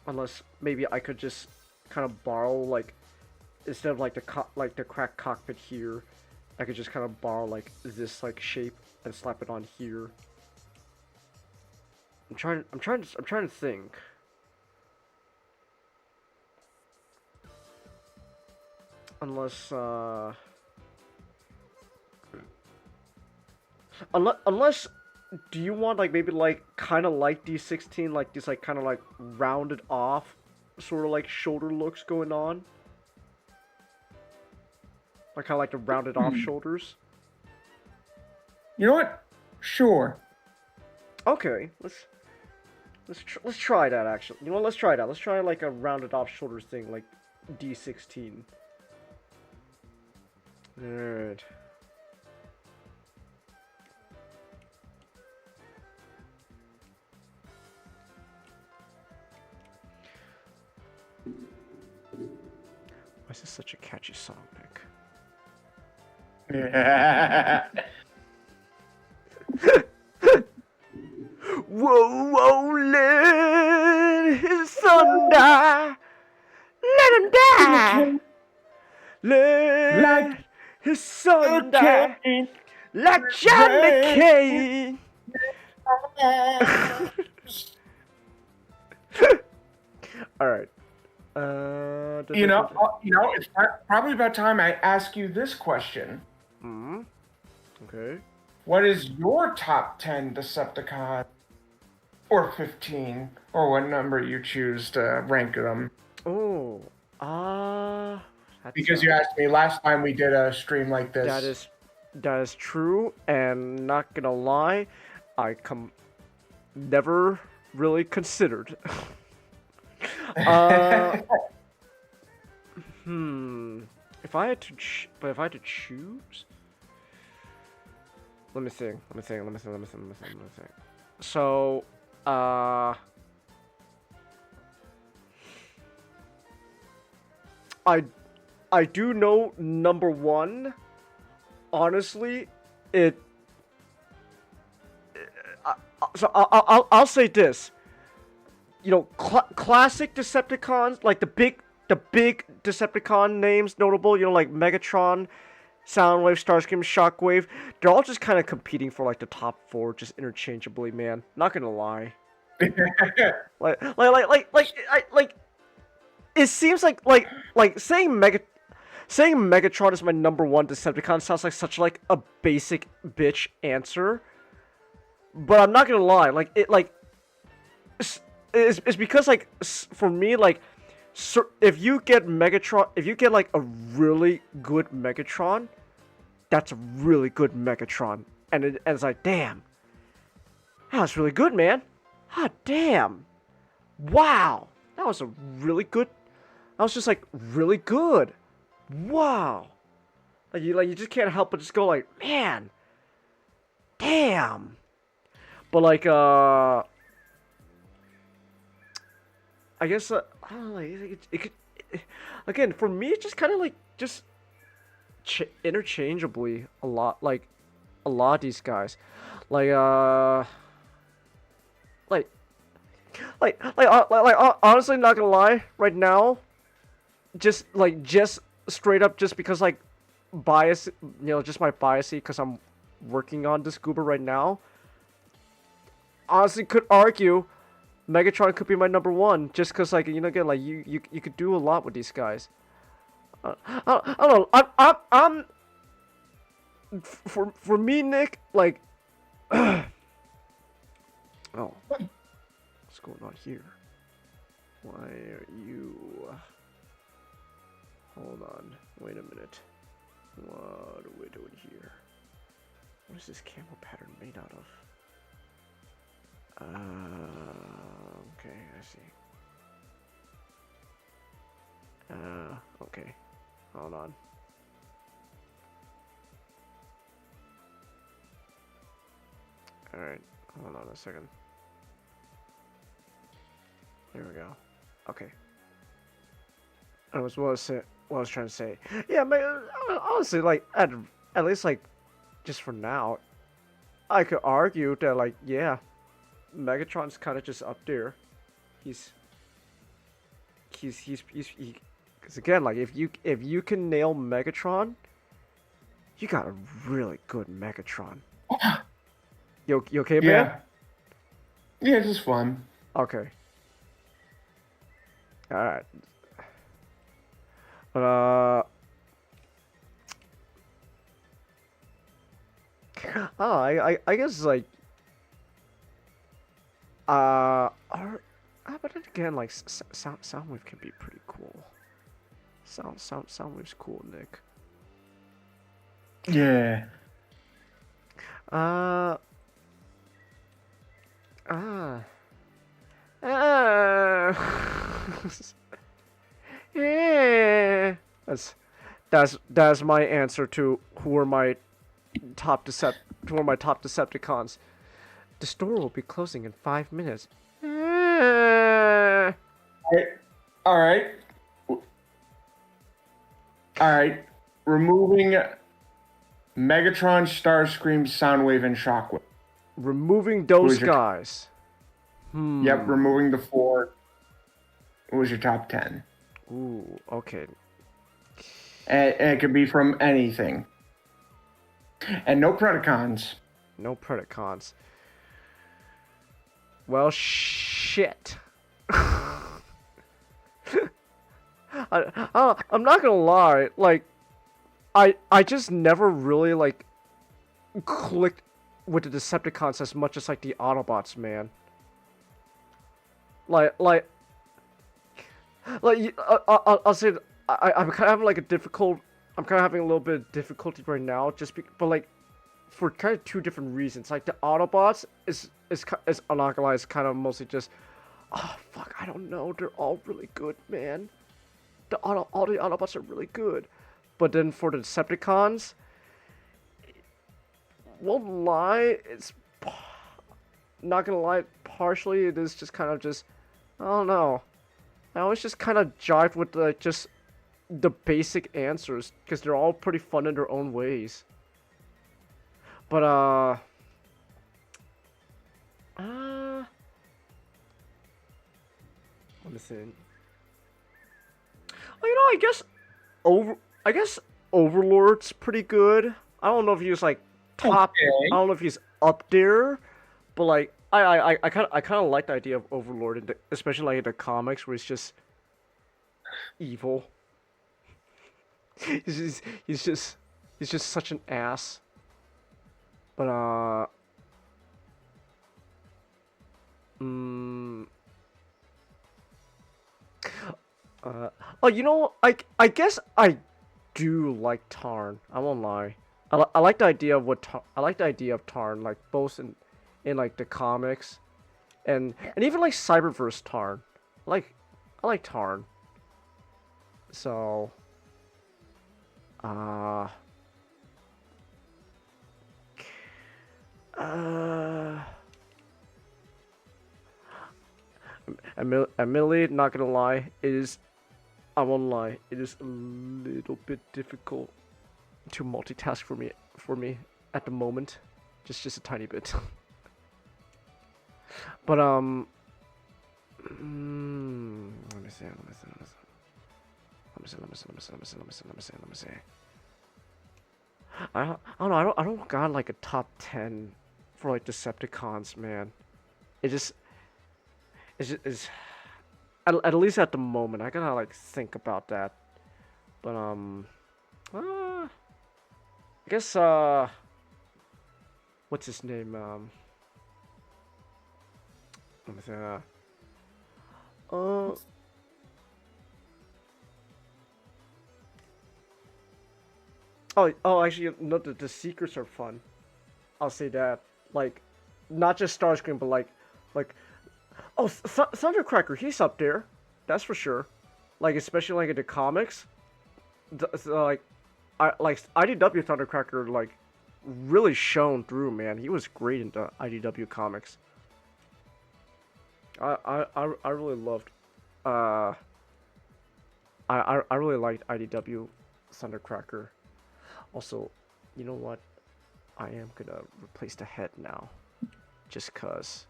Unless maybe I could just kind of borrow, like, instead of like the cracked cockpit here, I could just kind of borrow like this like shape and slap it on here. I'm trying to think. Unless do you want like maybe like kind of like D16, like these like kind of like rounded off sort of like shoulder looks going on? Like kind of like the rounded off shoulders? You know what? Sure. Okay, let's try that actually. You know what? Let's try that. Let's try like a rounded off shoulders thing, like D16. Alright. Why is this such a catchy song, Nick? Whoa, let his son die. Let him die. Let his son die. Like John McCain. All right. You know, it's probably about time I ask you this question. Okay. What is your top 10 Decepticon, or 15, or what number you choose to rank them? Oh, because you asked me last time we did a stream like this. That is true, and not gonna lie, I never really considered. If I had to choose, let me think. So, I do know number one. Honestly, so I'll say this. You know, classic Decepticons, like the big Decepticon names notable, you know, like Megatron, Soundwave, Starscream, Shockwave, they're all just kind of competing for like the top 4 just interchangeably, man. Not gonna lie. like it seems like saying Megatron is my number 1 Decepticon sounds like such like a basic bitch answer. But I'm not gonna lie, it's because like for me like, if you get Megatron, if you get like a really good Megatron, that's a really good Megatron, and it's like damn, that was really good, man. Ah damn, wow, that was a really good. That was just like really good. Wow, like you just can't help but just go like man, damn. But like I guess I don't know. Like, it could again for me. It's just kind of like just interchangeably a lot. Like a lot of these guys, like honestly, not gonna lie. Right now, just straight up, just because like bias, just my biasy, because I'm working on this Goober right now. Honestly, could argue Megatron could be my number one, just cause like again like you could do a lot with these guys. I don't know. I'm for me, Nick. Like, oh, what's going on here? Why are you? Hold on. Wait a minute. What are we doing here? What is this camel pattern made out of? Okay, I see. Okay. Hold on. Alright, hold on a second. There we go. Okay. I was what I was trying to say. Yeah, man, honestly, like, at least, like, just for now, I could argue that, like, yeah, Megatron's kind of just up there. He's because again, like if you can nail Megatron, you got a really good Megatron. You okay, man? Yeah, it's just fun. Okay. All right. But oh, I guess like but then again, like Soundwave can be pretty cool. Soundwave's cool, Nick. Yeah. Yeah. That's my answer to who are my top Decepticons. The store will be closing in 5 minutes. All right. Removing Megatron, Starscream, Soundwave, and Shockwave. Removing those guys. Yep, removing the 4. What was your top 10? Ooh, okay. And it could be from anything. And no Predacons. No Predacons. Well, shit. I'm not gonna lie, like, I just never really, like, clicked with the Decepticons as much as, like, the Autobots, man. I'll say, I'm kind of having, like, I'm kind of having a little bit of difficulty right now, but, like, for kind of 2 different reasons. Like, the Autobots is I'm not gonna lie, it's kind of mostly just, oh, fuck, I don't know, they're all really good, man. All the Autobots are really good. But then for the Decepticons, won't lie, it's not gonna lie, partially it is just kind of just, I don't know. I always just kind of jive with just the basic answers, because they're all pretty fun in their own ways. But let me see. Oh, I guess Overlord's pretty good. I don't know if he's like top. Okay. I don't know if he's up there, but like I kind of like the idea of Overlord, especially like in the comics where he's just evil. he's just such an ass. But Oh, you know, I guess I do like Tarn. I won't lie. I like the idea of I like the idea of Tarn, like both in like the comics, and even like Cyberverse Tarn. I like Tarn. So, uh, admittedly, not gonna lie, I won't lie, it is a little bit difficult to multitask for me at the moment, just a tiny bit. But let me see. I don't know. I don't got like a top 10 for like Decepticons, man. It just it's at least at the moment. I gotta like think about that. But I guess what's his name? Let me see. Actually, no, the secrets are fun. I'll say that. Like, not just Starscream, but oh, Thundercracker, he's up there. That's for sure. Like, especially like in the comics. IDW Thundercracker, like, really shone through, man. He was great in the IDW comics. I really loved. I really liked IDW Thundercracker. Also, you know what? I am gonna replace the head now, just cause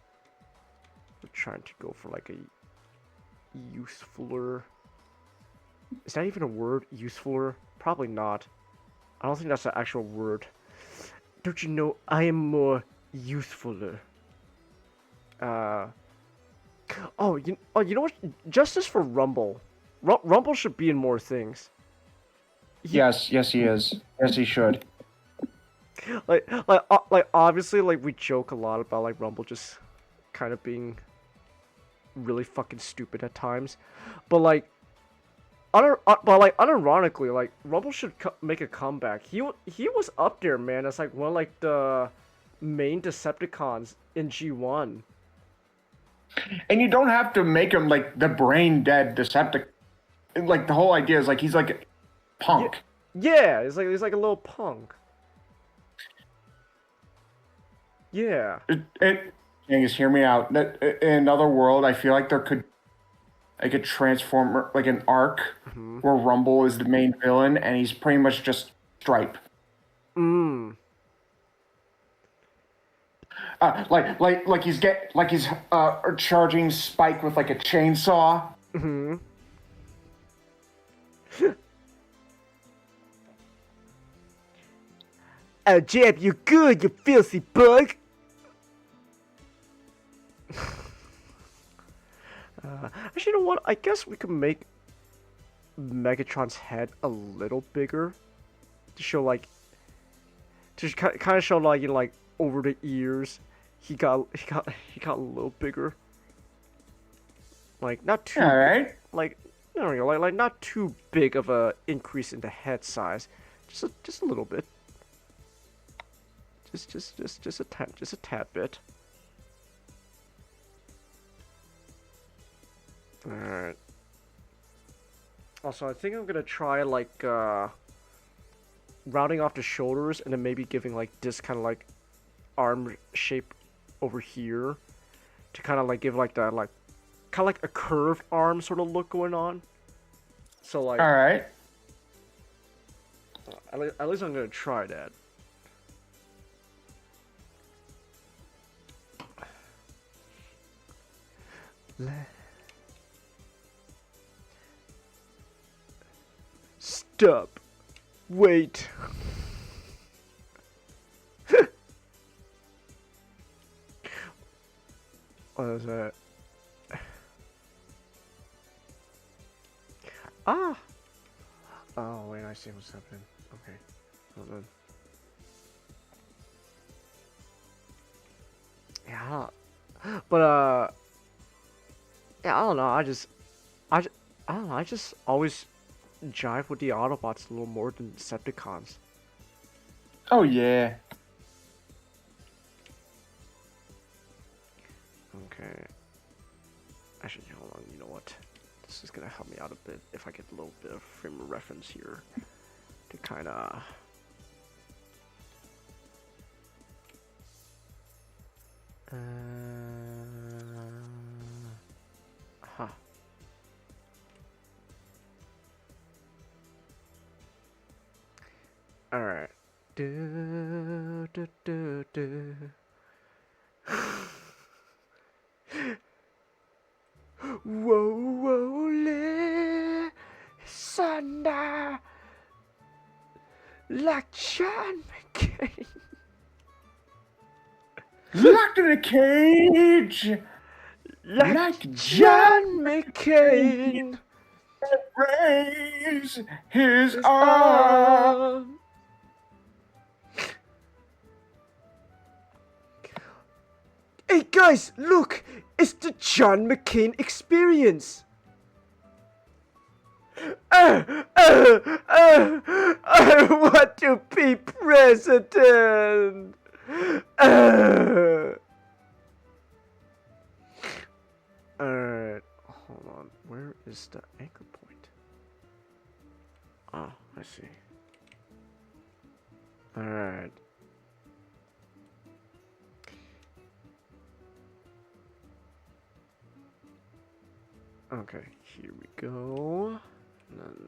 we're trying to go for like a usefuler. Is that even a word? Usefuler? Probably not. I don't think that's an actual word. Don't you know I am more usefuler? Oh, you know what? Justice for Rumble. Rumble should be in more things. Yes, he is. Yes, he should. Like obviously, like we joke a lot about like Rumble just kind of being really fucking stupid at times, but like, unironically, like Rumble should make a comeback. He was up there, man. As like one of like the main Decepticons in G1. And you don't have to make him like the brain dead Decepticon. Like the whole idea is like he's like punk. Yeah, he's like a little punk. Yeah. Angus, hear me out. That in another world, I feel like there could like a transformer, like an arc where Rumble is the main villain and he's pretty much just Stripe. Like he's charging Spike with like a chainsaw. I'll jab you good, you filthy bug. Actually, you know what? I guess we could make Megatron's head a little bigger to show like, to kind of show like, you know, like over the ears, he got a little bigger. Like not too. All right. Like, you know, like not too big of a increase in the head size, just a little bit. Just a tad bit. Alright. Also, I think I'm gonna try like rounding off the shoulders and then maybe giving like this kind of like arm shape over here to kind of like give like that like kind of like a curved arm sort of look going on. So like. All right. At least I'm gonna try that. Stop. Wait. What is that? Ah! Oh, wait, I see what's happening. Okay. Hold on. Yeah, but, yeah, I don't know, I just I don't know. I just always jive with the Autobots a little more than Decepticons. Oh yeah. Okay. Actually, hold on. You know what? This is gonna help me out a bit if I get a little bit of frame of reference here to kind of. Huh. All right. Do, do, do, do. Whoa, le, Thunder, like John McCain. Locked in a cage. Like John McCain. Raise his arm. Hey guys, look! It's the John McCain experience! I want to be president! Alright, hold on. Where is the anchor point? Ah, I see. Alright. Okay, here we go. And then...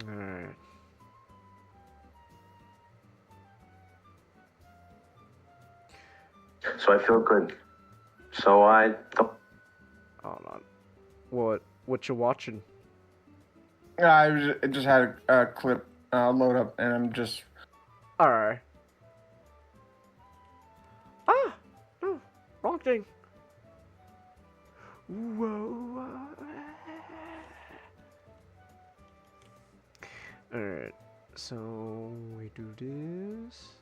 Alright. So I feel good. So I don't... Hold on. What you watching? I just had a clip load up, and I'm just. Alright. Ah! No, wrong thing. Whoa. Alright, so we do this.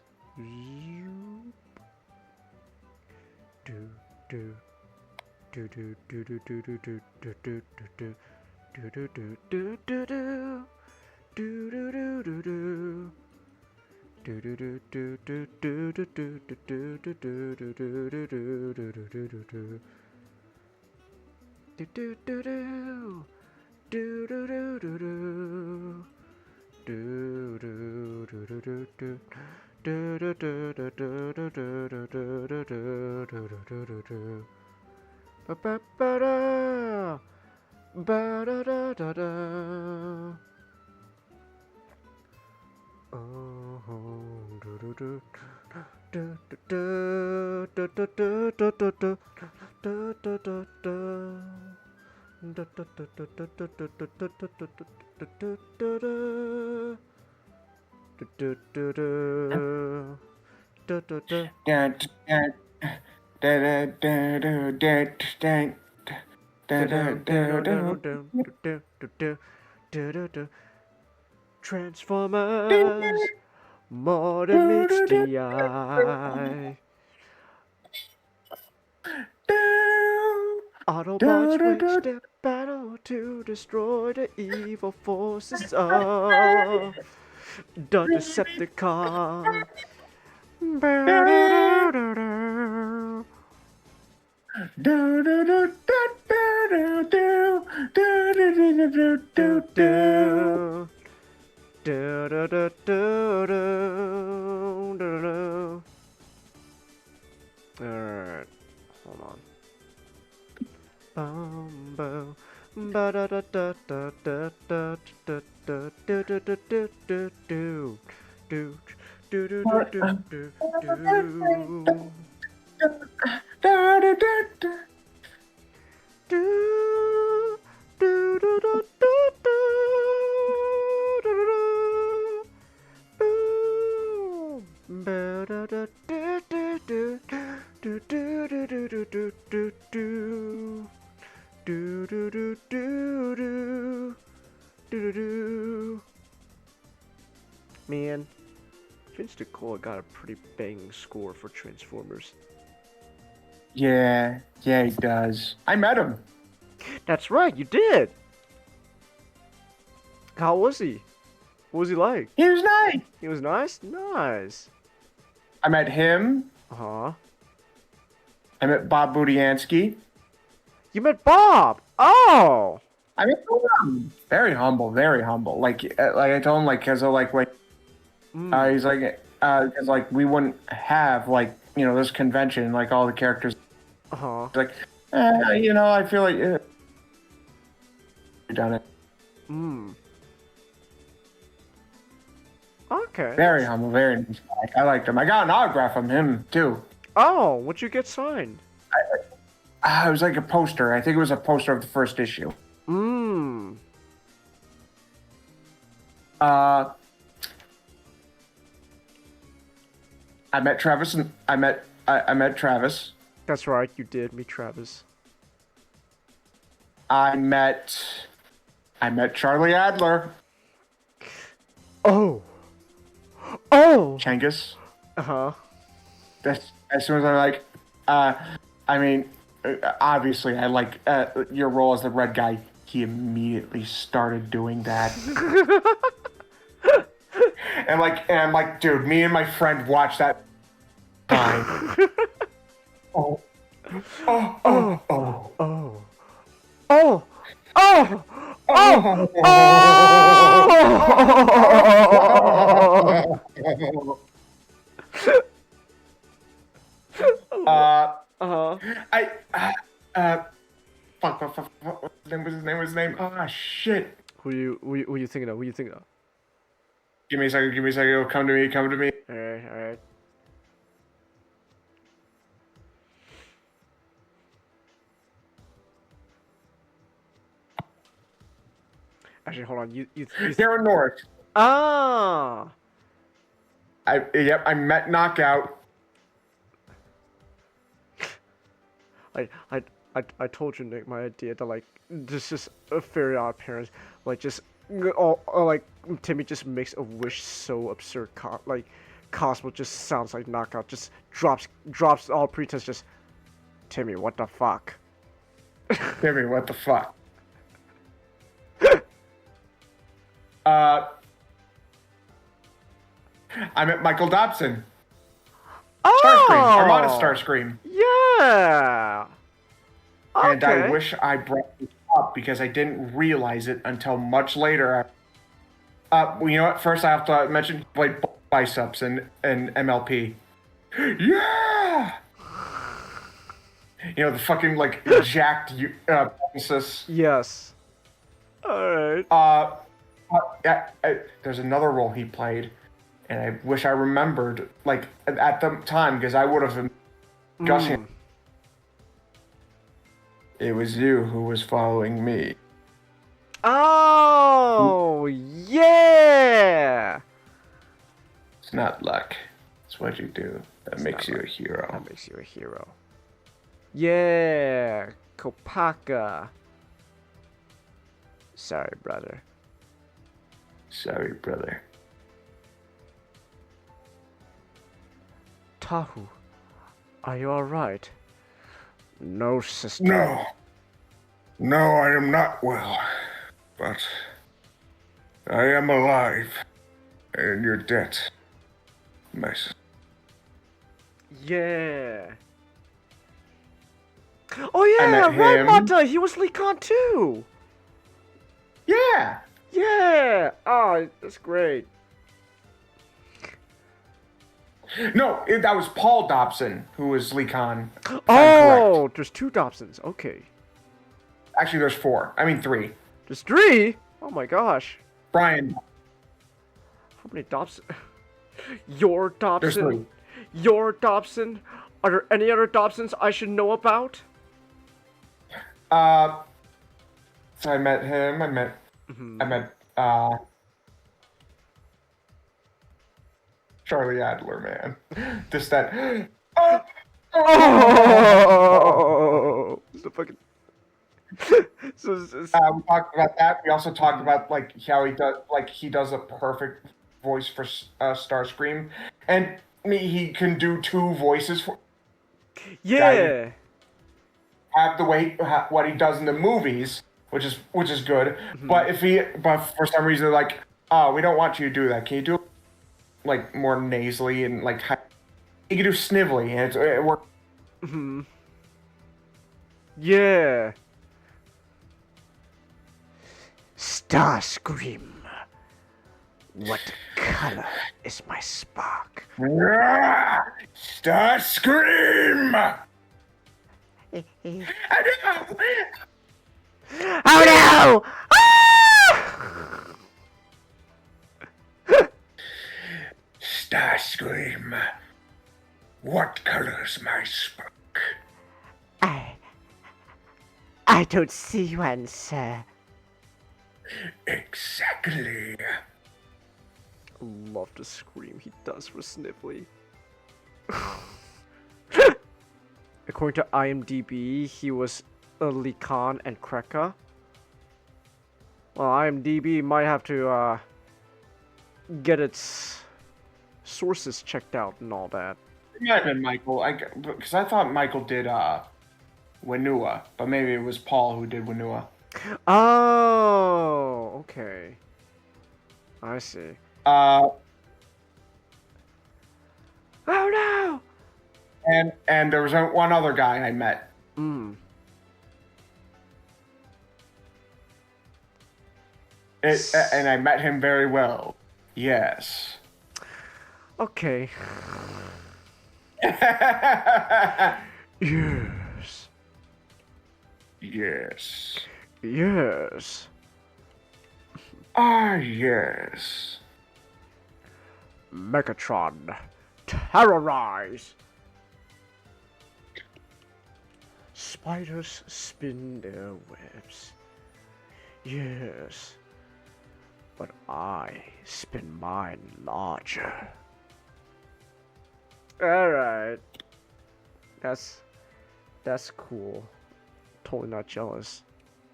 Transformers, more than meets the eye. Autobots wage their battle to destroy the evil forces of the Decepticons. Alright, hold on. Man, Vince DeCola got a pretty banging score for Transformers. Yeah, he does. I met him. That's right, you did. How was he? What was he like? He was nice. He was nice? Nice. I met him. Uh-huh. I met Bob Budiansky. You met Bob! Oh! I met him. Very humble, very humble. Like I told him, like, cause of, like, when he's like, cause like we wouldn't have, like, you know, this convention, like all the characters. Uh-huh. Like, you know, I feel like you've done it. Okay. Very humble, very nice guy. I liked him. I got an autograph from him too. Oh, what'd you get signed? It was like a poster. I think it was a poster of the first issue. I met Travis and I met Travis. That's right, you did meet Travis. I met Charlie Adler. Oh. Changus. Uh-huh. That's as soon as I like, I mean, obviously I like your role as the red guy. He immediately started doing that. and I'm like, dude, me and my friend watched that time. Oh. Fuck, what was his name? Ah, shit. Who you thinking of? Give me a second. Oh, come to me. Alright. Actually, hold on. You Darren Norris. Ah! I met Knockout. I told you, Nick, my idea to, like, just a Very Odd Parents, like, just like Timmy just makes a wish so absurd, like Cosmo just sounds like Knockout, just drops all pretense, just Timmy, what the fuck? Timmy, what the fuck? I met Michael Dobson. Starscream, Armada Starscream. Yeah. Okay. And I wish I brought this up because I didn't realize it until much later. Well, you know what? First, I have to mention he played biceps in MLP. Yeah. You know the fucking like jacked publicist. Yes. All right. There's another role he played, and I wish I remembered like at the time because I would have been gushing. It was you who was following me. Oh, yeah! It's not luck. It's what you do that makes you a hero. That makes you a hero. Yeah, Kopaka. Sorry, brother. Tahu, are you alright? No, sister. No, I am not well. But I am alive. And you're dead. My sister. Yeah. Oh yeah, Red Mata, he was Lee Khan too. Yeah. Yeah. Oh, that's great. No, that was Paul Dobson who was Lee Khan. Oh, there's two Dobsons. Okay. Actually, there's four. I mean, three. There's three? Oh my gosh. Brian. How many Dobson? Your Dobson? There's three. Your Dobson? Are there any other Dobsons I should know about? So I met him. I met Charlie Adler, man. Just that. Oh! The fucking. We talked about that. We also talked about like how he does a perfect voice for Starscream, and he can do two voices for. Yeah. have the way what he does in the movies, which is good. But but for some reason they're like, oh, we don't want you to do that. Can you do it like more nasally and like you can do snively and it works. Yeah. Starscream. What color is my spark? Starscream! Oh no! Starscream. What color is my spark? I don't see one, sir. Exactly. Love the scream he does for Sniffly. According to IMDb, he was Likan and Kreka. Well, IMDb might have to get its sources checked out and all that. It might have been Michael, because I thought Michael did Winua, but maybe it was Paul who did Winua. Oh, okay. I see. Oh no! And there was one other guy I met. Mm. And I met him very well. Yes. Okay. Yes. Yes. Yes. Ah, yes. Megatron, terrorize! Spiders spin their webs. Yes. But I spin mine larger. Alright. That's cool. Totally not jealous.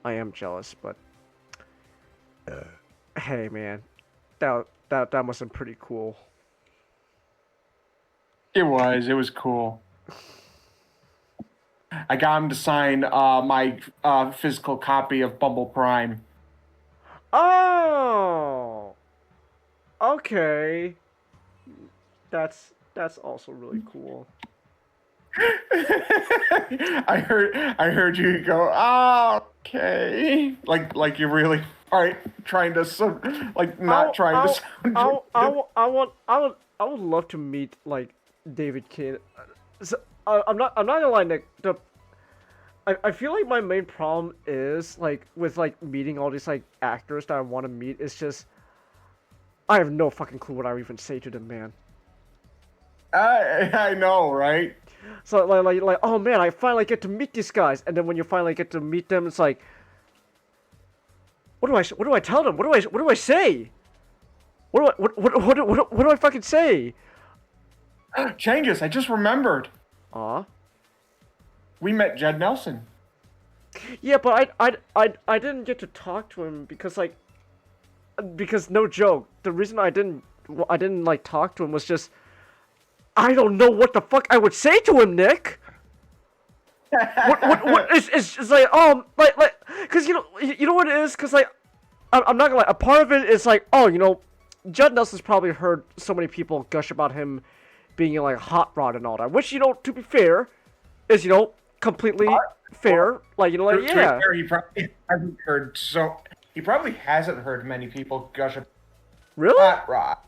I am jealous, but hey man, that must have been pretty cool. It was cool. I got him to sign my physical copy of Bumble Prime. Oh, okay. That's also really cool. I heard you go, oh, okay. Like you're really trying to sound. I would love to meet like David King. So, I'm not gonna lie, Nick. I feel like my main problem is like with like meeting all these like actors that I want to meet is just I have no fucking clue what I would even say to them, man. I know, right? So like oh man, I finally get to meet these guys, and then when you finally get to meet them, it's like, what do I tell them? What do I say? What do I fucking say? Changes, I just remembered. We met Jed Nelson. Yeah, but I didn't get to talk to him because no joke, the reason I didn't like talk to him was just I don't know what the fuck I would say to him, Nick. what it's like like because you know what it is, because like I'm not gonna lie, a part of it is like, oh, you know, Judd Nelson's probably heard so many people gush about him being like hot rod and all that, which, you know, to be fair, is, you know, completely fair. Like, you know, like, yeah. He probably hasn't heard he probably hasn't heard many people gush about really hot rod.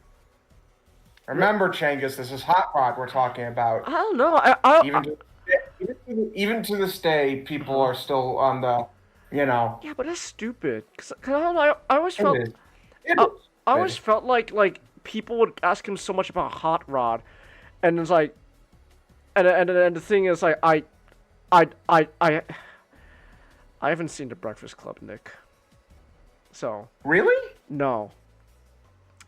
Remember, Changus, this is hot rod we're talking about. I don't know. Even to this day, people are still on the, you know. Yeah, but that's stupid. Cause I always felt. I always felt like people would ask him so much about hot rod, and it's like, and the thing is like I haven't seen The Breakfast Club, Nick. So. Really? No.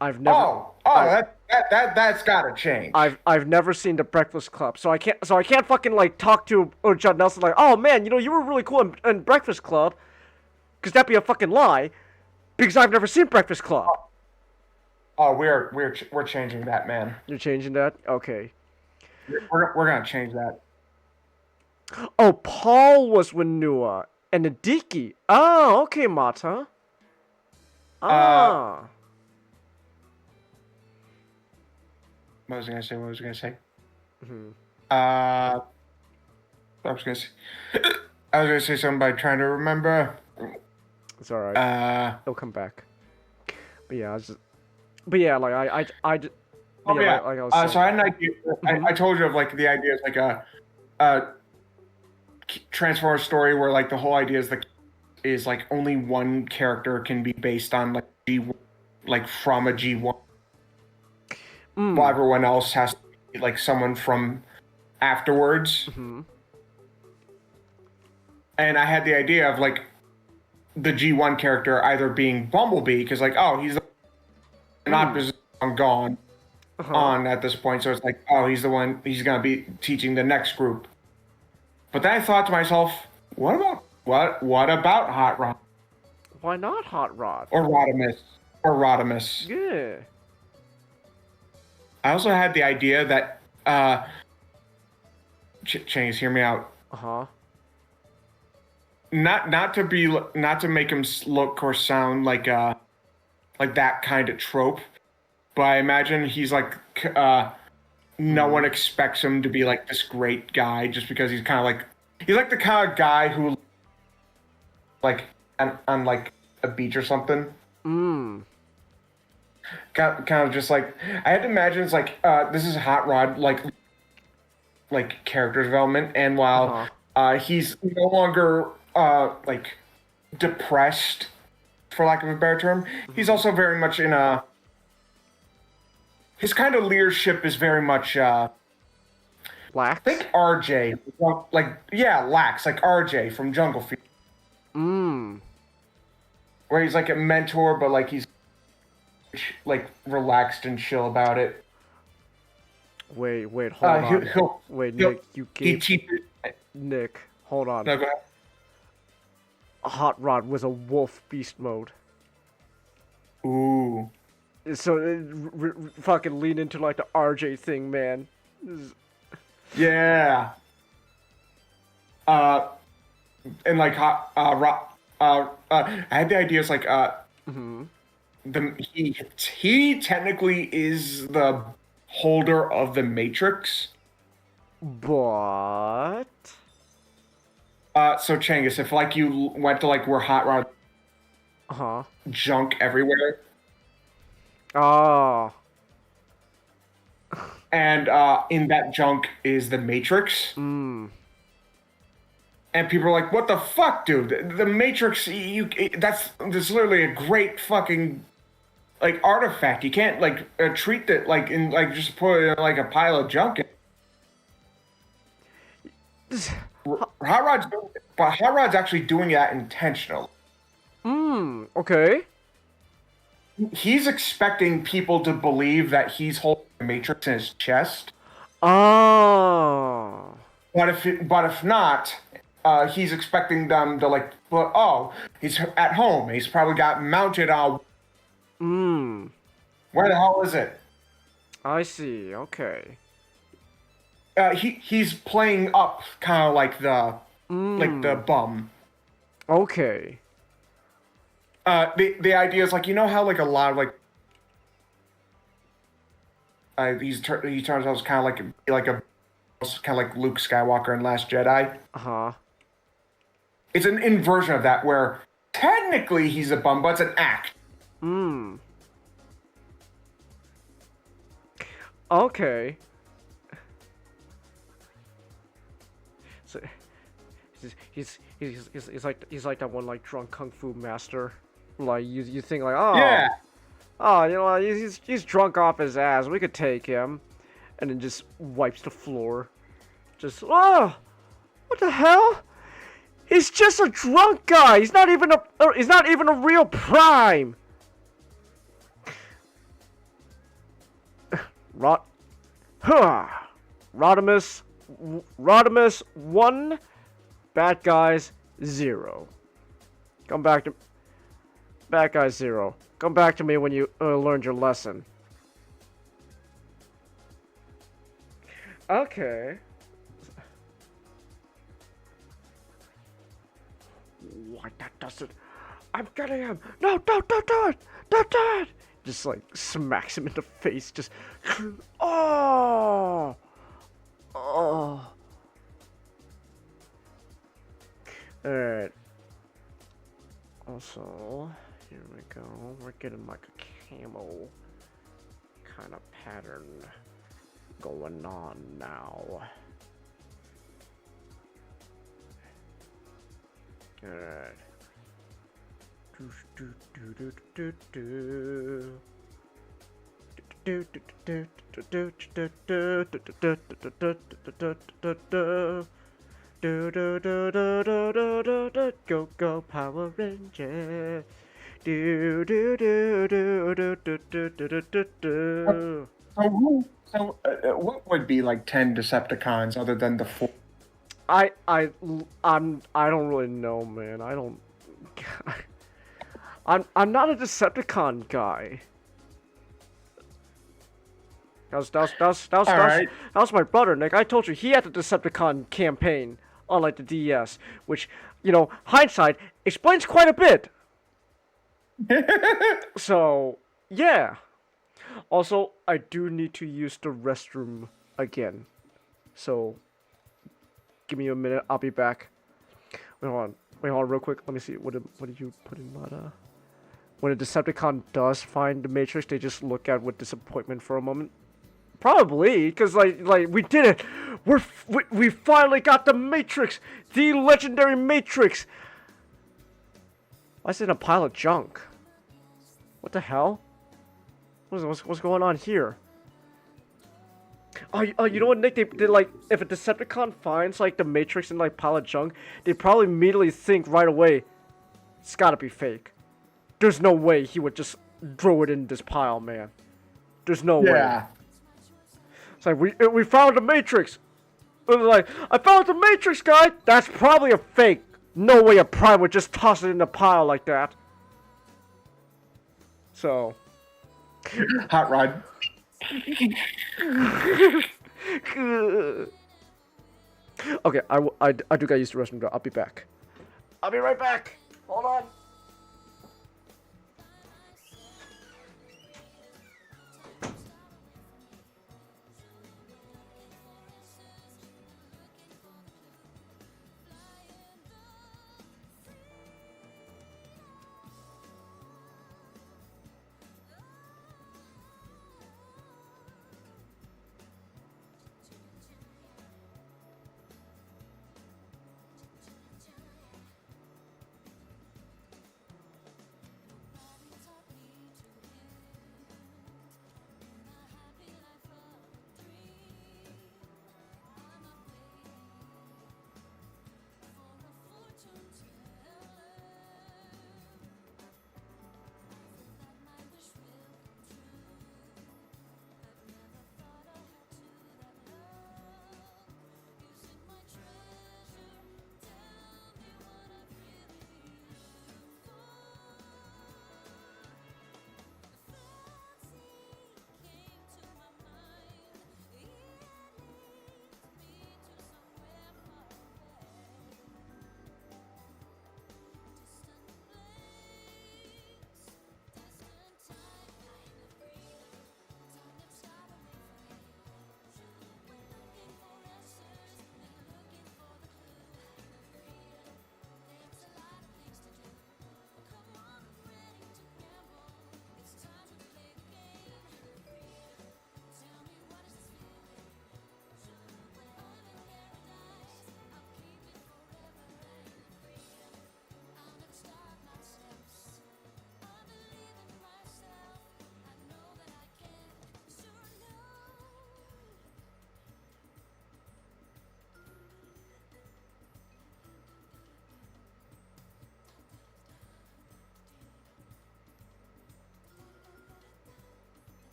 I've never. That's gotta change. I've never seen The Breakfast Club, so I can't fucking like talk to Judd Nelson like, oh man, you know, you were really cool in Breakfast Club, because that'd be a fucking lie, because I've never seen Breakfast Club. Oh, we're changing that, man. You're changing that? Okay. We're gonna change that. Oh, Paul was with Nua and Nadiki. Oh, okay, Mata. Ah. What was I gonna say? Mhm. I was gonna say. I was gonna say something by trying to remember. It's alright. It'll come back. But yeah, like I just. Oh yeah. Like I was saying. So I had an idea. I told you of like the idea is like a Transformers story where like the whole idea is like only one character can be based on like like from a G1. While everyone else has to be like someone from afterwards. And I had the idea of like the G1 character either being Bumblebee, because like, oh, he's not gone on at this point, so it's like, oh, he's the one, he's gonna be teaching the next group. But then I thought to myself, what about Hot Rod? Why not Hot Rod? Or Rodimus. Yeah. I also had the idea that Chase, hear me out. Not to make him look or sound like that kind of trope, but I imagine he's like no one expects him to be like this great guy just because he's kind of like the kind of guy who like on like a beach or something. Kind of just like I had to imagine it's like this is Hot Rod like character development, and while he's no longer like depressed, for lack of a better term, he's also very much in a his kind of leadership is very much Lax. I think RJ, Lax, like RJ from Jungle Fever. Where he's like a mentor, but like he's like relaxed and chill about it. Wait, hold on. Nick, you gave Nick, hold on. No, go ahead. Hot Rod was a wolf beast mode. Ooh. So fucking lean into like the RJ thing, man. Yeah. And like I had the ideas like he technically is the holder of the Matrix, but so Changus, if like you went to like where Hot Rod junk everywhere. Oh. And in that junk is the Matrix. And people are like, "What the fuck, dude? The Matrix, that's literally a great fucking like artifact. You can't like treat that like in like just put it in like a pile of junk." Hot Rod's actually doing that intentionally. Okay. He's expecting people to believe that he's holding the Matrix in his chest. Oh. But if not, he's expecting them to like, he's at home. He's probably got mounted on. Where the hell is it? I see. Okay. He's playing up kind of like the bum. Okay. The idea is like, you know how like a lot of like he turns out kind of like a kind of like Luke Skywalker in Last Jedi. It's an inversion of that where technically he's a bum, but it's an act. Okay. So he's like that one like drunk kung fu master. Like you think like, you know what, he's drunk off his ass. We could take him, and then just wipes the floor. Just what the hell? He's just a drunk guy. He's not even a real prime. Rodimus 1, bad guys 0. Bad guys 0. Come back to me when you learned your lesson. Okay. like, that doesn't. I'm getting him. No, don't do it. Don't do it. Just like smacks him in the face. Just, oh, oh. All right. Also, here we go. We're getting like a camo kind of pattern going on now. Alright. Go go Power Ranger. So what would be like 10 Decepticons other than the 4? I don't really know, man. I don't. I'm not a Decepticon guy. That was my brother, Nick. I told you he had the Decepticon campaign on like the DS, which, you know, hindsight explains quite a bit. So yeah. Also, I do need to use the restroom again. So give me a minute. I'll be back. Wait, hold on, real quick. Let me see. What did you put in that? When a Decepticon does find the Matrix, they just look at with disappointment for a moment. Probably, because like we did it. We finally got the Matrix, the legendary Matrix. Why is it in a pile of junk? What the hell? What's going on here? Oh, you know what, Nick? They like, if a Decepticon finds like the Matrix in like pile of junk, they probably immediately think right away, it's gotta be fake. There's no way he would just throw it in this pile, man. There's no way. It's like, we found the Matrix. It was like, I found the Matrix, guy. That's probably a fake. No way a Prime would just toss it in the pile like that. So. Hot Rod. Okay, I do gotta use the restroom door. I'll be back. I'll be right back. Hold on.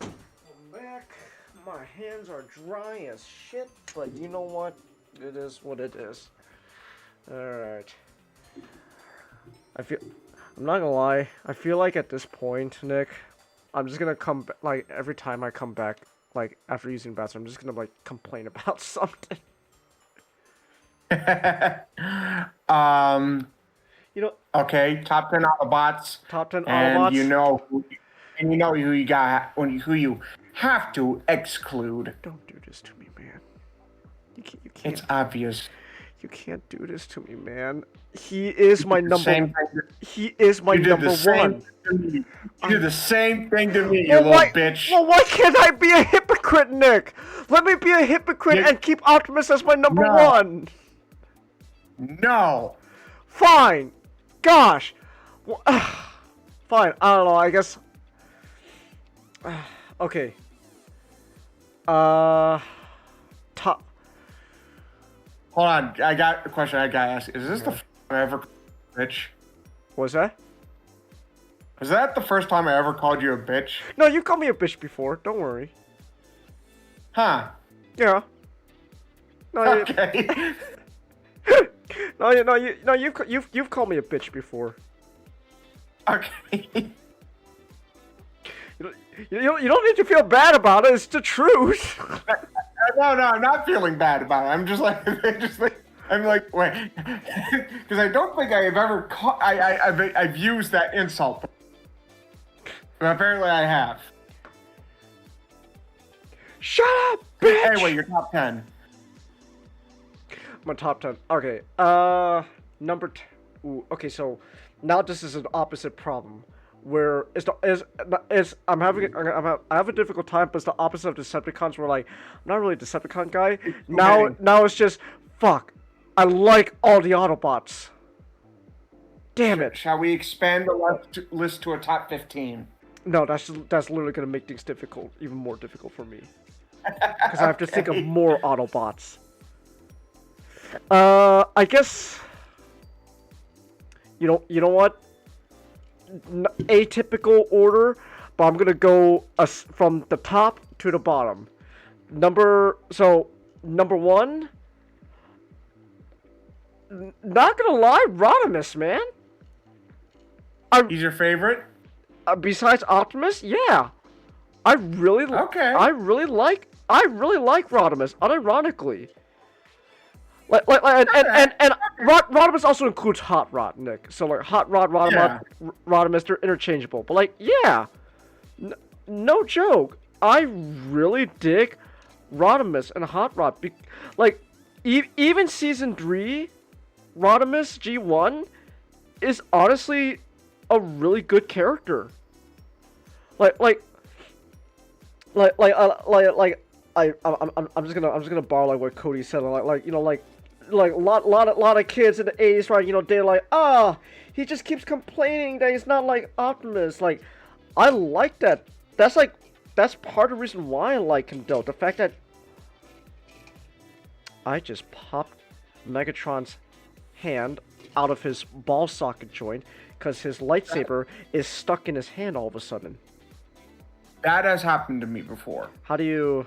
I'm back. My hands are dry as shit, but you know what? It is what it is. Alright. I'm not gonna lie, I feel like at this point, Nick, I'm just gonna come, like, every time I come back, like, after using the bathroom, I'm just gonna, like, complain about something. You know, Okay, top 10 Autobots. top 10 And Autobots. you know who you got, who you have to exclude. Don't do this to me, man. You can't. It's obvious. You can't do this to me, man. He is my number. He is my You did number the same one. thing to me. You did the same thing to me, you Well, little why, bitch. well, why can't I be a hypocrite, Nick? Let me be a hypocrite and keep Optimus as my number one. No. Fine. Gosh. Well, fine. I don't know. I guess. Okay. Top. Hold on. I got a question I gotta ask. Is this the first time I ever called you a bitch? What's that? Was that the first time I ever called you a bitch? No, you called me a bitch before. Don't worry. Huh. Yeah. No, okay. You've called me a bitch before. Okay. You don't need to feel bad about it. It's the truth. No, I'm not feeling bad about it. I'm just like, I'm like, wait, because I don't think I have ever I've used that insult. But apparently I have. Shut up, bitch! Anyway, your top 10. My top 10. Okay. Number. Ooh. Okay. So now this is an opposite problem, where I have a difficult time, but it's the opposite of Decepticons. Where like I'm not really a Decepticon guy. Now it's just fuck. I like all the Autobots. Damn it. Shall we expand the list to a top 15? No, that's literally gonna make things difficult, even more difficult for me, because I have to think of more Autobots. I guess. You know what? Atypical order, but I'm gonna go from the top to the bottom. Number one. Not gonna lie, Rodimus, man. He's your favorite? Besides Optimus, yeah. I really like Rodimus, unironically. And Rodimus also includes Hot Rod, Nick. So like Hot Rod, Rodimus, they're interchangeable. But like, yeah, no joke. I really dig Rodimus and Hot Rod. Even season 3, Rodimus G1 is honestly a really good character. I'm just gonna borrow like what Cody said, like a lot of kids in the 80s, right? You know, they're like, he just keeps complaining that he's not like Optimus. Like, I like that. That's part of the reason why I like him, though. The fact that I just popped Megatron's hand out of his ball socket joint because his lightsaber is stuck in his hand all of a sudden. That has happened to me before. How do you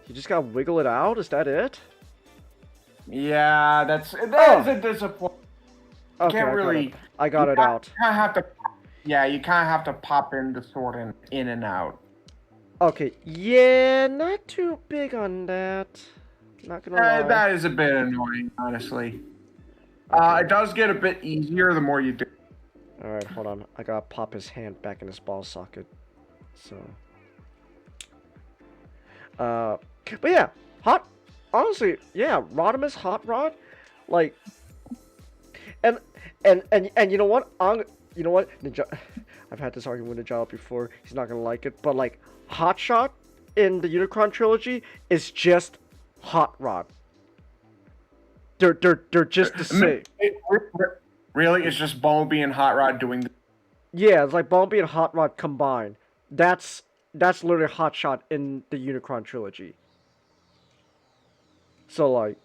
you just gotta wiggle it out? Is that it? Yeah, that is a disappointment. Okay, I got it out. You kind of have to pop in the sword in and out. Okay, yeah, not too big on that. Not gonna lie. That is a bit annoying, honestly. It does get a bit easier the more you do. Alright, hold on. I gotta pop his hand back in his ball socket. So. But yeah, honestly, yeah, Rodimus, Hot Rod, like, and you know what? You know what? I've had this argument with Ninja before. He's not gonna like it, but like, Hotshot in the Unicron trilogy is just Hot Rod. They're just the same. Really? It's just Bumblebee and Hot Rod doing... Yeah, it's like Bumblebee and Hot Rod combined. That's literally Hotshot in the Unicron trilogy. So like,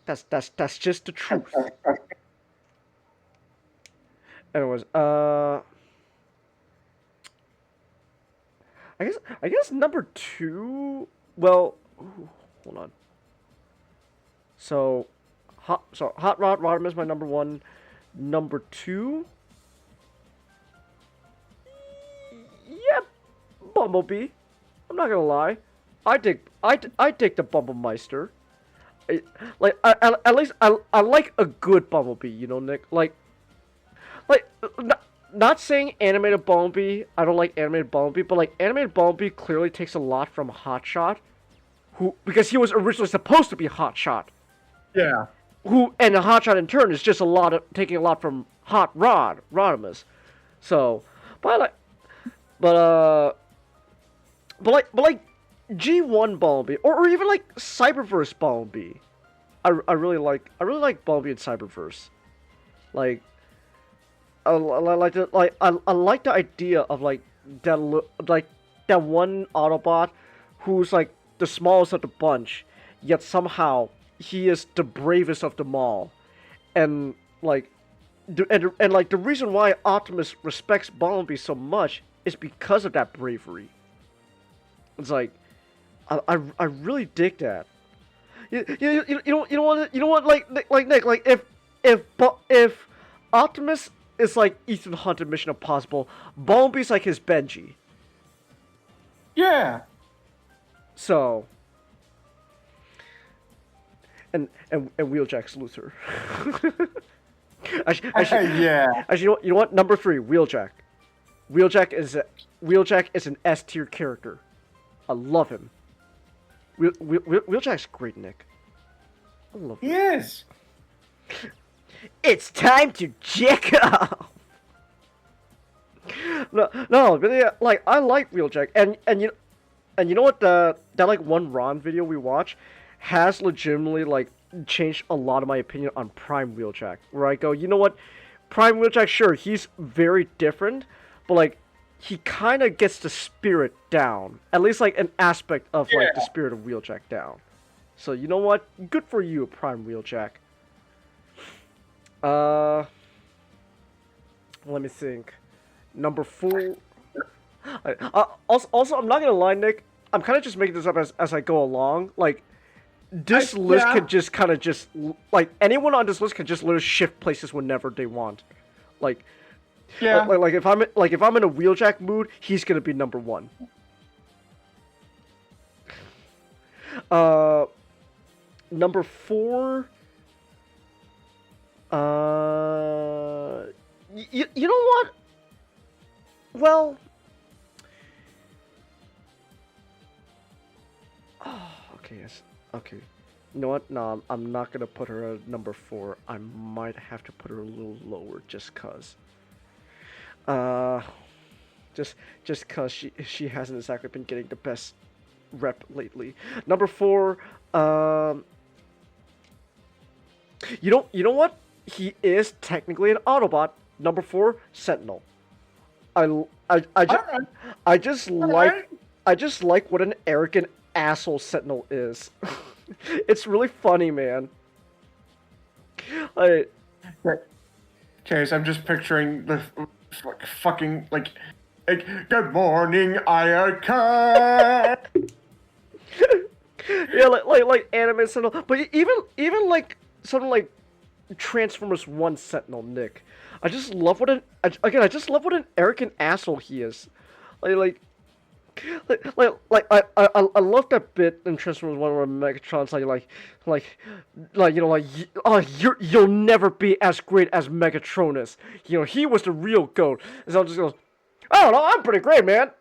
that's just the truth. Anyways, I guess number 2. Well, ooh, hold on. So, Hot Rod Rodham is my number 1. Number 2. Yep, Bumblebee. I'm not gonna lie. I dig the Bumblmeister. At least I like a good Bumblebee, you know, Nick. Like not saying animated Bumblebee. I don't like animated Bumblebee, but like animated Bumblebee clearly takes a lot from Hotshot, because he was originally supposed to be Hotshot. Yeah. And Hotshot in turn is just taking a lot from Hot Rod Rodimus. So, but like G1 Bumblebee or even like Cyberverse Bumblebee. I really like Bumblebee in Cyberverse. Like I like the idea of like that one Autobot who's like the smallest of the bunch, yet somehow he is the bravest of them all, and like the reason why Optimus respects Bumblebee so much is because of that bravery. It's like I really dig that. You know what like Nick, like if Optimus is like Ethan Hunt in Mission Impossible, Bumblebee's like his Benji. Yeah. So and Wheeljack's Luther. Yeah. Actually, you know what? Number 3, Wheeljack. Wheeljack is an S tier character. I love him. Wheeljack's great, Nick. I love him. He is. It's time to check off. No, really, like I like Wheeljack, and you know what? That like one Ron video we watch has legitimately like changed a lot of my opinion on Prime Wheeljack. Where I go, you know what? Prime Wheeljack, sure, he's very different, but like he kind of gets the spirit down. At least like an aspect of like the spirit of Wheeljack down. So you know what? Good for you, Prime Wheeljack. Let me think. Number 4. Also, I'm not gonna lie, Nick. I'm kind of just making this up as I go along. Like, this list could just kind of just like anyone on this list can just literally shift places whenever they want. Like, like if I'm in a Wheeljack mood, he's gonna be number 1. Number 4. You know what? Well, okay, yes, okay. You know what? No, I'm not gonna put her at number 4. I might have to put her a little lower, just cause. Just cause she hasn't exactly been getting the best rep lately. Number 4. You know what? He is technically an Autobot. Number 4, Sentinel. I just like what an arrogant asshole Sentinel is. It's really funny, man. Okay, so I'm just picturing the fucking like good morning, Ayaka. Yeah, like anime Sentinel, but even like something like Transformers 1 Sentinel, Nick. I just love what an arrogant asshole he is. I love that bit in Transformers 1 where Megatron's you'll never be as great as Megatronus. You know, he was the real GOAT. And so just goes, I don't know, I'm pretty great, man.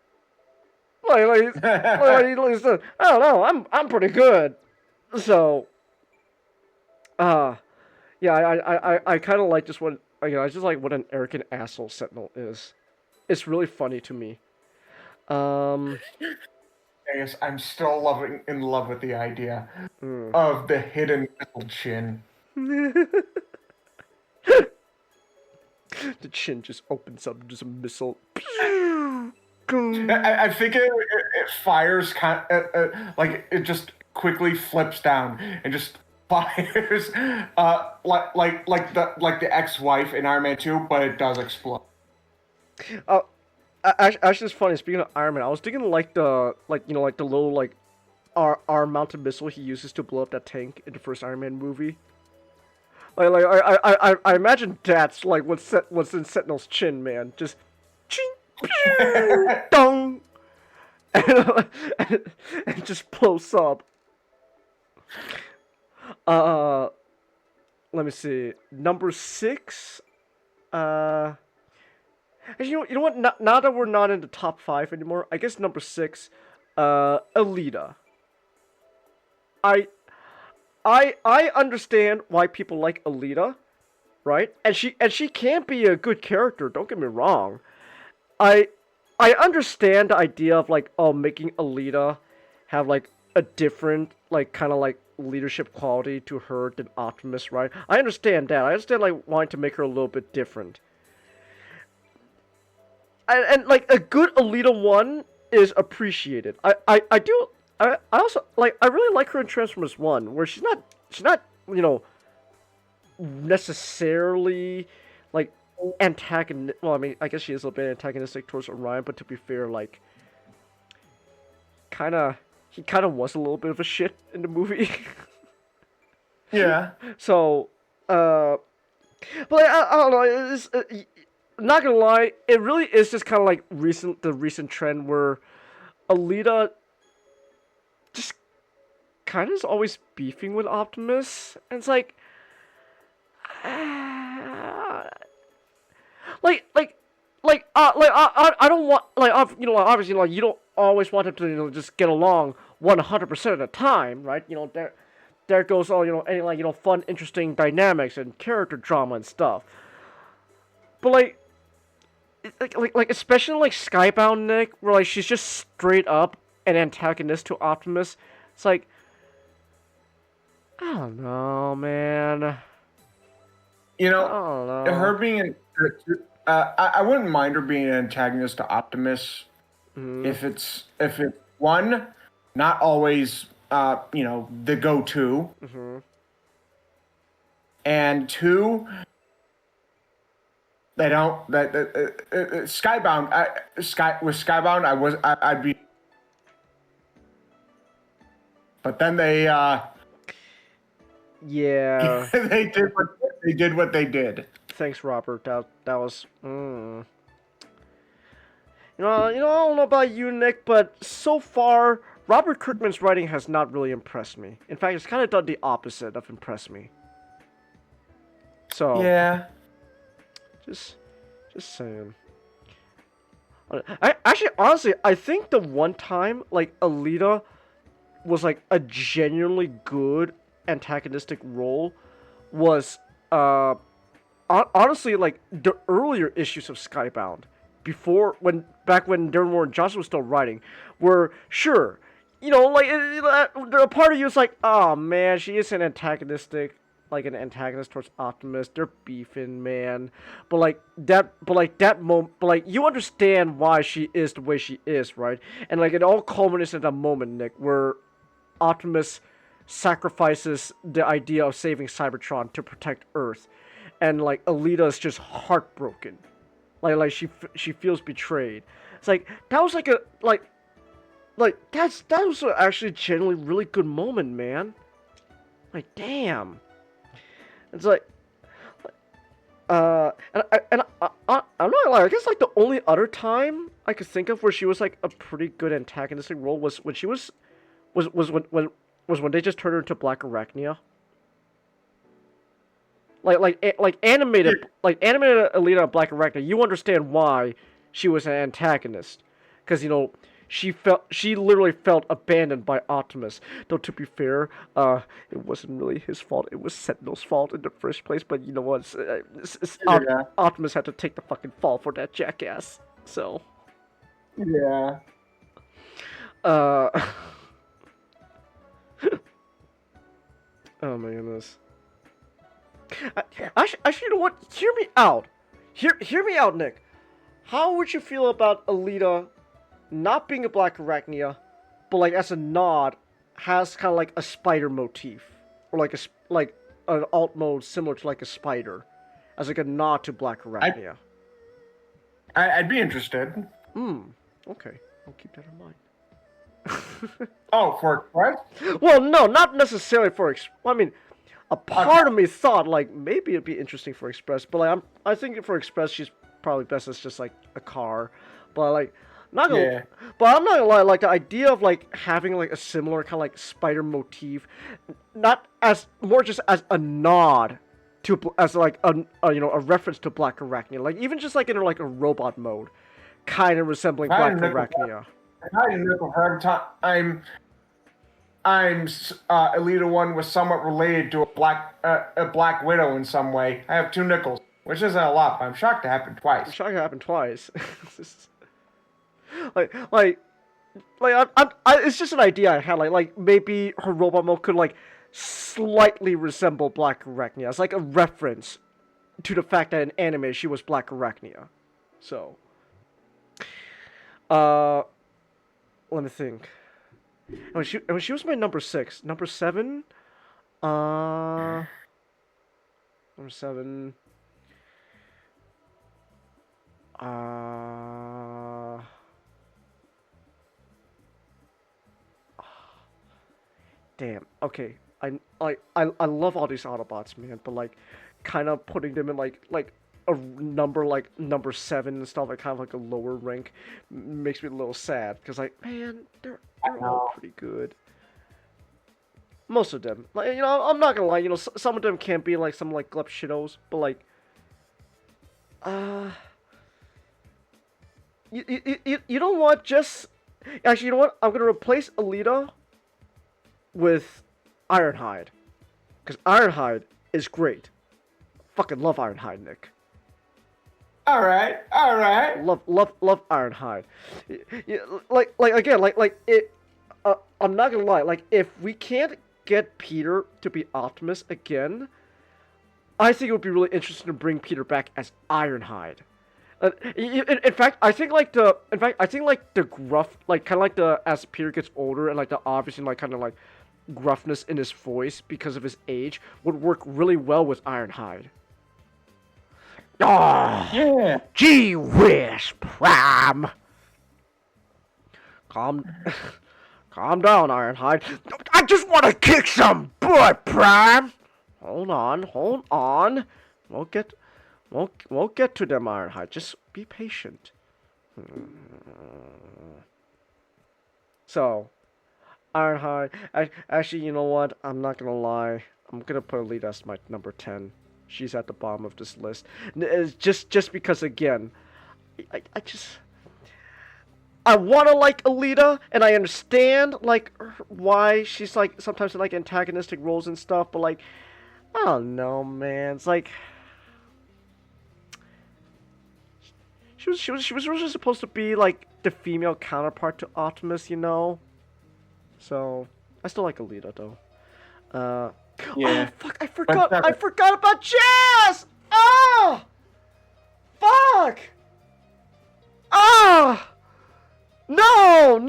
I don't know, I'm pretty good. So, yeah, I kind of like this one. I just like what an arrogant asshole Sentinel is. It's really funny to me. Yes, I'm still in love with the idea of the hidden missile chin. The chin just opens up, just a missile. I think it fires like it just quickly flips down and just fires, like the ex-wife in Iron Man 2, but it does explode. Actually, it's funny. Speaking of Iron Man, I was thinking like the little like our mounted missile he uses to blow up that tank in the first Iron Man movie. I imagine that's like what's in Sentinel's chin, man. Just ching, pew, dong, and it just blows up. Let me see. Number 6. Actually, you know what? Now that we're not in the top 5 anymore, I guess number 6, Alita. I understand why people like Alita, right? And she can be a good character. Don't get me wrong. I understand the idea of like making Alita have like a different like kind of like leadership quality to her than Optimus, right? I understand that. I understand like wanting to make her a little bit different. And like a good Alita 1 is appreciated. I also like I really like her in Transformers 1 where she's not necessarily like antagonistic. Well, I mean, I guess she is a bit antagonistic towards Orion, but to be fair, like he kind of was a little bit of a shit in the movie. Yeah. So, but like, I don't know. It's, not gonna lie, it really is just kind of like the recent trend where Alita just kind of is always beefing with Optimus, and it's like, I don't want obviously like you don't always want them to just get along 100% of the time, right? There goes all any like fun, interesting dynamics and character drama and stuff. But like especially like Skybound, Nick, where like she's just straight up an antagonist to Optimus. It's like, I don't know, man. I don't know. Her being I wouldn't mind her being an antagonist to Optimus if it's one, not always the go-to, and 2, they don't Skybound. With Skybound, I'd be, but then they yeah they did what they did. Thanks, Robert. That was I don't know about you, Nick, but so far Robert Kirkman's writing has not really impressed me. In fact, it's kind of done the opposite of impress me. So yeah. Just saying. Honestly, I think the one time like Alita was like a genuinely good antagonistic role was honestly like the earlier issues of Skybound, back when Darren Warren Johnson was still writing, where sure, like a part of you is like, oh man, she is an antagonist towards Optimus. They're beefing, man. But you understand why she is the way she is, right? And like it all culminates in that moment, Nick, where Optimus sacrifices the idea of saving Cybertron to protect Earth, and like Alita's just heartbroken, like she feels betrayed. It's like that was like that was actually a genuinely really good moment, man. Like damn. It's like, I'm not gonna lie, I guess like the only other time I could think of where she was like a pretty good antagonistic role was when she was when they just turned her into Black Arachnia. Like animated Alita and Black Arachnia, you understand why she was an antagonist, because she literally felt abandoned by Optimus. Though to be fair, it wasn't really his fault. It was Sentinel's fault in the first place. But you know what? Optimus had to take the fucking fall for that jackass. So. Yeah. Oh my goodness. Actually, you know what? Hear me out. Hear me out, Nick. How would you feel about Alita not being a Black Arachnia, but like as a nod, has kind of like a spider motif? or like like an alt mode similar to like a spider, as like a nod to Black Arachnia. I'd be interested. Okay, I'll keep that in mind. Oh, for Express? Well, no, not necessarily for I mean, a part of me thought like maybe it'd be interesting for Express, but like I think for Express she's probably best as just like a car, but like not gonna. But I'm not gonna lie, like the idea of like having like a similar kind of like spider motif, not as more just as a nod to as like a you know a reference to Black Arachnia, like even just like in like a robot mode, kind of resembling Black Arachnia. Elita 1 was somewhat related to a Black Widow in some way. I have 2 nickels, which isn't a lot, but I'm shocked it happened twice. I'm shocked it happened twice. like it's just an idea I had. Like maybe her robot mode could like slightly resemble Black Arachnia. It's like a reference to the fact that in anime she was Black Arachnia. So, let me think. When she was my number 6, number 7, number 7, damn. Okay, I love all these Autobots, man, but like, kind of putting them in like a number like number 7 and stuff, like kind of like a lower rank, makes me a little sad because like, man, they're all pretty good. Most of them, like, you know, I'm not gonna lie, you know, some of them can be like some like glep shittos, but like, you know what? Just actually, you know what? I'm gonna replace Alita with Ironhide, because Ironhide is great. Fucking love Ironhide, Nick. All right. Love Ironhide. Like again, like it. I'm not gonna lie. Like if we can't get Peter to be Optimus again, I think it would be really interesting to bring Peter back as Ironhide. In fact, I think like the gruff, like kind of like the as Peter gets older and like the obvious and like kind of like gruffness in his voice because of his age would work really well with Ironhide. Oh, yeah. Gee whiz, Prime. Calm down, Ironhide. I just want to kick some butt, Prime. Hold on. We'll get to them, Ironhide. Just be patient. So, Ironhide. Actually, you know what? I'm not gonna lie. I'm gonna put Alita as my number 10. She's at the bottom of this list. It's just because, again, I want to like Alita, and I understand like why she's like sometimes in like antagonistic roles and stuff, but like I don't know, man. It's like she was originally supposed to be like the female counterpart to Optimus, you know. So I still like Alita though. Yeah. Oh, fuck, I forgot about Jazz! Oh! Fuck! Ah! No!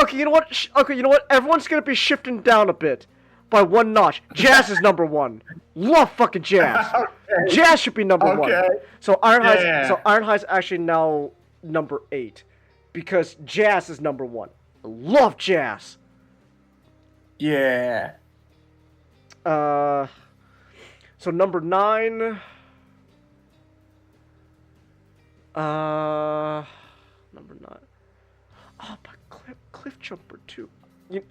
Okay, you know what? You know what? Everyone's gonna be shifting down a bit. By 1 notch. Jazz is number 1. Love fucking Jazz. Okay. Jazz should be number 1. So Ironhide's actually now number 8. Because Jazz is number 1. Love Jazz! Yeah. So number 9. Number 9. Oh, but Cliff Jumper too.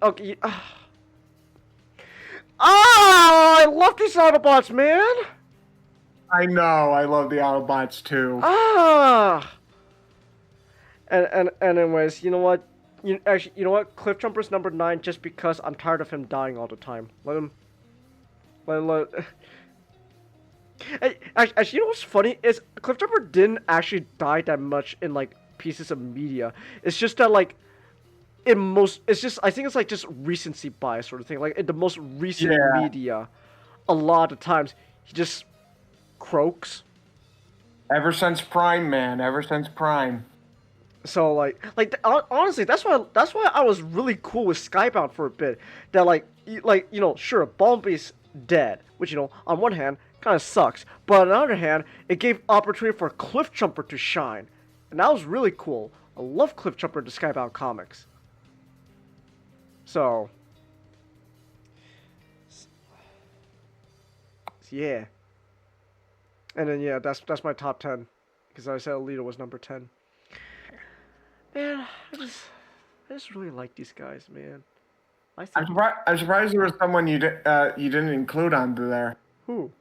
Okay. I love these Autobots, man. I know. I love the Autobots too. And anyways, you know what? You know what? Cliff Jumper's number 9 just because I'm tired of him dying all the time. Actually, you know what's funny is Cliff Jumper didn't actually die that much in like pieces of media. It's just that like I think it's like just recency bias sort of thing. Like in the most recent media, a lot of times he just croaks. Ever since Prime, man. Ever since Prime. So like honestly, that's why I was really cool with Skybound for a bit. That like you know, sure, Bumblebee dead, which, you know, on one hand, kind of sucks. But on the other hand, it gave opportunity for Cliffjumper to shine. And that was really cool. I love Cliffjumper in the Skybound comics. So, yeah. And then, yeah, that's my top 10. Because I said Alita was number 10. Man, I just really like these guys, man. I'm surprised there was someone you didn't include on there. Who?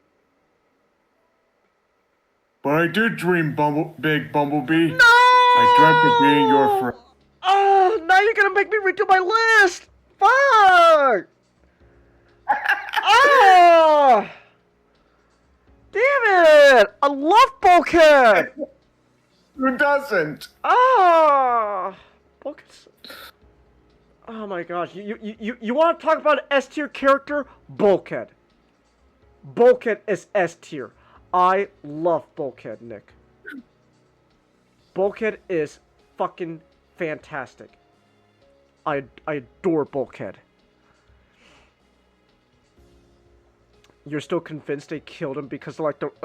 But I did dream Big Bumblebee. No! I dreamt of being your friend. Oh, now you're gonna make me redo my list! Fuck! Oh! Damn it! I love Bulkhead! Who doesn't? Ah! Bulkhead's... Oh my gosh, you want to talk about an S tier character? Bulkhead. Bulkhead is S tier. I love Bulkhead, Nick. Bulkhead is fucking fantastic. I adore Bulkhead. You're still convinced they killed him because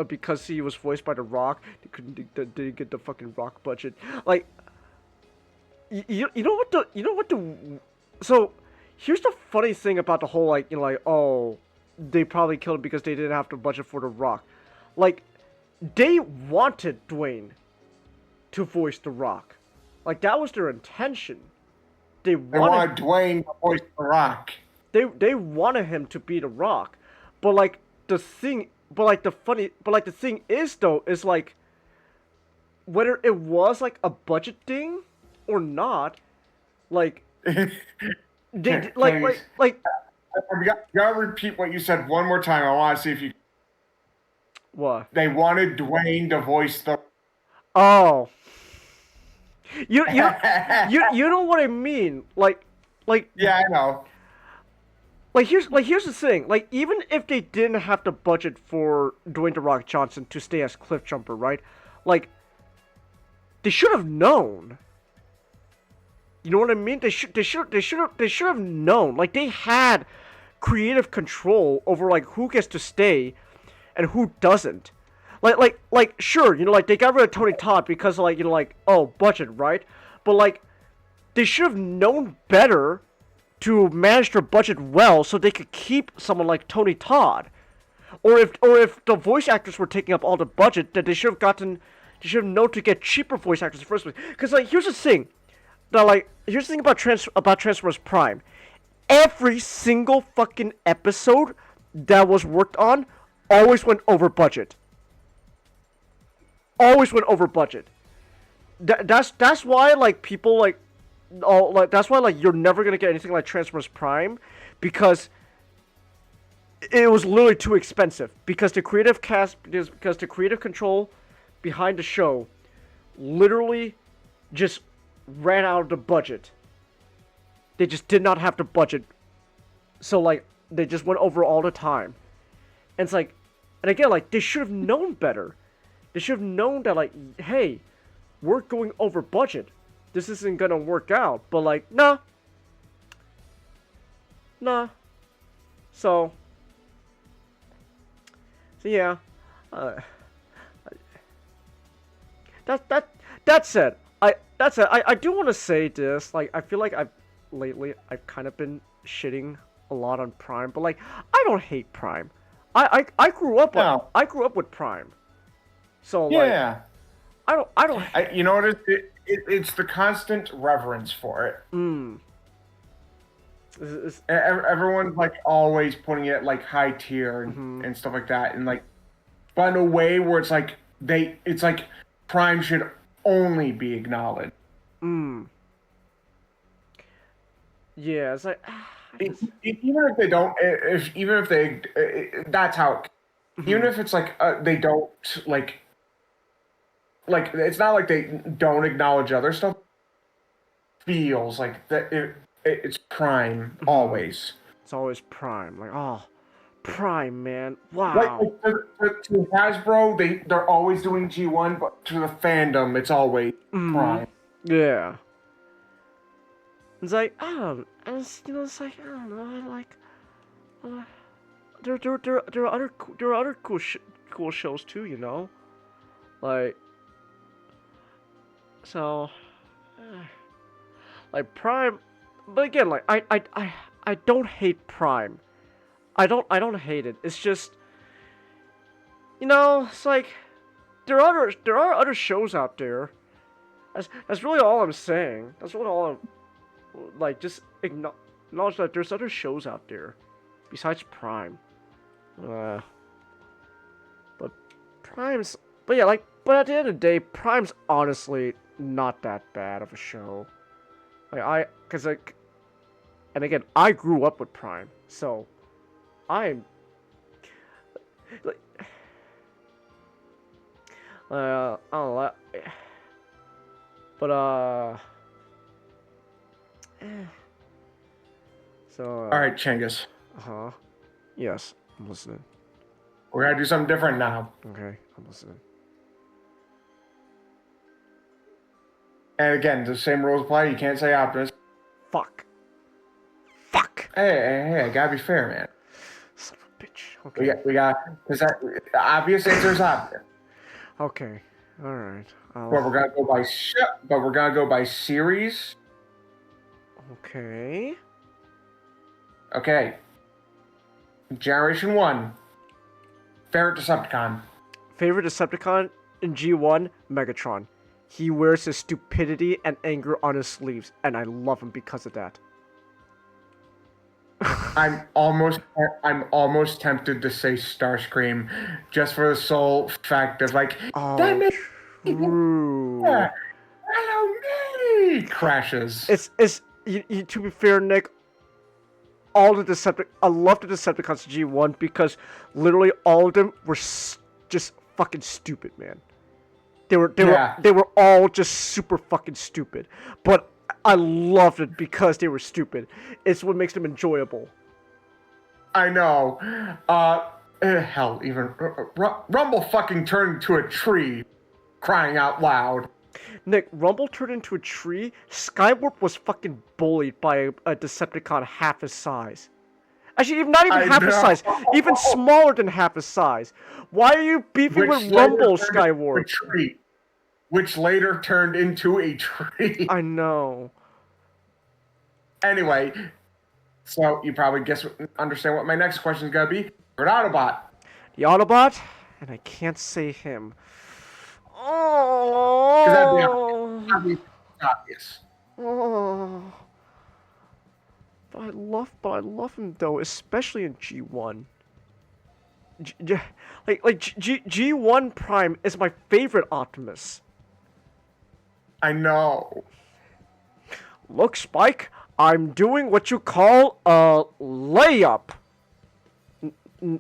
because he was voiced by The Rock? They didn't get the fucking Rock budget. Like, you know what the so here's the funny thing about the whole, like, you know, like, oh, they probably killed him because they didn't have the budget for The Rock. Like, they wanted Dwayne to voice The Rock. Like, that was their intention. They wanted Dwayne to voice The Rock. They wanted him to be The Rock. But like the thing is though, is like, whether it was like a budget thing or not, like they like You gotta repeat what you said one more time. I want to see if you. What? They wanted Dwayne to voice the. Oh. You know what I mean? Like. Yeah, I know. Like here's the thing. Like, even if they didn't have the budget for Dwayne "The Rock" Johnson to stay as Cliffjumper, right? Like, they should have known. You know what I mean? They should have known. Like, they had creative control over like who gets to stay and who doesn't. Like sure, you know, like, they got rid of Tony Todd because, like, you know, like, oh, budget, right? But like, they should have known better to manage their budget well so they could keep someone like Tony Todd. Or if the voice actors were taking up all the budget, that they should have known to get cheaper voice actors in the first place. Because, like, here's the thing. Here's the thing about Transformers Prime. Every single fucking episode that was worked on always went over budget. Always went over budget. That's why, like, people, like, that's why, like, you're never gonna get anything like Transformers Prime, because it was literally too expensive. Because the creative control behind the show literally just ran out of the budget. They just did not have the budget, so, like, they just went over all the time. And it's like, and again, like, they should have known better. They should have known that, like, hey, we're going over budget. This isn't gonna work out. But, like, nah. So yeah. That said, I do want to say this. Like, I feel like I've kind of been shitting a lot on Prime, but, like, I don't hate Prime. I grew up with Prime. So, yeah. Like, I don't. You know what? It's the constant reverence for it. Everyone's, like, always putting it, like, high tier and stuff like that, and, like, but in a way where it's like Prime should only be acknowledged. Yeah, it's like, even if they don't, even if they, that's how. Even if it's like they don't like it's not like they don't acknowledge other stuff. Feels like that it's Prime always. It's always Prime. Like, oh, Prime, man, wow. Like to Hasbro, they're always doing G1, but to the fandom, it's always Prime. Yeah. It's like, it's like, I don't know, there are other cool shows too, you know, like so, like Prime, but again, like I don't hate Prime, I don't hate it. It's just, you know, it's like there are other shows out there. That's really all I'm saying. That's really all I'm like. Just acknowledge that there's other shows out there besides Prime. But Prime's, but yeah, like, but at the end of the day, Prime's honestly not that bad of a show. Like cause like, and again, I grew up with Prime, so I'm like, I don't know, but so. All right, Chingus. Yes, I'm listening. We're gonna do something different now. Okay, I'm listening. And again, the same rules apply. You can't say Optimus. Fuck. Hey, I gotta be fair, man. Son of a bitch. Okay. We got, because the obvious answer is Optimus. Okay. All right. But we're gonna go by series. Okay. Okay. Generation 1. Favorite Decepticon. Favorite Decepticon in G1, Megatron. He wears his stupidity and anger on his sleeves, and I love him because of that. I'm almost tempted to say Starscream, just for the sole fact of like, that makes true. Yeah, hello me crashes. It's to be fair, Nick. I love the Decepticons G1 because literally all of them were just fucking stupid, man. They were all just super fucking stupid. But I loved it because they were stupid. It's what makes them enjoyable. I know. Hell, even Rumble fucking turned into a tree, crying out loud. Nick, Rumble turned into a tree. Skywarp was fucking bullied by a Decepticon half his size. Actually, not even half his size. Even smaller than half his size. Why are you beefing with Rumble, Skywarp? Which later turned into a tree. I know. Anyway, so you probably understand what my next question is gonna be. Favorite Autobot. The Autobot, and I can't say him. Oh. That'd be obvious. Oh. But I love him though, especially in G1. G1 Prime is my favorite Optimus. I know. Look, Spike, I'm doing what you call a layup.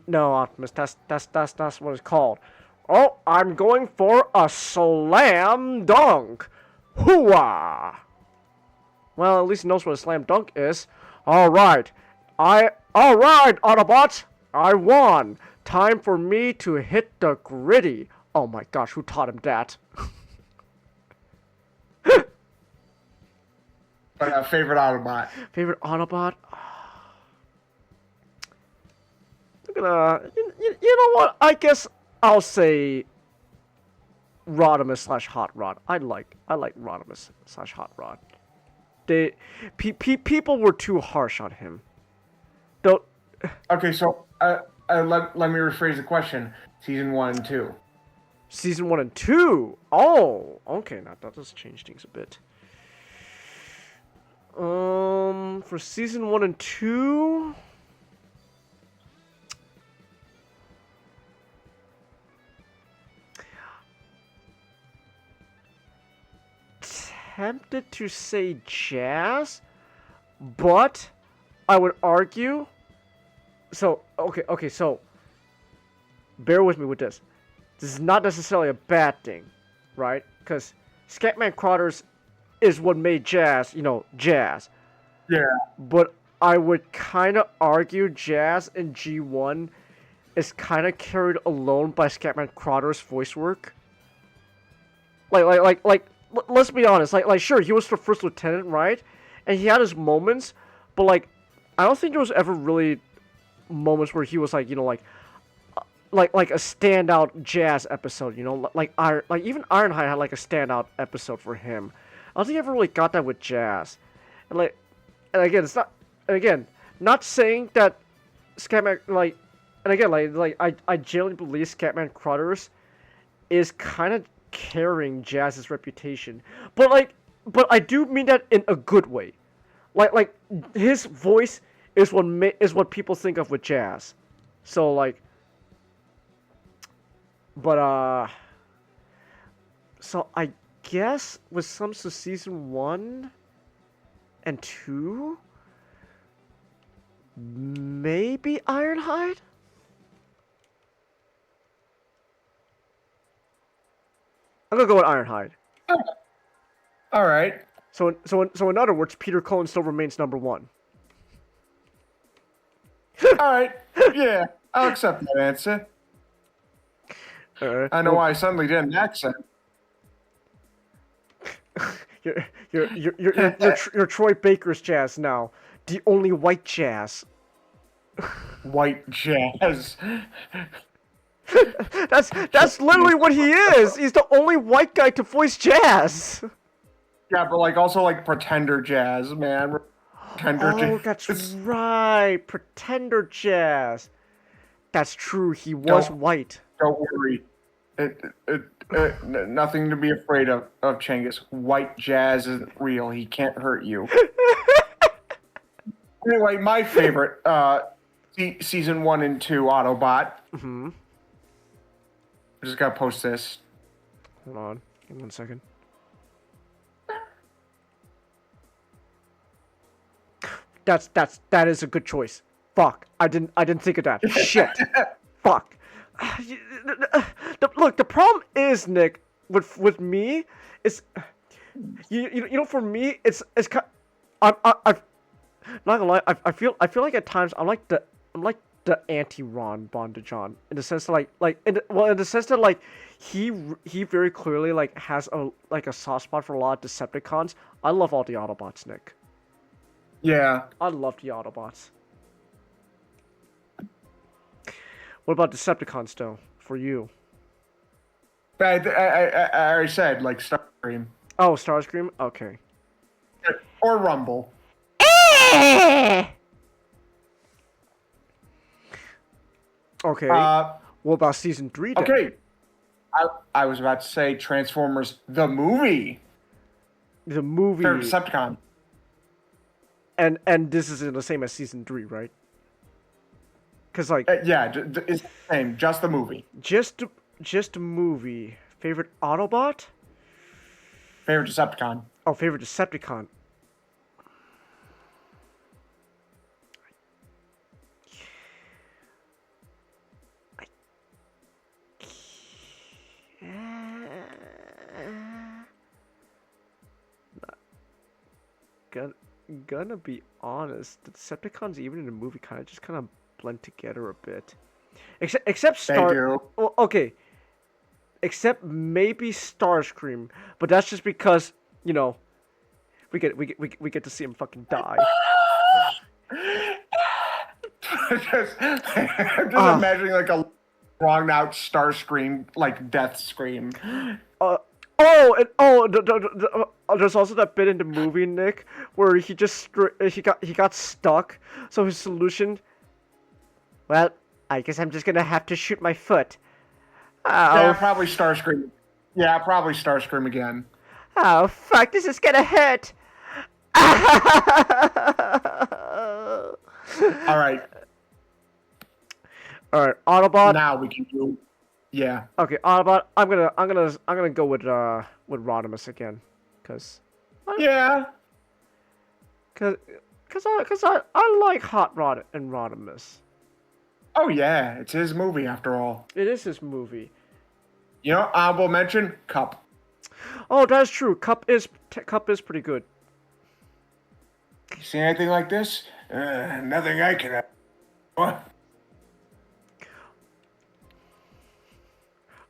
No, Optimus, that's what it's called. Oh, I'm going for a slam dunk. Hooah! Well, at least he knows what a slam dunk is. All right, Autobots, I won. Time for me to hit the gritty. Oh my gosh, who taught him that? But favorite Autobot. Favorite Autobot? You know what? I guess I'll say Rodimus / Hot Rod. I like Rodimus / Hot Rod. People were too harsh on him. Though. Okay, so let me rephrase the question. Season 1 and 2. Season 1 and 2. Oh, okay. Now that does change things a bit. For season 1 and 2. Tempted to say Jazz, but I would argue. So okay, so bear with me with this. This is not necessarily a bad thing, right? Because Scatman Crothers is what made Jazz, Jazz. Yeah. But I would kind of argue Jazz in G1 is kind of carried alone by Scatman Crothers' voice work. Let's be honest. Sure, he was the first lieutenant, right? And he had his moments, but I don't think there was ever really moments where he was like, you know, like a standout Jazz episode, you know, like even Ironhide had like a standout episode for him. I don't think I ever really got that with Jazz, and again, it's not, and again, not saying that Scatman and again, I genuinely believe Scatman Crothers is kind of carrying Jazz's reputation, but I do mean that in a good way, like his voice is what people think of with Jazz, so like. But, so I guess with some of season 1 and 2, maybe Ironhide? I'm gonna go with Ironhide. All right. So in other words, Peter Cullen still remains number 1. All right. Yeah, I'll accept that answer. I know why I suddenly did an accent. You're Troy Baker's Jazz now, the only white Jazz. White Jazz. That's literally what he is. He's the only white guy to voice Jazz. Yeah, but like also like Pretender Jazz, man. Pretender Jazz. Oh, that's right, Pretender Jazz. That's true. He was white. Don't worry. Nothing to be afraid of Chengiz. White Jazz isn't real. He can't hurt you. Anyway, my favorite season 1 and 2 Autobot. Mm-hmm. I just gotta post this. Hold on. Give me 1 second. That is a good choice. Fuck. I didn't think of that. Shit. Fuck. Look, the problem is, Nick, with me, is you know, for me, it's kind. I'm not gonna lie. I feel like at times I'm like the anti-Ron Bondajon in the sense that in the sense that like he very clearly like has a soft spot for a lot of Decepticons. I love all the Autobots, Nick. Yeah. I love the Autobots. What about Decepticons, though, for you? I already said, like, Starscream. Oh, Starscream? Okay. Or Rumble. Okay. What about season 3, then? Okay. I was about to say Transformers, the movie. The movie. Favorite Decepticon. And this isn't the same as season 3, right? Because like yeah, it's the same. Just the movie. Just a movie. Favorite Autobot? Favorite Decepticon. Oh, favorite Decepticon. Gonna be honest, the Decepticons even in the movie kind of blend together a bit, except Star. Well, okay, except maybe Starscream, but that's just because you know we get to see him fucking die. I'm just imagining like a wronged out Starscream like death scream. There's also that bit in the movie, Nick, where he got stuck. So his solution, well, I guess I'm just gonna have to shoot my foot. Yeah, probably Starscream. Yeah, probably Starscream again. Oh fuck! This is gonna hurt. All right, Autobot. Now we can do. Yeah. Okay, Autobot. I'm gonna go with Rodimus again, cause. Yeah. Cause I like Hot Rod and Rodimus. Oh yeah, it's his movie after all. It is his movie. You know, honorable mention, Cup. Oh, that's true. Cup is pretty good. You see anything like this? Nothing I can. What?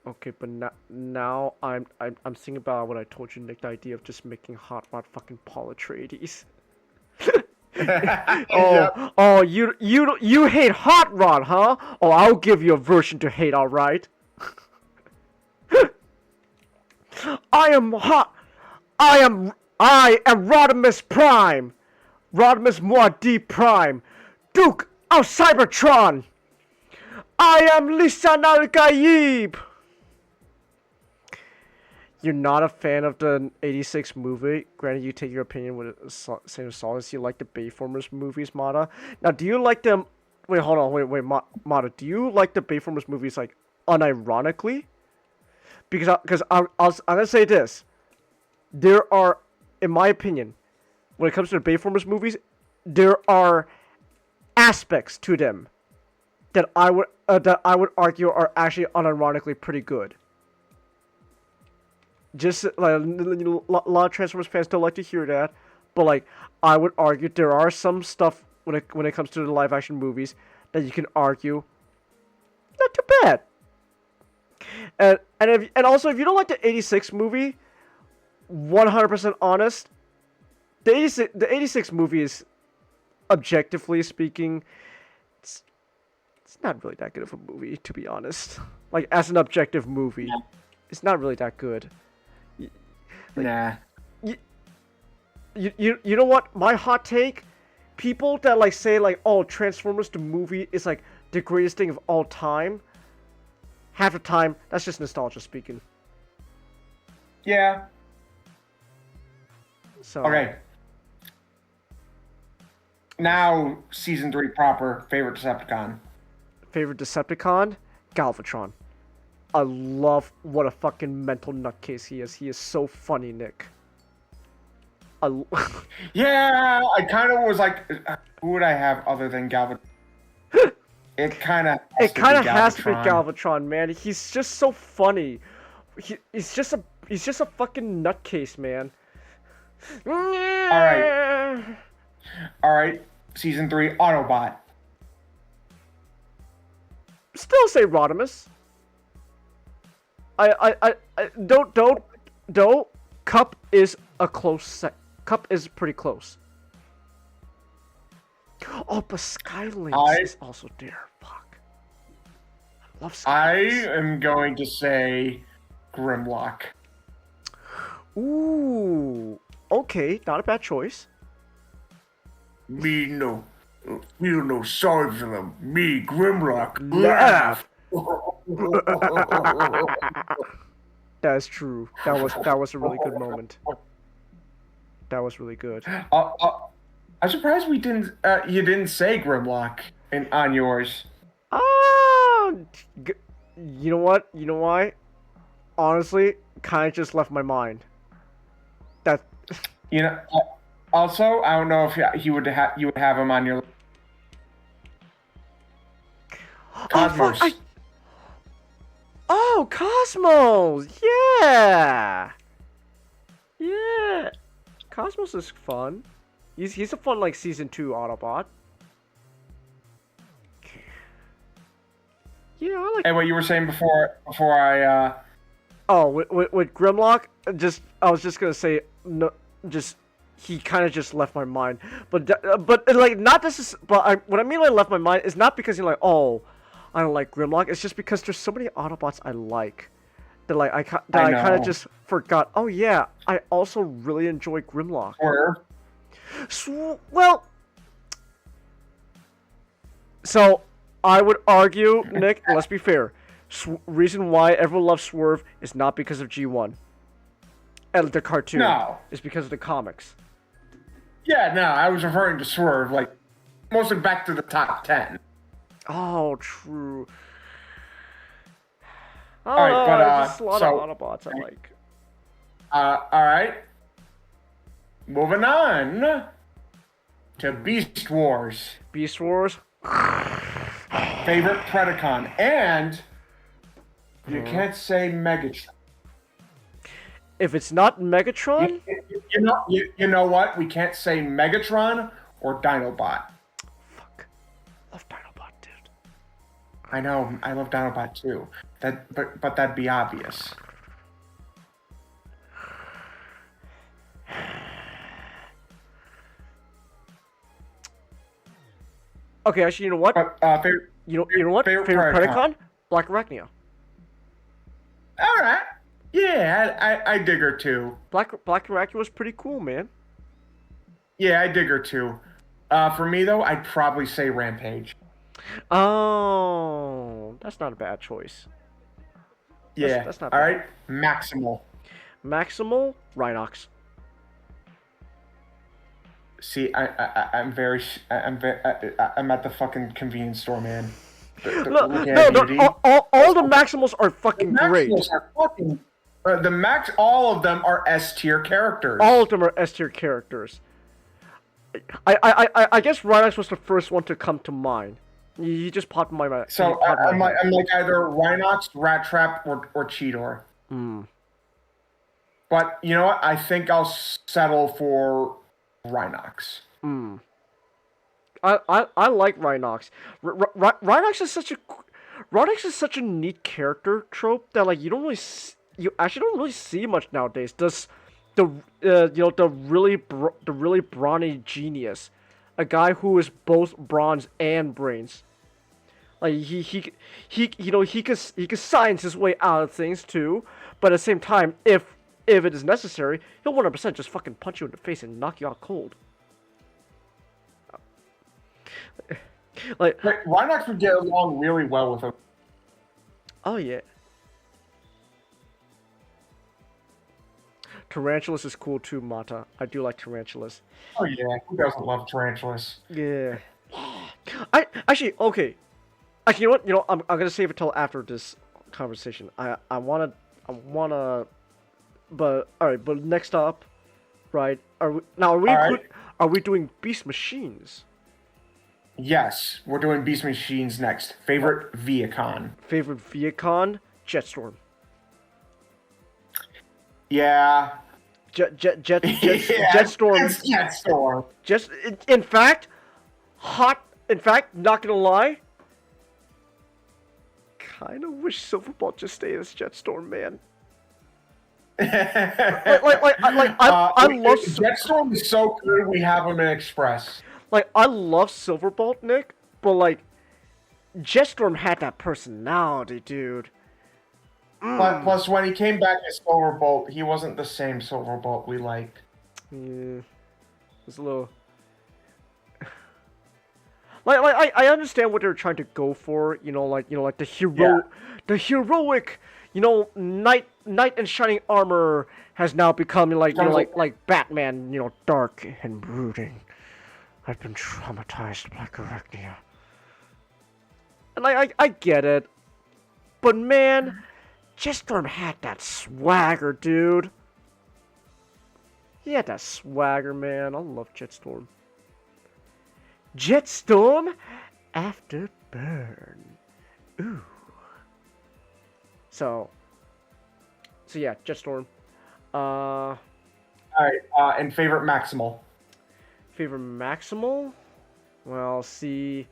Okay, but now I'm thinking about what I told you, Nick. The idea of just making Hot Rod fucking Paul Atreides. Oh, you hate Hot Rod, huh? Oh, I'll give you a version to hate, all right. I am Rodimus Prime, Rodimus Moi D Prime, Duke of Cybertron. I am Lisan Al Gaib. You're not a fan of the '86 movie. Granted, you take your opinion with the same solace. You like the Bayformers movies, Mata. Now, do you like them? Wait, hold on. Wait, Mata. Do you like the Bayformers movies like unironically? Because I'm gonna say this. There are, in my opinion, when it comes to the Bayformers movies, there are aspects to them that I would argue are actually unironically pretty good. Just like a lot of Transformers fans don't like to hear that, but like I would argue there are some stuff when it comes to the live action movies that you can argue not too bad. And also if you don't like the '86 movie, 100% honest, the '86 movie is, objectively speaking, it's not really that good of a movie, to be honest. Like as an objective movie, it's not really that good. Nah. You know what? My hot take: people that like say like, "Oh, Transformers the movie is like the greatest thing of all time." Half the time, that's just nostalgia speaking. Yeah. So. Okay. Now, season 3 proper. Favorite Decepticon. Favorite Decepticon? Galvatron. I love what a fucking mental nutcase he is. He is so funny, Nick. Yeah, I kind of was like, who would I have other than Galvatron? It kind of has to be Galvatron, man. He's just so funny. He's just a fucking nutcase, man. All right. Season 3 Autobot. Still say Rodimus. I don't. Cup is a close Cup is pretty close. Oh, but Skylynx is also there. Fuck. I love Skylynx. I am going to say Grimlock. Ooh. Okay, not a bad choice. Me no. Feel no sorry for them. Me, Grimlock. Laugh. That's true. That was a really good moment. That was really good. I'm surprised we didn't. You didn't say Grimlock on yours. You know what? You know why? Honestly, kind of just left my mind. That. You know. Also, I don't know if you would have him on your. Cosmos. Oh, Cosmos! Yeah! Yeah! Cosmos is fun. He's a fun, like, Season 2 Autobot. Yeah, I like... And what you were saying before I, Oh, with Grimlock, I was just gonna say, no, he kind of just left my mind. But like, not this is... But what I mean by left my mind is not because you're like, oh, I don't like Grimlock. It's just because there's so many Autobots I like. That like I kind of just forgot. Oh yeah, I also really enjoy Grimlock. Well, so I would argue, Nick. Let's be fair. Reason why everyone loves Swerve is not because of G1 and the cartoon. No, it's because of the comics. Yeah, no, I was referring to Swerve, like mostly back to the top 10. Oh, true. All right, but there's a lot of Autobots I like. All right. Moving on to Beast Wars. Beast Wars. Favorite Predacon, and you can't say Megatron. If it's not Megatron, you know what? We can't say Megatron or Dinobot. Fuck, love Dinobot, dude. I know, I love Dinobot too. But that'd be obvious. Okay, actually, you know what? Favorite, You know what? favorite Favorite Predacon? Predacon? Black Arachnia. All right. Yeah, I dig her too. Black Arachnia was pretty cool, man. Yeah, I dig her too. For me though, I'd probably say Rampage. Oh, that's not a bad choice. Yeah. That's not all bad. right. Maximal. Maximal, Rhinox. See, I'm at the fucking convenience store, man. No, all the Maximals are fucking great. Maximals are fucking. All of them are S tier characters. All of them are S tier characters. I guess Rhinox was the first one to come to mind. He just popped in my mind. So I'm like either Rhinox, Rat Trap, or Cheetor. But you know what? I think I'll settle for Rhinox. I like Rhinox. Rhinox is such a neat character trope that like you actually don't really see much nowadays. Does the really brawny genius, a guy who is both bronze and brains. Like he could science his way out of things too, but at the same time, if it is necessary, he'll 100% just fucking punch you in the face and knock you out cold. Like Rhinox would get along really well with him. Oh yeah. Tarantulas is cool too, Mata. I do like tarantulas. Oh yeah, who doesn't love tarantulas? Yeah. I actually okay. Actually, you know what? I'm gonna save it till after this conversation. I wanna. But all right. But next up, right? Are we doing Beast Machines? Yes, we're doing Beast Machines next. Favorite Viacon. Favorite Viacon? Jetstorm. Yeah. Jetstorm. Jetstorm. Just in fact, not gonna lie. Kind of wish Silverbolt just stayed as Jetstorm, man. I love Jetstorm is so good. We have him in Express. Like I love Silverbolt, Nick, but like Jetstorm had that personality, dude. Plus, when he came back as Silverbolt, he wasn't the same Silverbolt we liked. Yeah, it's a little. Like I understand what they're trying to go for, like the heroic, knight in shining armor has now become like Batman, dark and brooding. I've been traumatized by Arachnia. And I get it, but man, Jetstorm had that swagger, dude. He had that swagger, man. I love Jetstorm. Jetstorm Afterburn. Ooh. So yeah, Jetstorm. All right. And favorite Maximal. Favorite Maximal? Well, see,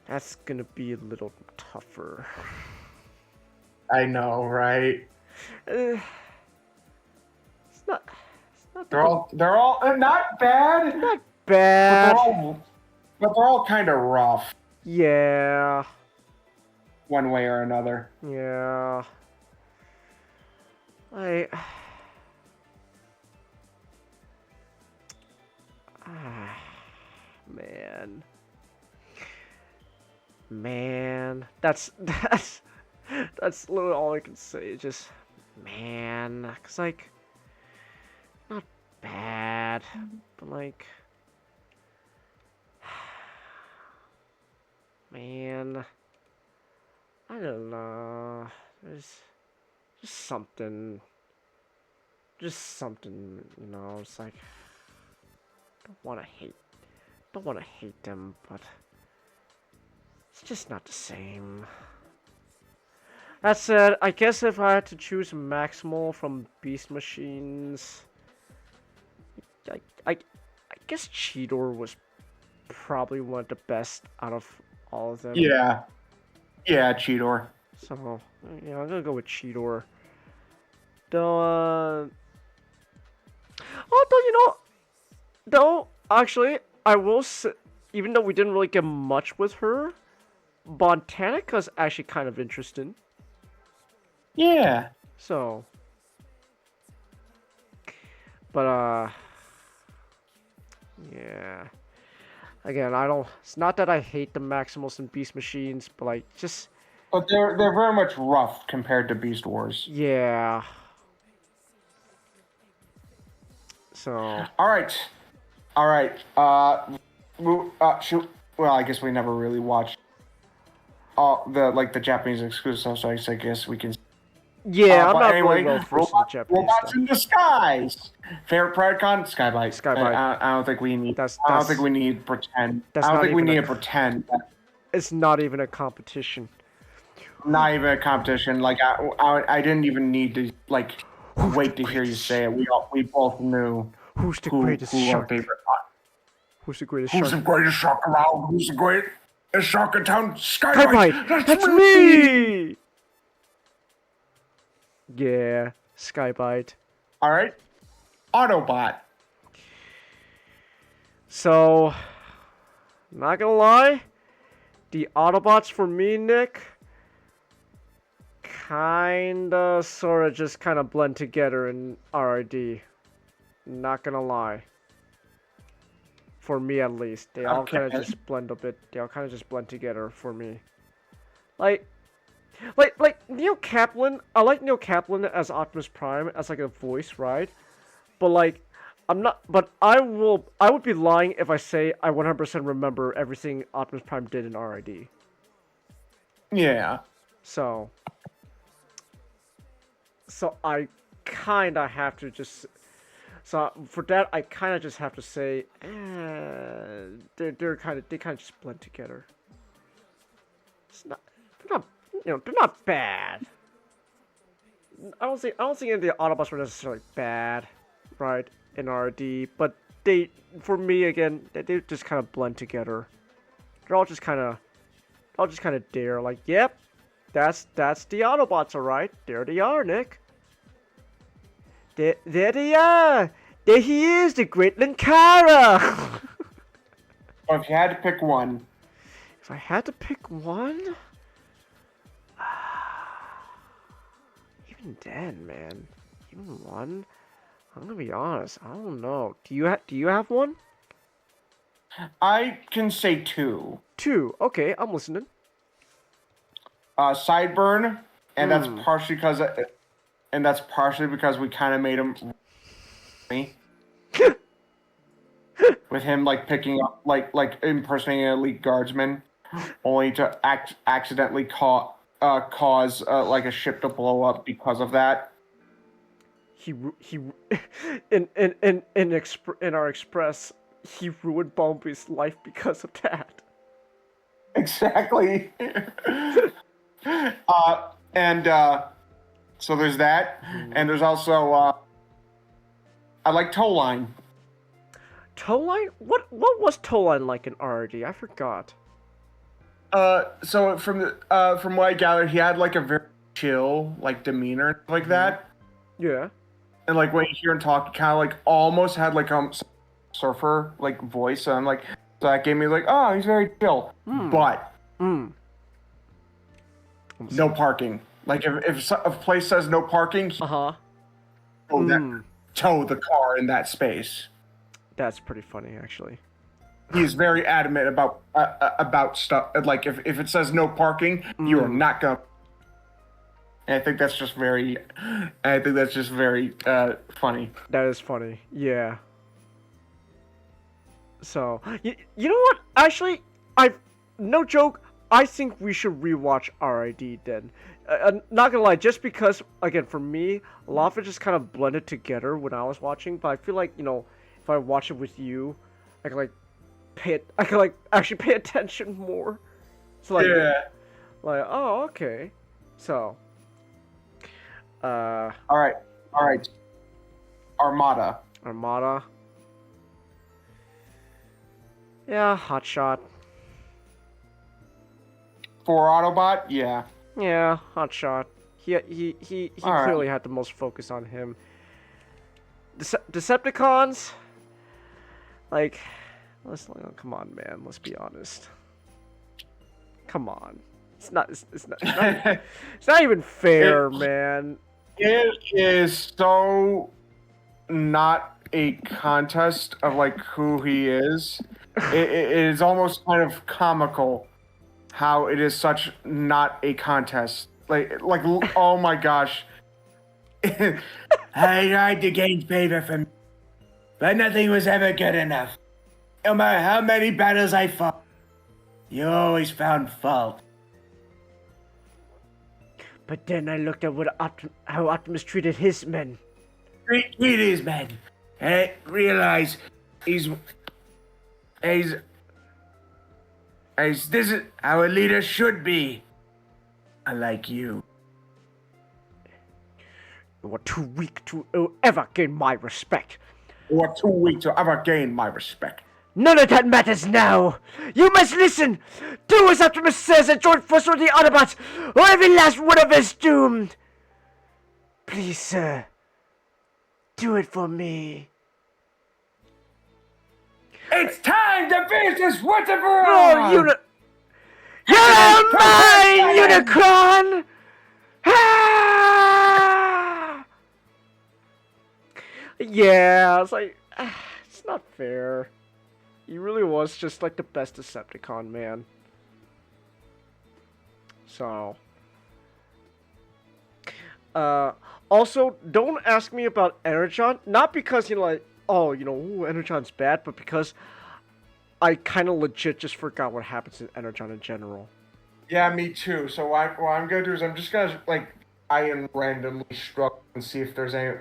that's gonna be a little tougher. I know, right? It's not. They're all not bad. Not bad. But they're all kind of rough. Yeah. One way or another. Yeah. Man, that's literally all I can say. Just man, 'cause like, not bad, but like, man, I don't know. There's just something, it's like, don't want to hate them, but it's just not the same. That said, I guess if I had to choose Maximal from Beast Machines, I guess Cheetor was probably one of the best out of all of them. Yeah, Cheetor. So yeah, I'm gonna go with Cheetor. Though, actually, I will say, even though we didn't really get much with her, Bontanica's actually kind of interesting. Yeah. So, but yeah. Again, I don't. It's not that I hate the Maximus and Beast machines, but like just. But they're very much rough compared to Beast Wars. Yeah. So. All right. Shoot. Well, I guess we never really watched all the Japanese exclusive, so I guess we can. Yeah, I'm but not anyway, really well versed in the Japanese robots stuff. in disguise. Favorite Predacon? Skybite. Skybite. I don't think we need. That's, I don't think we need pretend. I that's don't not think we even need a- to pretend. It's not even a competition. Not even a competition. Like I didn't even need to like wait to hear you say it. We both knew. Who's the who greatest our shark? favorite. Who's the greatest Who's shark? the greatest shark around? Who's the greatest shark in town? Skybite! Skybite! That's me! Yeah, Skybite. All right. Autobot. So, not gonna lie, the Autobots for me, Nick, kinda blend together in RRD. Not gonna lie. For me, at least, they all kind of just blend a bit. They all kind of just blend together for me. Like Neil Kaplan. I like Neil Kaplan as Optimus Prime as like a voice, right? But like, I'm not. But I would be lying if I say I 100% remember everything Optimus Prime did in RID. Yeah. So I kind of have to just. So for that, I kind of just have to say, they kind of just blend together. They're not bad. I don't think any of the Autobots were necessarily bad, right, in RD, but for me again, they just kind of blend together. They're all just kind of there, like, yep, that's the Autobots, all right. There they are, Nick. There they are! There he is, the Great Linkara! Well, if you had to pick one. If I had to pick one? Even then, man. Even one? I'm gonna be honest, I don't know. Do you have one? I can say two. Two, okay, I'm listening. Sideburn, and that's partially because... And that's partially because we kind of made him with him like picking up like impersonating an elite guardsman, only to accidentally cause like a ship to blow up because of that. He in our express, he ruined Bumblebee's life because of that. Exactly. So there's that, and there's also I like Towline. Towline? What was Towline like in RRD? I forgot. So from what I gathered, he had like a very chill like demeanor like that. Yeah. And like when you hear him talk, he kind of like almost had like surfer like voice. So I'm like, so that gave me like, oh, he's very chill. But no parking. Like if a place says no parking, tow the car in that space. That's pretty funny, actually. He's very adamant about stuff. Like if it says no parking, you are not gonna. And I think that's just very. Funny. That is funny. Yeah. So you know what? Actually, no joke. I think we should rewatch RID then. Not gonna lie, just because, again, for me, a lot of it just kind of blended together when I was watching. But I feel like, if I watch it with you, I can actually pay attention more. So oh, okay. So, all right. Armada. Yeah, Hotshot. For Autobot, yeah. Yeah, Hotshot. He clearly had the most focus on him. Decepticons, like Come on, man. Let's be honest. Come on. It's not. It's not. It's not even fair, man. It is so not a contest of like who he is. It is almost kind of comical how it is such not a contest. Like oh my gosh. I tried to gain favor from you, but nothing was ever good enough. No matter how many battles I fought, you always found fault. But then I looked at how Optimus treated his men. Treat his men. And I realize he's this is how a leader should be. Unlike you. You are too weak to ever gain my respect. You are too weak to ever gain my respect. None of that matters now. You must listen. Do as Optimus says and join forces with the Autobots, or every last one of us doomed. Please, sir. Do it for me. It's time to finish this once and for Oh, all! You're mine, Unicron! Ah! Yeah, it's like, it's not fair. He really was just like the best Decepticon, man. So. Also, don't ask me about Energon. Not because, like, oh, Energon's bad, but because I kind of legit just forgot what happens in Energon in general. Yeah, me too. So what I'm gonna do is I'm just gonna like I am randomly struck and see if there's any.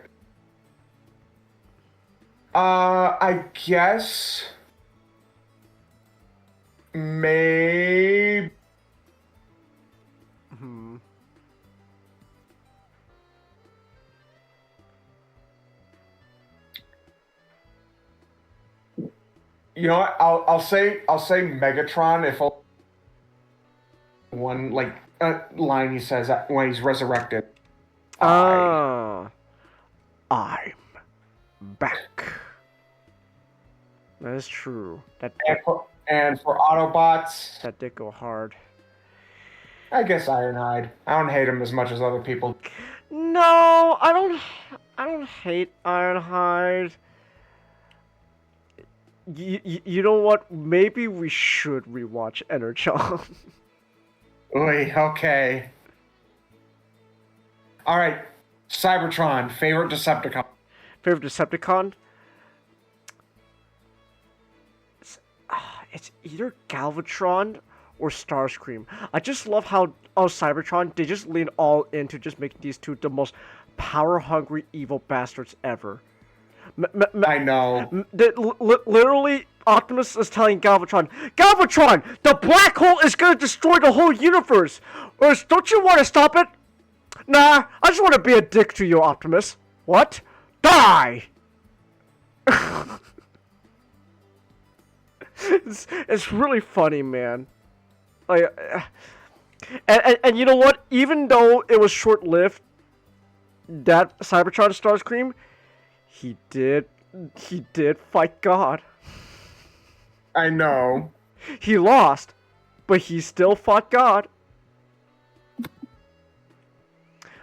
I guess maybe. You know what? I'll say Megatron if one like line he says when he's resurrected. I'm back. That is true. And for Autobots, that did go hard. I guess Ironhide. I don't hate him as much as other people. No, I don't hate Ironhide. You know what? Maybe we should rewatch Energon. Wait, okay. All right, Cybertron, favorite Decepticon. Favorite Decepticon? It's either Galvatron or Starscream. I just love how Cybertron, they just lean all into just making these two the most power-hungry evil bastards ever. I know. Literally, Optimus is telling Galvatron, Galvatron, the black hole is going to destroy the whole universe. Or don't you want to stop it? Nah, I just want to be a dick to you, Optimus. What? Die! It's really funny, man. Like, and you know what? Even though it was short-lived, that Cybertron Starscream, he did fight God. I know. He lost, but he still fought God.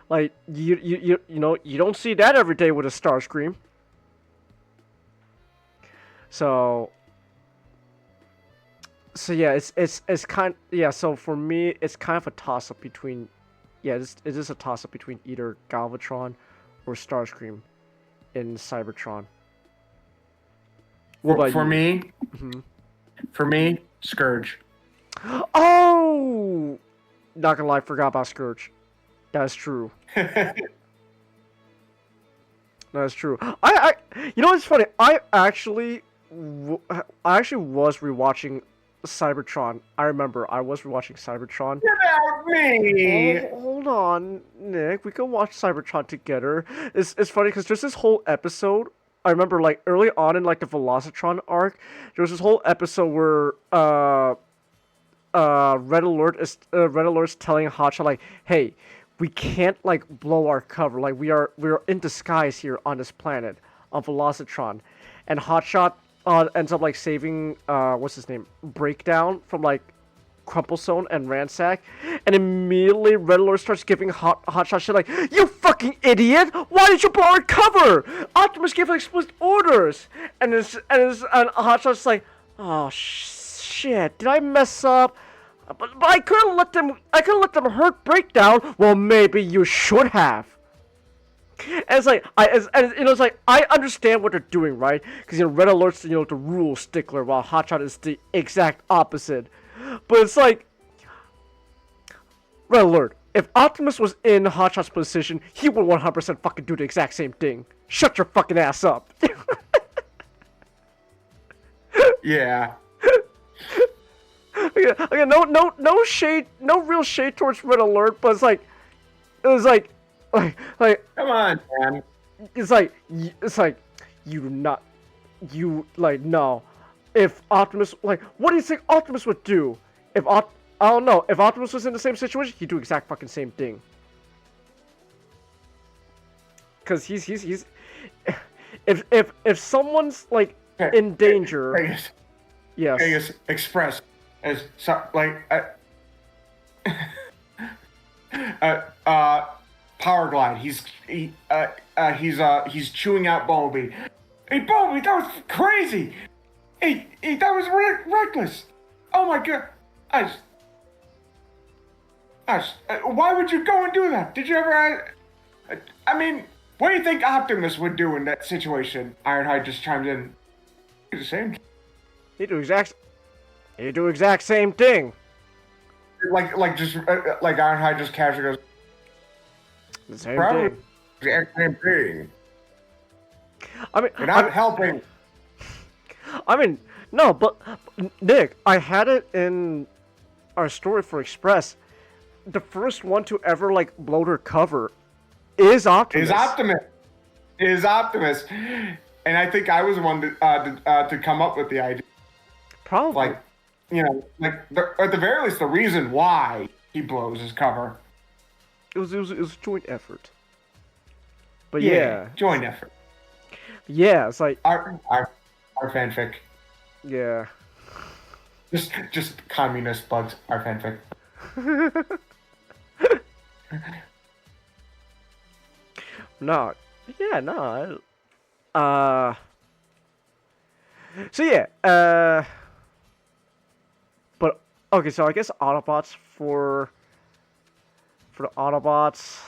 Like you know, you don't see that every day with a Starscream. So yeah, it's kind so for me it's kind of a toss up between it is a toss up between either Galvatron or Starscream in Cybertron. What about for you? me? Mm-hmm. For me, Scourge. Oh! Not gonna lie, forgot about Scourge. That's true. That's true. You know what's funny? I actually was rewatching Cybertron. I remember I was rewatching Cybertron. Get out me! Hold on, Nick. We can watch Cybertron together. It's funny because there's this whole episode. I remember like early on in like the Velocitron arc, there was this whole episode where Red Alert's telling Hotshot like, hey, we can't like blow our cover. Like we're in disguise here on this planet on Velocitron, and Hotshot ends up like saving what's his name, Breakdown from like Crumplezone and Ransack, and immediately Red Alert starts giving hotshot shit like, "You fucking idiot! Why did you blow our cover? Optimus gave explicit orders." And Hotshot's like, "Oh shit! Did I mess up? But I couldn't let them. I couldn't let them hurt Breakdown." "Well, maybe you should have." And it's like it's like I understand what they're doing, right? Because Red Alert's the rule stickler, while Hotshot is the exact opposite. But it's like, Red Alert, if Optimus was in Hotshot's position, he would 100% fucking do the exact same thing. Shut your fucking ass up. Yeah. Okay, no shade, no real shade towards Red Alert, but it was like, Come on, man. It's like no. If Optimus, what do you think Optimus would do? I don't know. If Optimus was in the same situation, he'd do exact fucking same thing. Cause he's if someone's like in danger. Yes. Vegas Express as Power Glide. He's chewing out Bumblebee. Hey Bumblebee, that was crazy. Hey, that was reckless. Oh my god. Why would you go and do that? Did you ever? I mean, what do you think Optimus would do in that situation? Ironhide just chimed in. He's the same. He do exact same thing. Like Ironhide just casually goes. The same Probably thing. The exact same thing. I mean, you're not helping. I mean, no, but Nick, I had it in our story for Express. The first one to ever blow their cover is Optimus. Is Optimus. And I think I was the one to come up with the idea. Probably. At the very least, the reason why he blows his cover. It was a joint effort. But yeah. Joint effort. Yeah, it's like our fanfic. Yeah. Just communist bugs. Our fanfic. No. Yeah, no. So yeah, but okay, so I guess Autobots for the Autobots,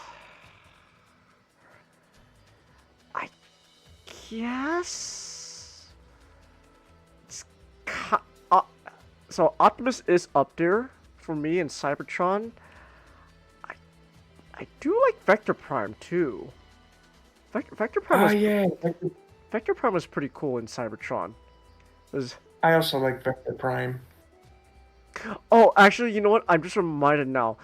I guess it's so Optimus is up there for me in Cybertron. I do like Vector Prime too. Vector Prime. Vector Prime was pretty cool in Cybertron. I also like Vector Prime. Oh, actually, you know what? I'm just reminded now.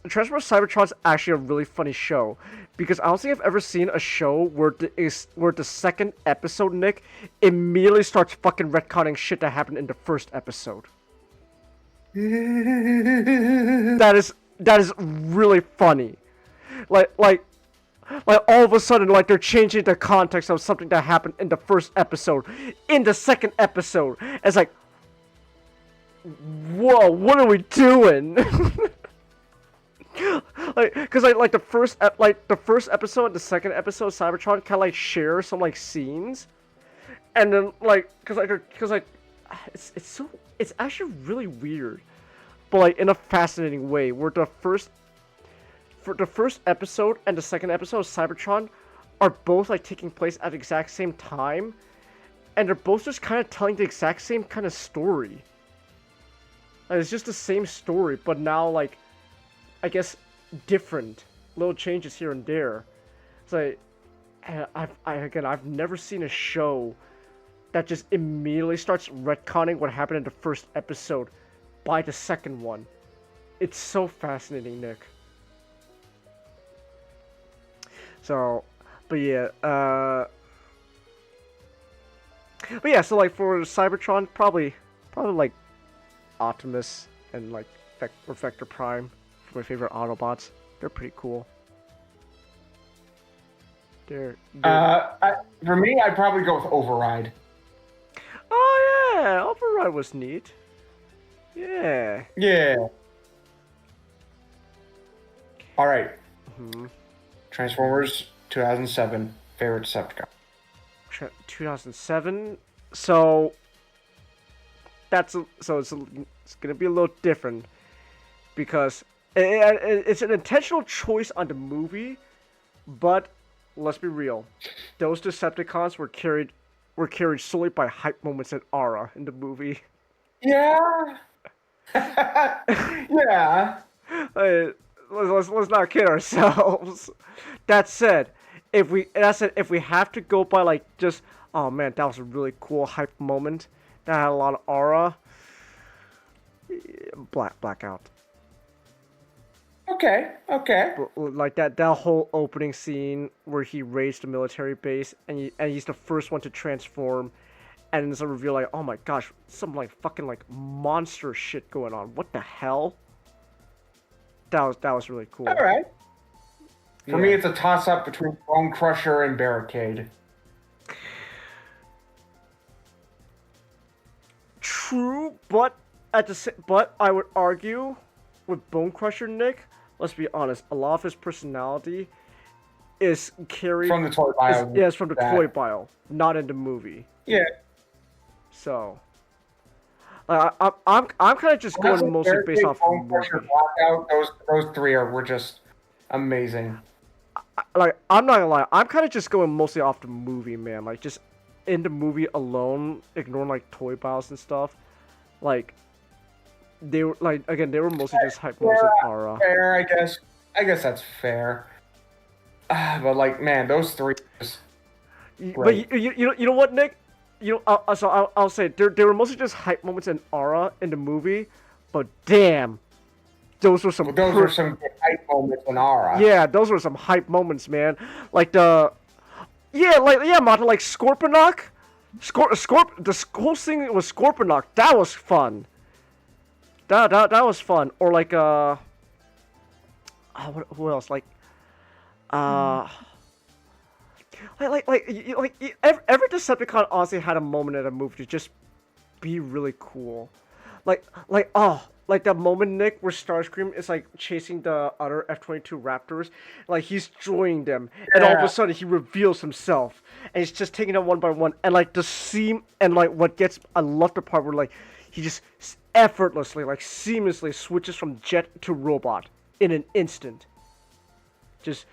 Transformers Cybertron is actually a really funny show, because I don't think I've ever seen a show where the second episode, Nick, immediately starts fucking retconning shit that happened in the first episode. That is really funny. Like all of a sudden, they're changing the context of something that happened in the first episode, in the second episode. It's like, whoa, what are we doing? Cause the first episode and the second episode of Cybertron kind of share some scenes, and then it's actually really weird, but in a fascinating way, where the first episode and the second episode of Cybertron are both taking place at the exact same time, and they're both just kind of telling the exact same kind of story. It's just the same story, but now I guess different little changes here and there. It's like I've never seen a show that just immediately starts retconning what happened in the first episode by the second one. It's so fascinating, Nick. So, but yeah, so for Cybertron, probably Optimus and Vector Prime for my favorite Autobots. They're pretty cool. For me, I'd probably go with Override. Joyride was neat. Yeah. Yeah. All right. Mm-hmm. Transformers 2007 favorite Decepticon. 2007. So it's gonna be a little different because it's an intentional choice on the movie, but let's be real, those Decepticons were carried solely by hype moments and aura in the movie. Yeah. Yeah. Let's not kid ourselves. That said, if we have to go by like just, oh man, that was a really cool hype moment that had a lot of aura. Blackout. Okay. Like that whole opening scene where he raised the military base and he's the first one to transform, and it's a reveal like, oh my gosh, some like fucking like monster shit going on. What the hell? That was really cool. All right. For me, it's a toss-up between Bone Crusher and Barricade. True, but I would argue with Bone Crusher Nick, let's be honest, a lot of his personality is carried from the toy bio. Yes, from the toy bio, not in the movie. Yeah. So, I'm kind of just going mostly based off the movie. Blackout, those three were just amazing. I'm not gonna lie, I'm kind of just going mostly off the movie, man. Like just in the movie alone, ignoring like toy bios and stuff. Like they were they were mostly just hype moments of aura. Fair, I guess that's fair. But like, man, those three. But you know what, Nick? I'll say there were mostly just hype moments and aura in the movie, but damn, those were some hype moments and aura. Yeah, those were some hype moments, man. Like Marta, like Scorponok. The whole thing was Scorponok. That was fun. That was fun. Or like who else? Like every Decepticon honestly had a moment in a movie to just be really cool. Like that moment, Nick, where Starscream is like chasing the other F-22 Raptors, like he's destroying them, and all of a sudden he reveals himself, and he's just taking them one by one, and like the seam, and like I love the part where like he just effortlessly, like seamlessly switches from jet to robot in an instant. Just,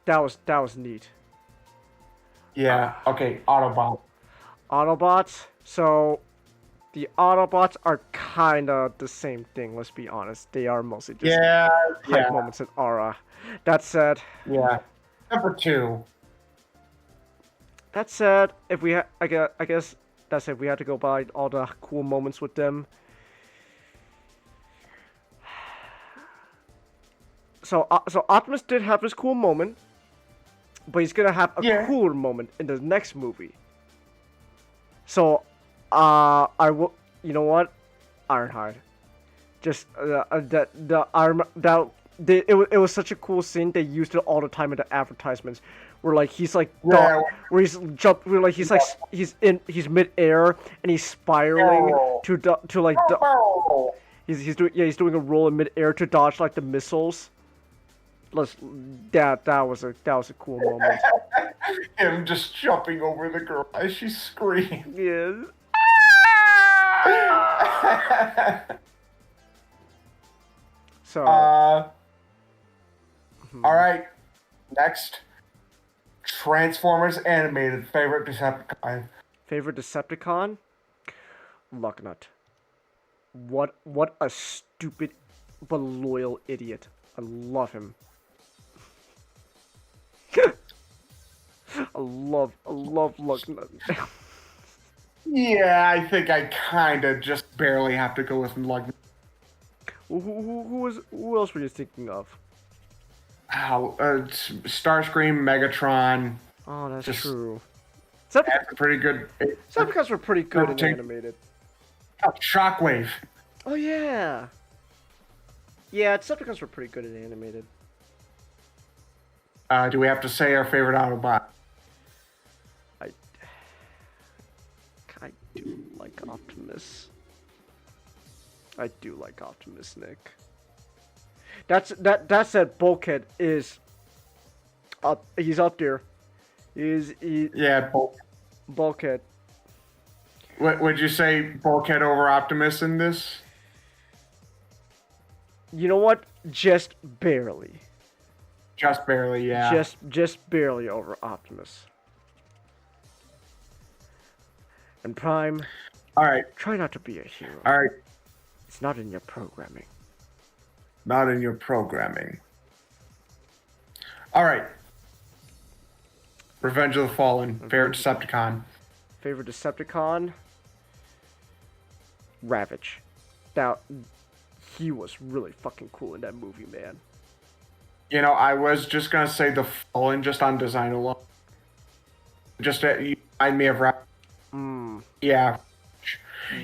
that was neat. Yeah. Okay. Autobots. So, the Autobots are kind of the same thing. Let's be honest. They are mostly just hype moments and aura. That said. Yeah. Number 2. That said, if we I guess that's if we had to go by all the cool moments with them. So Optimus did have his cool moment, but he's gonna have a cooler moment in the next movie. So, I will. You know what? Ironhide. Just it was such a cool scene. They used it all the time in the advertisements, where like he's like where he's mid-air and he's spiraling he's doing a roll in mid-air to dodge like the missiles. That was a cool moment. Him just jumping over the girl as she screams. Yes. So. All right. Next, Transformers animated favorite Decepticon. Favorite Decepticon? Lucknut. What a stupid but loyal idiot. I love him. I love Lucknut. Yeah, I think I kind of just barely have to go with Lucknut. Who else were you thinking of? Starscream, Megatron. Oh, that's true. That's pretty good. Decepticons were pretty good and animated. Shockwave. Oh yeah. Yeah, Decepticons were pretty good and animated. Do we have to say our favorite Autobot? I do. like Optimus. I do like Optimus, Nick. That said, Bulkhead is up. He's up there. Yeah, Bulkhead. Would you say Bulkhead over Optimus in this? You know what? Just barely. Just barely, yeah. Just barely over Optimus. And Prime. All right. Try not to be a hero. All right. It's not in your programming. Not in your programming. All right. Revenge of the Fallen. Favorite Decepticon. Favorite Decepticon? Ravage. Now, he was really fucking cool in that movie, man. You know, I was just gonna say the Fallen just on design alone. Just you remind me of Ravage. Yeah.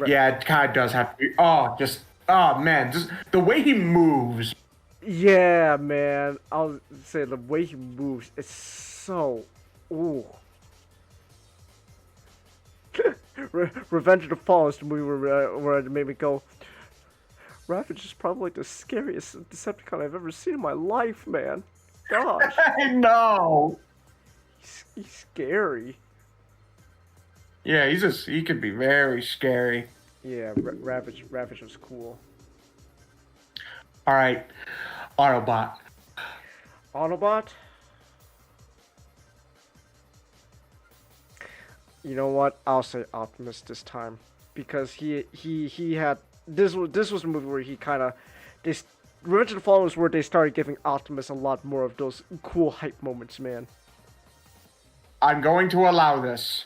Yeah, it kind of does have to be. Oh man, just the way he moves. Yeah, man. I'll say the way he moves is so. Ooh. Revenge of the Fallen is the movie where it made me go. Ravage is probably like the scariest Decepticon I've ever seen in my life, man. Gosh. I know. He's scary. Yeah, he could be very scary. Yeah, Ravage was cool. All right, Autobot. Autobot? You know what? I'll say Optimus this time because he had this was a movie where he kind of Revenge of the Fallen was where they started giving Optimus a lot more of those cool hype moments, man. I'm going to allow this.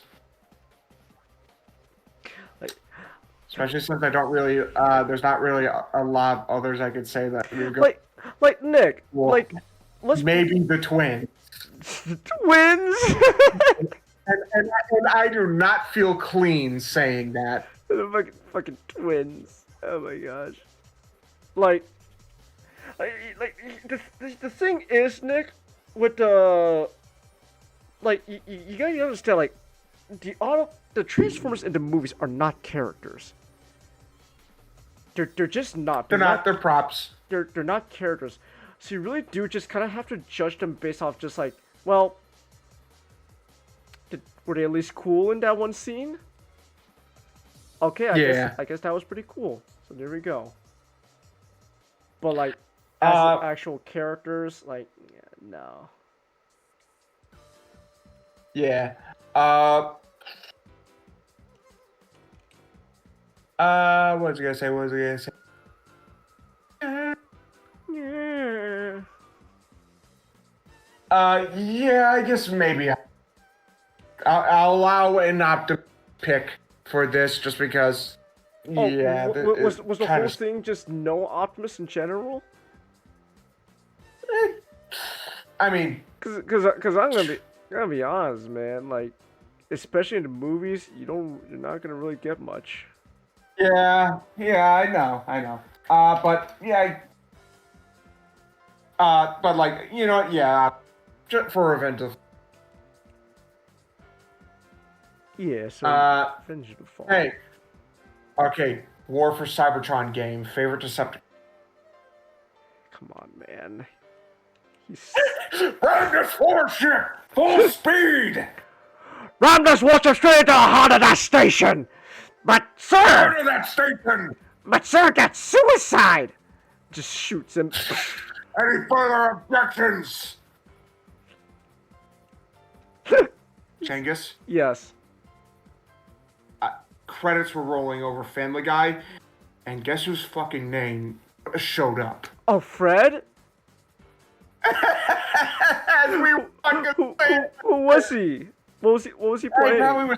Especially since I don't really, there's not really a lot of others I could say that would go. Like Nick, well, let's maybe the twins. Twins. and I do not feel clean saying that. The fucking twins. Oh my gosh. Like the thing is, Nick, with the you gotta understand, like the Transformers in the movies are not characters. They're just not. They're not. They're props. They're not characters. So you really do just kind of have to judge them based off just like, well, were they at least cool in that one scene? Okay, I guess that was pretty cool. So there we go. But like, as actual characters, like, yeah, no. Yeah. What was I gonna say? Yeah, I guess maybe I'll allow an Optimus pick for this just because. Yeah. Was the whole thing just no Optimus in general? I mean, because I'm gonna be honest, man. Like, especially in the movies, you're not gonna really get much. Yeah, I know. But yeah, but like, you know, yeah, just for Revenge of. Yeah, so Revenge of the Fallen. Hey, okay, War for Cybertron game, favorite Decepticon. Come on, man. Ram this warship, full speed. Ram this warship straight into the heart of that station. But sir, Heart of that station. But sir, that's suicide. Just shoots him. Any further objections? Cengiz? Yes. Credits were rolling over Family Guy, and guess whose fucking name showed up? Oh, Fred? Who was he? What was he playing?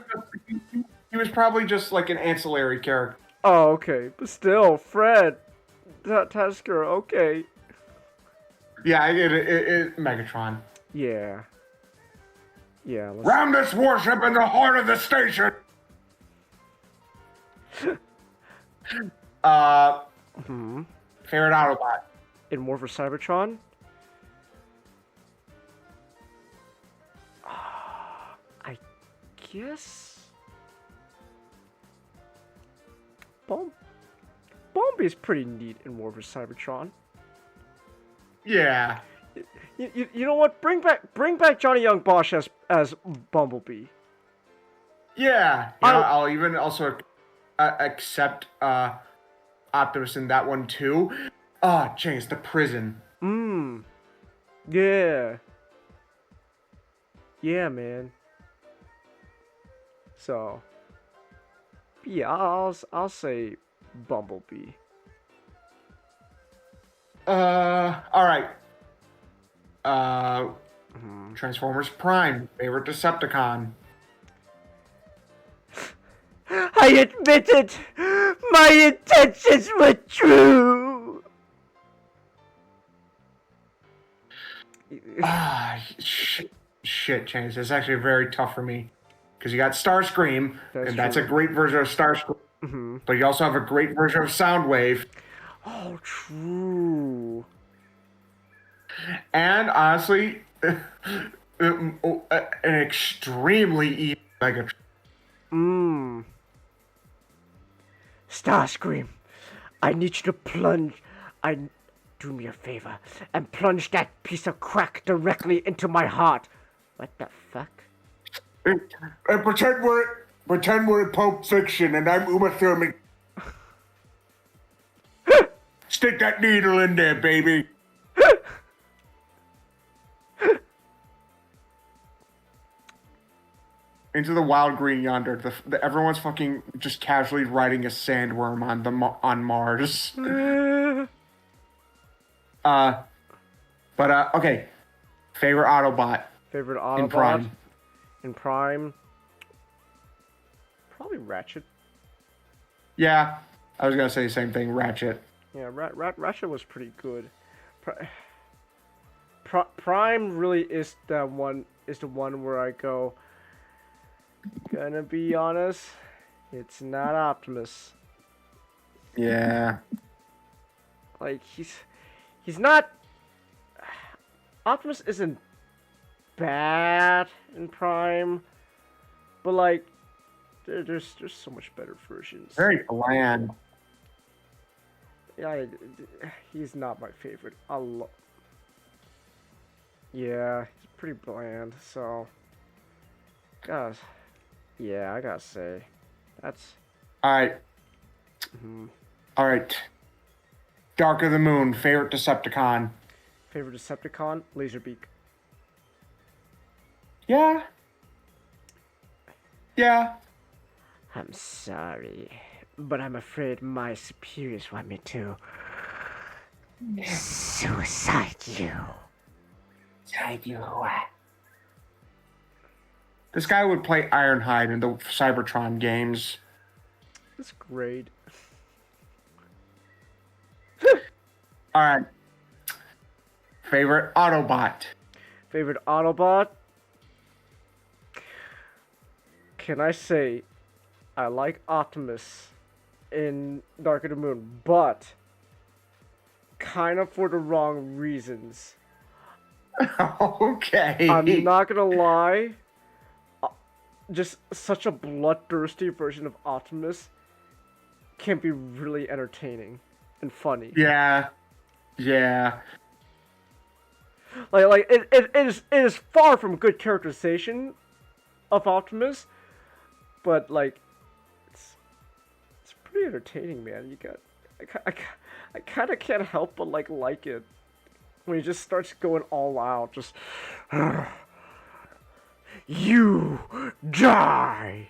He was probably just like an ancillary character. Oh, okay. But still, Fred. Tasker, okay. Yeah, it Megatron. Yeah. Yeah. Ram this warship in the heart of the station. Favorite Autobot? In War for Cybertron? I guess Bumblebee's pretty neat in War vs. Cybertron. Yeah. You know what? Bring back Johnny Young Bosch as Bumblebee. Yeah. I'll even also accept Optimus in that one too. James, the prison. Yeah. Yeah, man. So, yeah, I'll say Bumblebee. All right. Transformers Prime, favorite Decepticon. I admit it! My intentions were true! Shit, James. It's actually very tough for me. Because you got Starscream, that's a great version of Starscream. But you also have a great version of Soundwave. Oh, true. And honestly, an extremely evil Megatron. Starscream, I need you to plunge. Do me a favor and plunge that piece of crack directly into my heart. What the fuck? And pretend we're in Pulp Fiction and I'm Uma Thurman. Stick that needle in there, baby. Into the wild green yonder. Everyone's fucking just casually riding a sandworm on Mars. Okay. Favorite Autobot. Favorite Autobot in Prime. In Prime. Probably Ratchet. Yeah, I was gonna say the same thing. Ratchet. Yeah, Ratchet was pretty good. Prime really is the one where I go. Gonna be honest, it's not Optimus. Yeah. Like he's not. Optimus isn't bad in Prime, but like there's so much better versions. Very bland. Yeah, he's not my favorite. Yeah, he's pretty bland. So, guys, yeah, I gotta say, that's all right. All right. Dark of the Moon, favorite Decepticon. Favorite Decepticon, Laserbeak. Yeah. Yeah. I'm sorry, but I'm afraid my superiors want me to suicide you. This guy would play Ironhide in the Cybertron games. That's great. All right. Favorite Autobot. Favorite Autobot? Can I say I like Optimus in Dark of the Moon, but kind of for the wrong reasons. Okay. I'm not gonna lie. Just such a bloodthirsty version of Optimus can be really entertaining and funny. Yeah. Yeah. Like it is far from good characterization of Optimus, but like it's pretty entertaining, man. I kind of can't help but like it when he just starts going all out, just you die.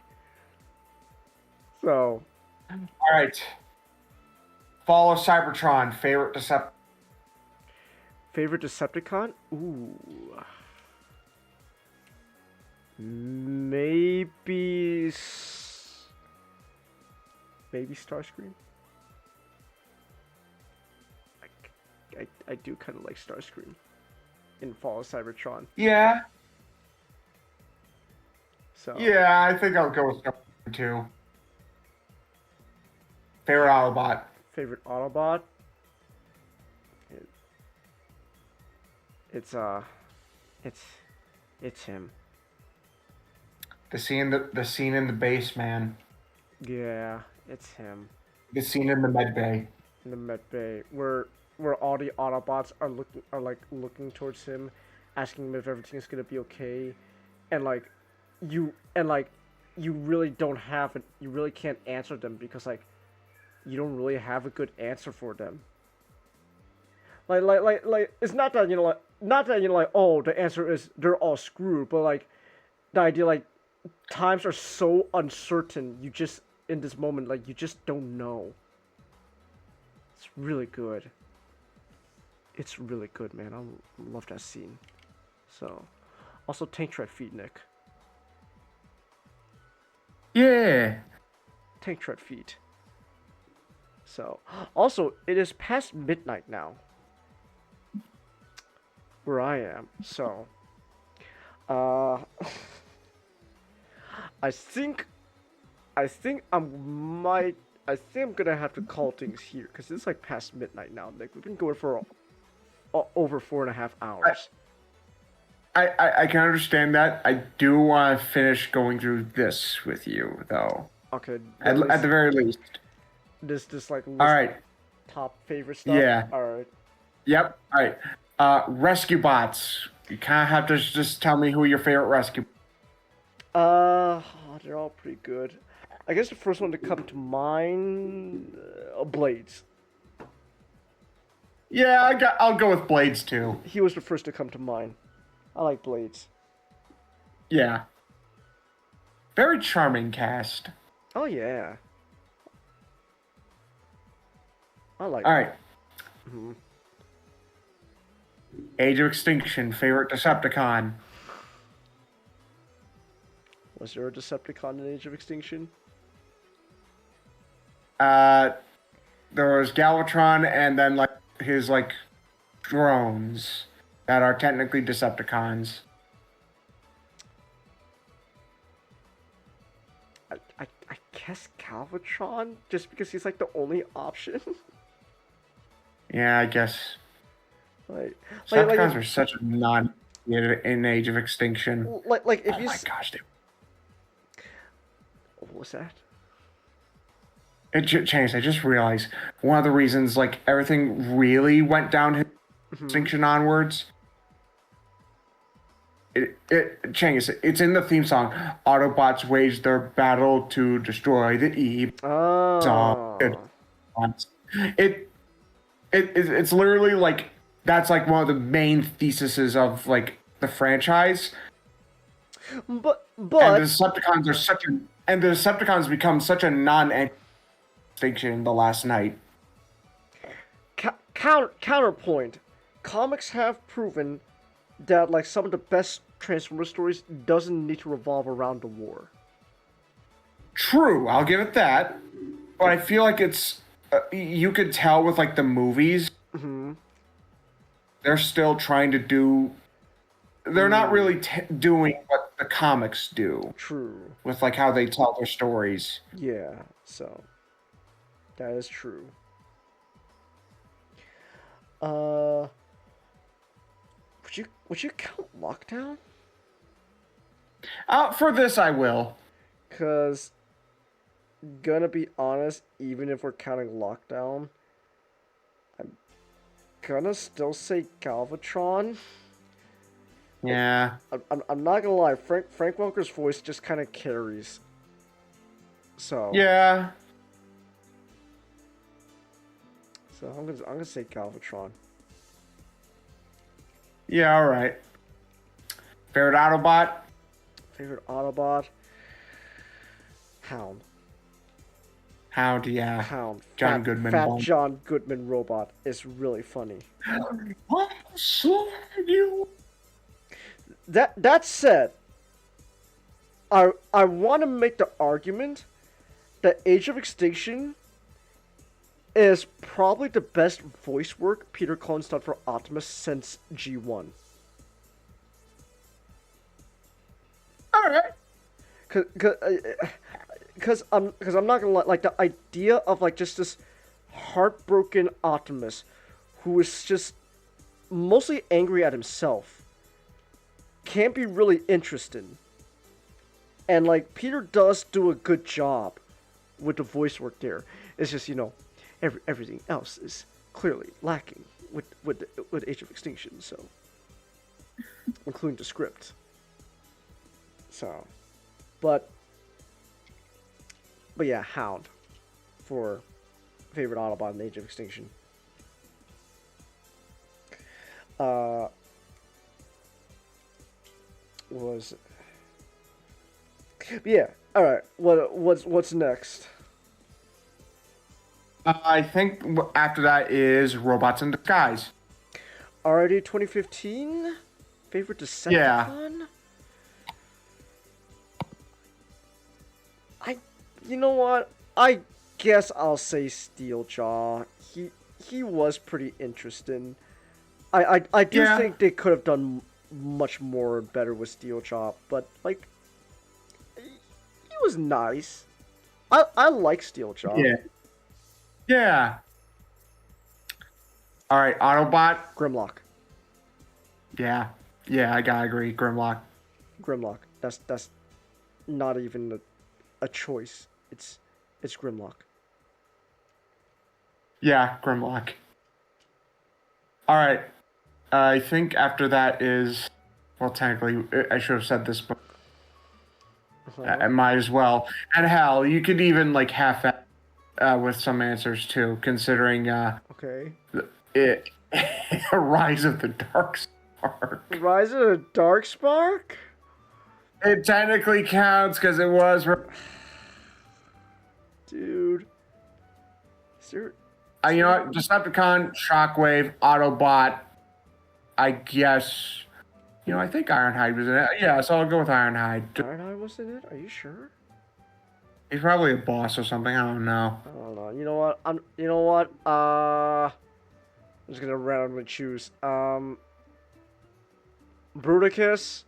So, all right. Fall of Cybertron, favorite Favorite Decepticon? Ooh. Maybe Starscream? I do kind of like Starscream in Fall of Cybertron. Yeah. So. Yeah, I think I'll go with Starscream too. Favorite Autobot. Favorite Autobot? It's him. The scene in the base, man. Yeah, it's him. The scene in the med bay. In the med bay, where all the Autobots are looking towards him, asking him if everything's gonna be okay, and you really you really can't answer them because you don't really have a good answer for them. Like it's not that oh, the answer is they're all screwed, but the idea times are so uncertain, you just in this moment you just don't know. It's really good. It's really good, man. I love that scene. So, also tank tread feet, Nick. Yeah. Tank tread feet. So, also, it is past midnight now. Where I am. So, I think I'm gonna have to call things here because it's past midnight now. Nick, we've been going for over 4.5 hours. I can understand that. I do want to finish going through this with you, though. Okay. At the very least. This list all right. top favorite stuff. Yeah. All right. Yep. All right. Rescue bots. You kind of have to just tell me who your favorite rescue. They're all pretty good. I guess the first one to come to mind, Blades. Yeah, I'll go with Blades too. He was the first to come to mind. I like Blades. Yeah. Very charming cast. Oh yeah. I like. All right. Mm-hmm. Age of Extinction. Favorite Decepticon. Was there a Decepticon in Age of Extinction? There was Galvatron, and then his drones that are technically Decepticons. I guess Galvatron, just because he's the only option. Yeah, I guess. Decepticons are such a non in Age of Extinction. If oh you. My gosh, dude. What was that? It changed. I just realized one of the reasons everything really went down Extinction onwards. It changed. It's in the theme song. Autobots wage their battle to destroy the E. Oh. It's literally that's one of the main theses of the franchise. But and the Decepticons are the Decepticons become such a non-extinction the last night. Counterpoint. Comics have proven that some of the best Transformers stories doesn't need to revolve around the war. True, I'll give it that. But I feel it's you could tell with the movies. Mm-hmm. They're still trying to do. They're not really doing what the comics do. True. With how they tell their stories. Yeah, so that is true. Would you count Lockdown? For this, I will. 'Cause, gonna be honest, even if we're counting Lockdown, I'm gonna still say Galvatron. Yeah. I'm not gonna lie. Frank Welker's voice just kind of carries. So. Yeah. So I'm gonna say Galvatron. Yeah. All right. Favorite Autobot. Favorite Autobot. Hound. Hound. Yeah. Hound. John Goodman. Fat John Goodman robot is really funny. That said, I want to make the argument that Age of Extinction is probably the best voice work Peter Cullen's done for Optimus since G1. Alright. Cause I'm not gonna lie, the idea of just this heartbroken Optimus who is just mostly angry at himself can be really interesting. And Peter does do a good job with the voice work there. It's just, everything else is clearly lacking with Age of Extinction, so including the script. So, but yeah, Hound for favorite Autobot in Age of Extinction. Was yeah. All right. What's next? I think after that is Robots in Disguise. Already 2015. Favorite Decepticon. Yeah. You know what? I guess I'll say Steeljaw. He was pretty interesting. I do think they could have done much more better with Steeljaw, but like he was nice. I like Steeljaw. Yeah. Yeah. All right, Autobot. Grimlock. Yeah. Yeah, I gotta agree. Grimlock. Grimlock. That's not even a choice. It's Grimlock. Yeah, Grimlock. All right. I think after that is, well, technically, I should have said this, but I might as well. And hell, you could even like half with some answers too, considering okay. It Rise of the Dark Spark. Rise of the Dark Spark? It technically counts because it was. Dude. You know what? Decepticon, Shockwave, Autobot. I guess. I think Ironhide was in it. Yeah, so I'll go with Ironhide. Ironhide was in it? Are you sure? He's probably a boss or something. I don't know. I don't know. You know what? I'm just gonna randomly choose. Bruticus.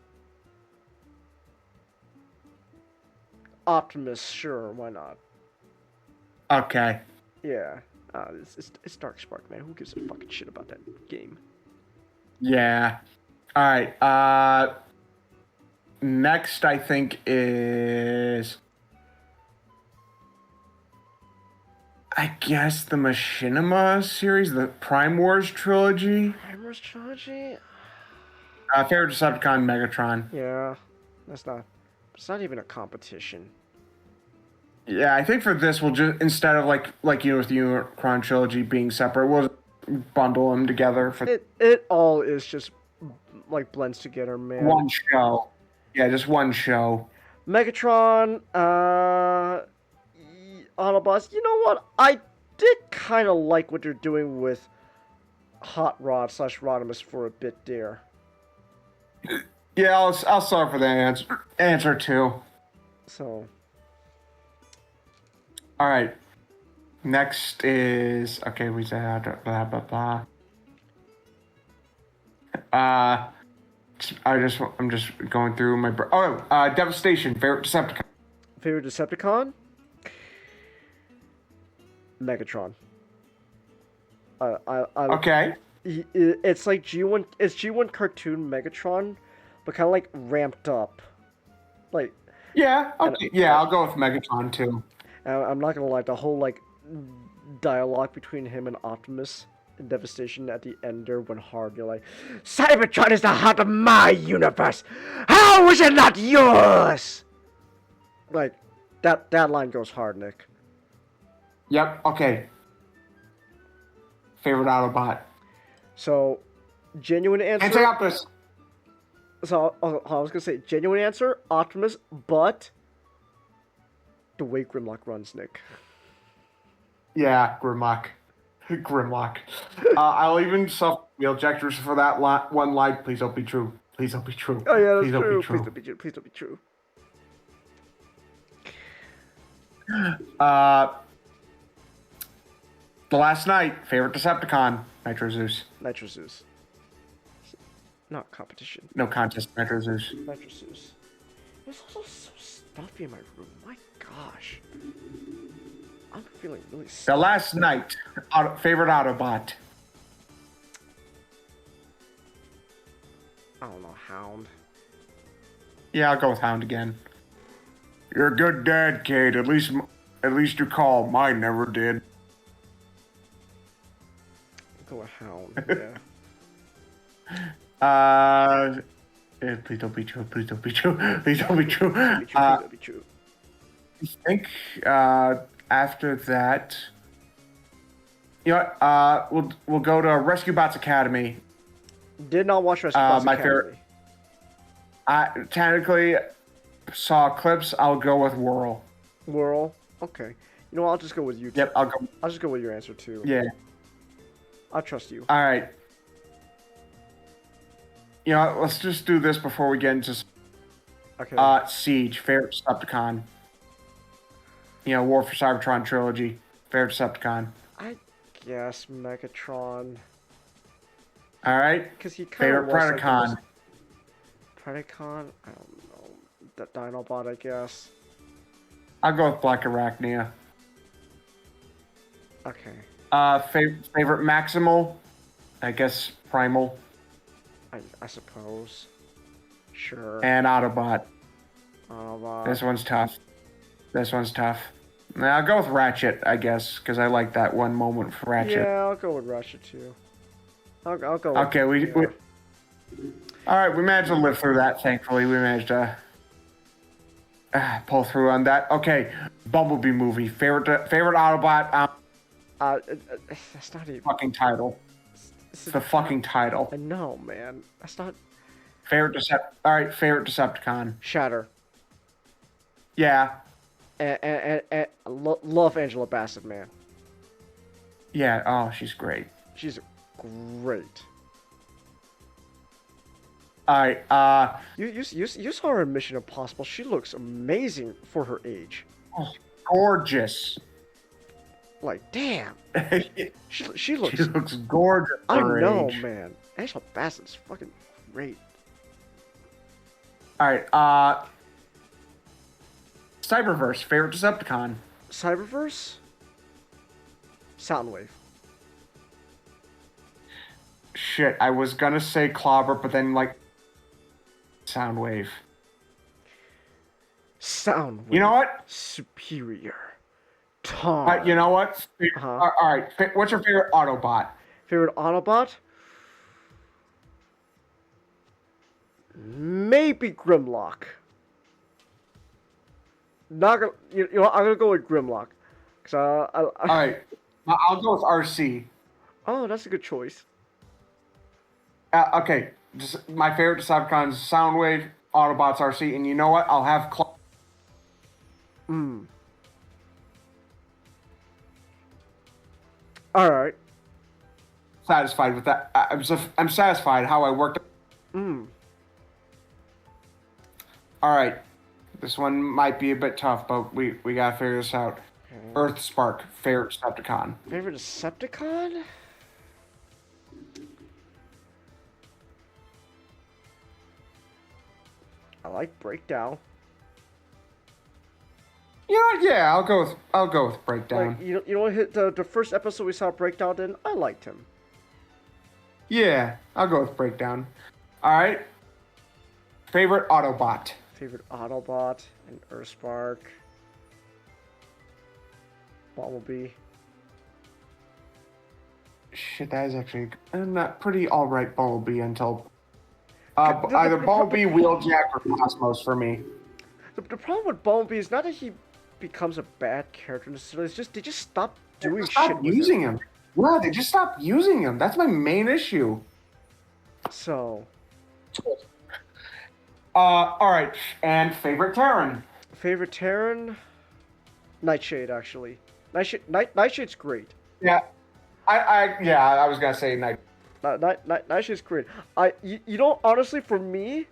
Optimus, sure, why not? Okay. Yeah. It's Dark Spark, man. Who gives a fucking shit about that game? Yeah. All right. Next, I think is, I guess, the Machinima series, the Prime Wars trilogy. Prime Wars trilogy. Favorite Decepticon, Megatron. Yeah, it's not even a competition. Yeah, I think for this we'll just, instead of like with the Unicron trilogy being separate, we'll bundle them together for it all is just like blends together, man. One show. Yeah, just one show. Megatron, Autobots. You know what? I did kind of like what they're doing with Hot Rod / Rodimus for a bit there. Yeah, I'll start for that answer too. So. All right. Next is we said blah blah blah. I'm just going through my Devastation. Favorite Decepticon. Favorite Decepticon? Megatron. Okay. It's like G1. It's G1 cartoon Megatron, but kind of like ramped up. Like. Yeah. Okay. I'll go with Megatron too. I'm not gonna lie. The whole like dialogue between him and Optimus in Devastation at the end there went hard. You're like, Cybertron is the heart of my universe. How is it not yours? Like that line goes hard, Nick. Yep. Okay. Favorite Autobot. So, genuine answer. Answer Optimus. So I was gonna say genuine answer, Optimus, but the way Grimlock runs, Nick. Yeah, Grimlock. I'll even suffer the objectors for that one line. Please don't be true. Please don't be true. Oh yeah, that's Please true. Don't be true. Please don't be true. Please don't be true. The Last Night. Favorite Decepticon. Nitro Zeus. Nitro Zeus. Not competition. No contest. Nitro Zeus. Nitro Zeus. It's also so stuffy in my room. My gosh. I'm feeling really sick. The Last Night. Favorite Autobot. I don't know, Hound. Yeah, I'll go with Hound again. You're a good dad, Kate. At least you call. Mine never did. town. Yeah. Please don't be true. Please don't be true. Please don't be true. That'd be true. I think after that, you know what? We'll go to Rescue Bots Academy. Did not watch Rescue Bots my Academy. favorite. I technically saw clips. I'll go with Whirl. Whirl. Okay. You know what? I'll just go with you. Yep, I'll go. I'll just go with your answer too. Yeah. I'll trust you. All right. You know, let's just do this before we get into. Okay. Siege, favorite Decepticon. You know, War for Cybertron trilogy, favorite Decepticon. I guess Megatron. All right. Because he kind favorite of Predacon. Predacon. I don't know. That Dinobot, I guess. I'll go with Black Arachnia. Okay. Favorite Maximal. I guess Primal. I suppose. Sure. And Autobot. Autobot. This one's tough. This one's tough. Now, I'll go with Ratchet, I guess, because I like that one moment for Ratchet. Yeah, I'll go with Ratchet too. I'll go. Okay, we all right. We managed to live through that. Thankfully, we managed to pull through on that. Okay, Bumblebee movie. Favorite Autobot. That's not even fucking title. It's the fucking title. I know, man. That's not. All right, favorite Decepticon. Shatter. Yeah. And love Angela Bassett, man. Yeah. Oh, she's great. She's great. All right. You saw her in Mission Impossible. She looks amazing for her age. Oh, gorgeous. Like, damn. She looks. She looks gorgeous. I for her know, age. man. Angela Bassett's fucking great. All right. Cyberverse, favorite Decepticon. Cyberverse. Soundwave. Shit, I was gonna say Clobber, but then Soundwave. Soundwave. You know what? Superior. Tom. You know what? All right. What's your favorite Autobot? Favorite Autobot? Maybe Grimlock. Not gonna. You know what? I'm gonna go with Grimlock. All right. I'll go with RC. Oh, that's a good choice. Okay. Just my favorite Decepticons: Soundwave, Autobots, RC, and you know what? I'll have. All right. Satisfied with that. I'm satisfied how I worked. Hmm. All right. This one might be a bit tough, but we gotta figure this out. Okay. Earth Spark, favorite Decepticon. Favorite Decepticon? I like Breakdown. You know what? Yeah, I'll go with Breakdown. Like, you know what? The first episode we saw Breakdown in, I liked him. Yeah, I'll go with Breakdown. All right. Favorite Autobot. Favorite Autobot and Earthspark. Bumblebee. Shit, that is actually not pretty alright Bumblebee until either Bumblebee, Wheeljack, or Cosmos for me. The problem with Bumblebee is not that he becomes a bad character necessarily. It's just they just stop doing shit. Stop using him. Yeah, they just stopped using him. That's my main issue. So. All right, and favorite Terran. Favorite Terran, Nightshade actually. Nightshade's great. Yeah, I was gonna say Nightshade's great. You know, honestly, for me,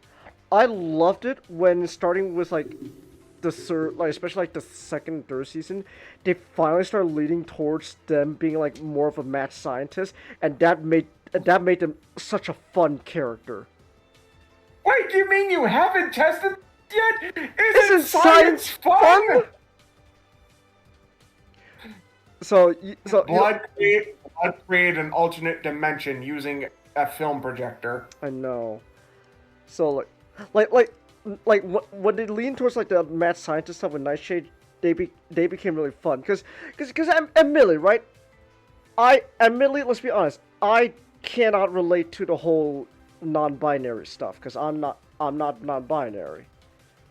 I loved it when starting with the third, especially the second and third season, they finally started leading towards them being more of a mad scientist, and that made them such a fun character. Wait, you mean you haven't tested yet? Isn't science fun? So Blood create an alternate dimension using a film projector. I know. So when they lean towards the mad scientist stuff with Nightshade, they became really fun because admittedly, right? Let's be honest, I cannot relate to the whole non-binary stuff because I'm not non-binary.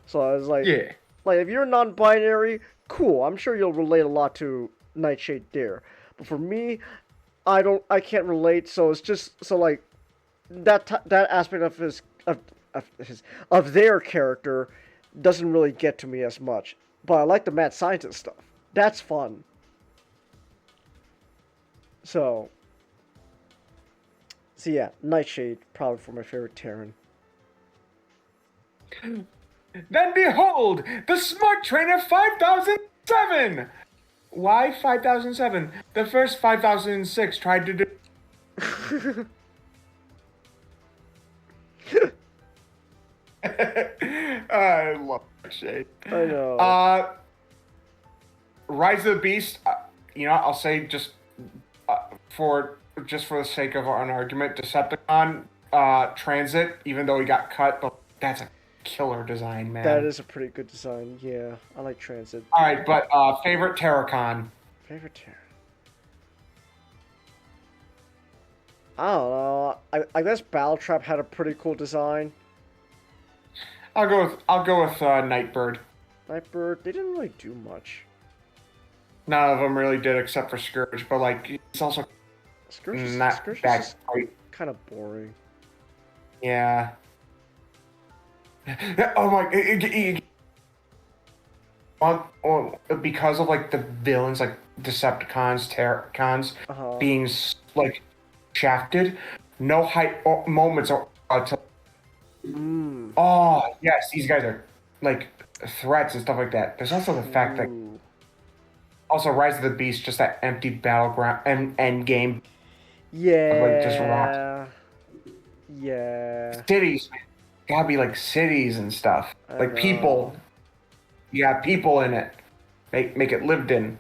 So I was like, Yeah. like if you're non-binary, cool. I'm sure you'll relate a lot to Nightshade there. But for me, I can't relate. So it's just so like that aspect of of their character doesn't really get to me as much. But I like the mad scientist stuff. That's fun. So yeah, Nightshade probably for my favorite Terran. Then behold, the smart trainer 5007! Why 5007? The first 5006 tried to do... I love Nightshade. I know. Rise of the Beast, I'll say just for the sake of an argument, Decepticon Transit, even though he got cut, but that's a killer design, man. That is a pretty good design. Yeah, I like Transit. All right, but favorite Terracon. Favorite Terran. I don't know. I guess Battletrap had a pretty cool design. I'll go with Nightbird. Nightbird, they didn't really do much. None of them really did except for Scourge, but like it's also Scourge is that great. Kind of boring. Yeah. Oh my! Because of like the villains, like Decepticons, Terracons, being like shafted, no hype moments are to. Oh yes, these guys are like threats and stuff like that. There's also the fact that also Rise of the Beast, just that empty battleground and end game. Yeah. Like just rocks. Yeah. Cities, gotta be like cities and stuff. Like people. You got people in it. Make it lived in.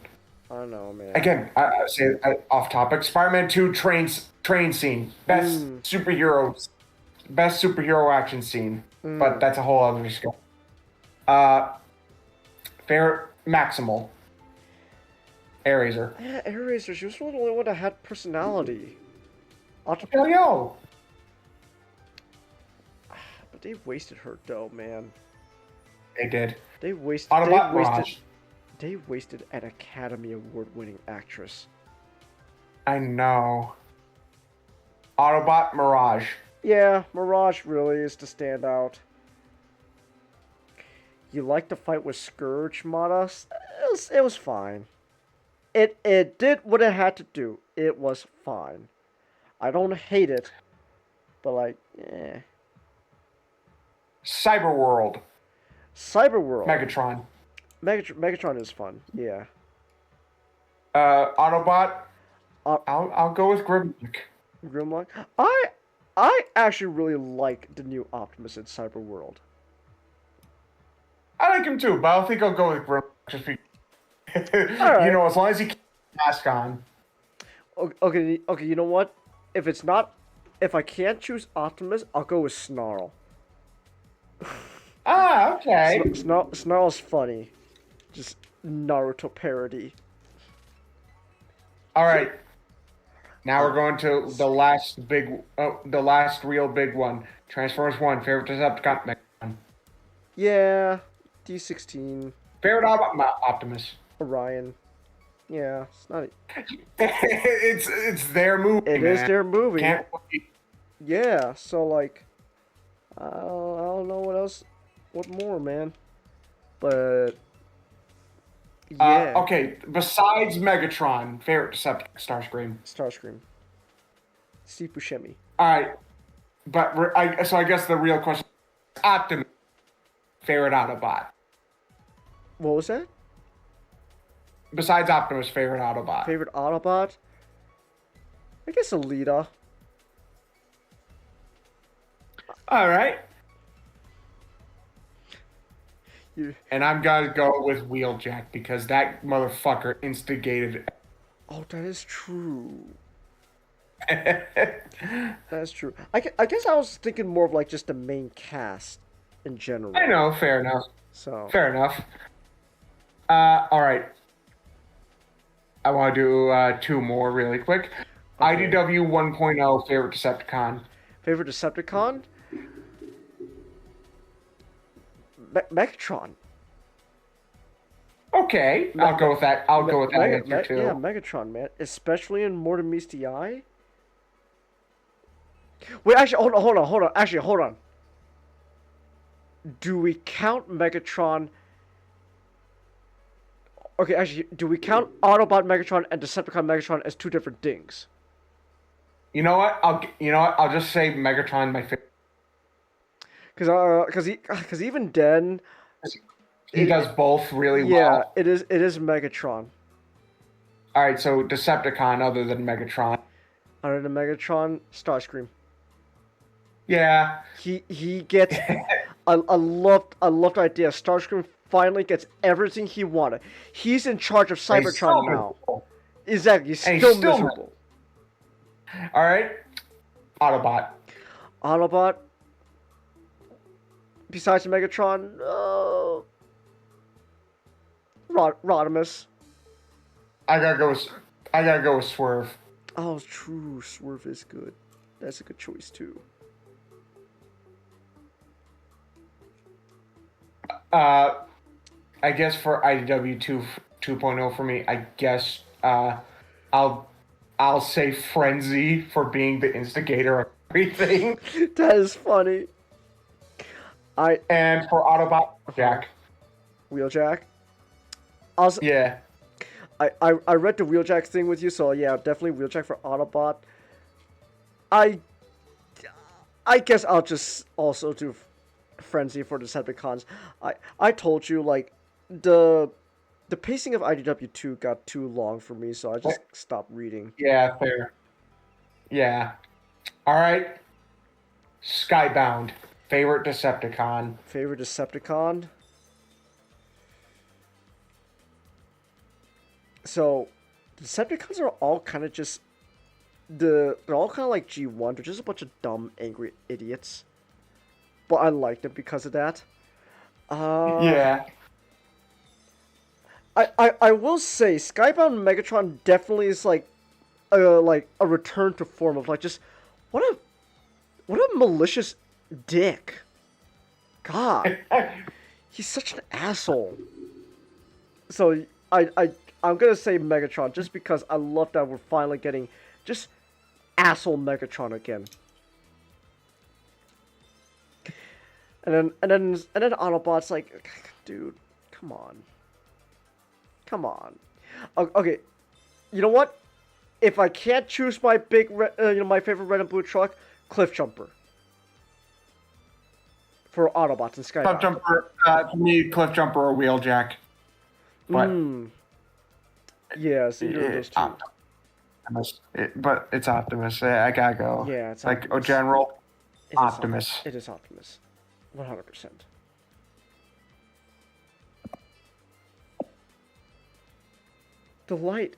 I know, man. Again, I say off topic. Spider-Man 2 train scene. Best superhero action scene. But that's a whole other discussion. Favorite Maximal. Airazor. Yeah, Airazor. She was really the only one that had personality. Hell yo. But they wasted her though, man. They did. They wasted. Autobot Mirage. They wasted an Academy Award-winning actress. I know. Autobot Mirage. Yeah, Mirage really is the standout. You like the fight with Scourge, Mata? It was fine. It did what it had to do. It was fine. I don't hate it, but like, eh. Cyberworld. Megatron. Megatron is fun. Yeah. Autobot. I'll go with Grimlock. Grimlock. I actually really like the new Optimus in Cyberworld. I like him too, but I think I'll go with Grimlock just because. Right. As long as he keeps the mask on. Okay. You know what? If I can't choose Optimus, I'll go with Snarl. Okay. Snarl's funny. Just Naruto parody. All right. Now we're going to the last real big one. Transformers 1, favorite Decepticon, Megatron. Yeah, D16. Favorite Optimus. Orion. Yeah, it's not. It's their movie. It is their movie. Can't wait. Yeah, so like, I don't know what else, what more, man. But yeah. Okay, besides Megatron, favorite Decepticon, Starscream. Starscream. Steve Buscemi. All right, but I guess the real question: Optimus, favorite Autobot. What was that? Besides Optimus, favorite Autobot. Favorite Autobot? I guess Alita. All right. And I'm gonna go with Wheeljack because that motherfucker instigated. Oh, that is true. That's true. I guess I was thinking more of like just the main cast in general. I know, fair enough. So fair enough. All right. I want to do 2 more really quick. IDW 1.0 favorite Decepticon. Favorite Decepticon? Megatron. Okay, I'll go with that. I'll go with that answer too. Yeah, Megatron, man. Especially in More Than Meets the Eye. Wait, actually, hold on. Actually, hold on. Do we count Megatron? Okay, actually, do we count Autobot Megatron and Decepticon Megatron as two different things? You know what? I'll just say Megatron my favorite. Because even then, he does both really well. Yeah, it is Megatron. All right, so Decepticon other than Megatron. Other than Megatron, Starscream. Yeah. He gets. I loved the idea. Starscream finally gets everything he wanted. He's in charge of Cybertron now. Exactly. He's still miserable. All right. Autobot. Autobot. Besides Megatron, Rodimus. I gotta go with Swerve. Oh, true. Swerve is good. That's a good choice too. I guess for IDW 2.0 for me, I guess I'll say Frenzy for being the instigator of everything. That is funny. And for Autobot, Jack. Wheeljack? Yeah. I read the Wheeljack thing with you, so yeah, definitely Wheeljack for Autobot. I guess I'll just also do Frenzy for Decepticons. I told you, like, the pacing of IDW2 got too long for me, so I just stopped reading. Yeah, fair. Yeah. All right. Skybound. Favorite Decepticon. Favorite Decepticon? So, Decepticons are all kind of just... They're all kind of like G1. They're just a bunch of dumb, angry idiots. But I like them because of that. Yeah. I will say, Skybound Megatron definitely is like a return to form of like just what a malicious dick. God, he's such an asshole. So I'm gonna say Megatron just because I love that we're finally getting just asshole Megatron again. And then Autobot's like, dude, come on. Okay, you know what? If I can't choose my my favorite red and blue truck, Cliff Jumper. For Autobots and Skybound. Cliff Jumper, to me, Cliff Jumper or Wheeljack. But yes, either of those two. Optimus. But it's Optimus. I gotta go. Yeah, it's like Optimus. General Optimus. It is Optimus. 100%. The light,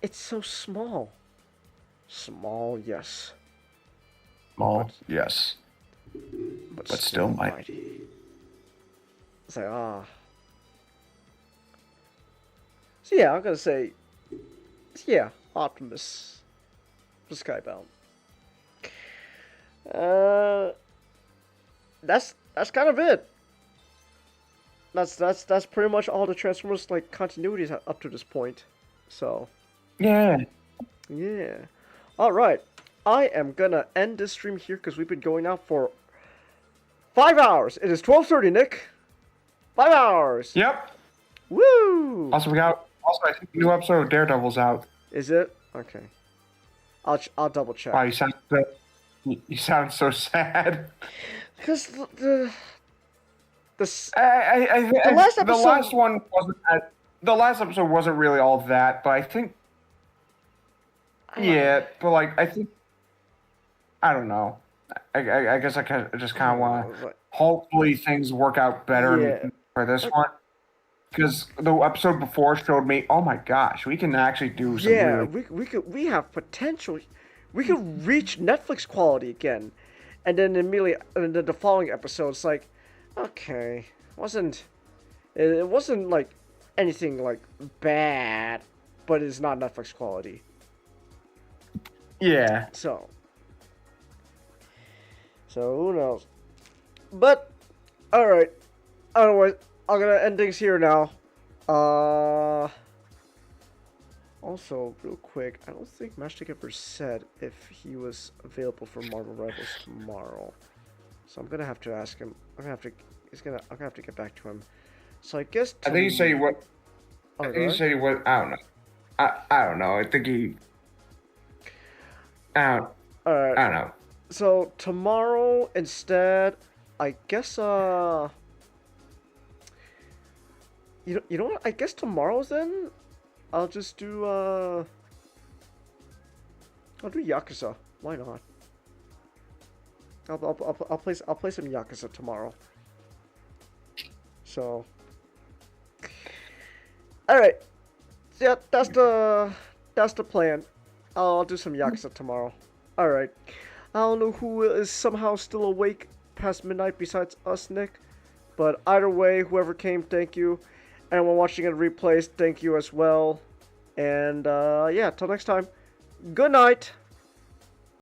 it's so small. Small, yes. Small, yes. But still mighty. It's like, So yeah, I'm gonna say, yeah, Optimus for Skybound. That's kind of it. That's pretty much all the Transformers like continuities up to this point. So. Yeah. All right. I am gonna end this stream here because we've been going out for 5 hours. It is 12:30, Nick. 5 hours. Yep. Woo! Also, I think the new episode of Daredevil's out. Is it? Okay. I'll double check. Wow, you sound so sad. Because the last episode wasn't really all that, but I think. Yeah, but like I think. I don't know. I guess I just kind of want to. Hopefully things work out better for this one. Because the episode before showed me, oh my gosh, we can actually do some. Yeah, we have potential. We could reach Netflix quality again, and then immediately, and then the following episode, it's like, okay, it wasn't like anything like bad, but it's not Netflix quality. Yeah. So who knows? But all right. Otherwise, I'm gonna end things here now. Also, real quick, I don't think Matchstick ever said if he was available for Marvel Rivals tomorrow. So I'm gonna have to ask him. I'm gonna have to get back to him. So I guess. I think he said he would. Oh, I think he said he would. I don't know. I don't know. I think he. Alright. I don't know. So tomorrow instead, I guess you know what? I guess tomorrow's then I'll just do I'll do Yakuza. Why not? I'll play some Yakuza tomorrow. So alright. Yeah, that's the plan. I'll do some Yakuza tomorrow. Alright. I don't know who is somehow still awake past midnight besides us, Nick. But either way, whoever came, thank you. Anyone watching it replays, thank you as well. And yeah, till next time. Good night.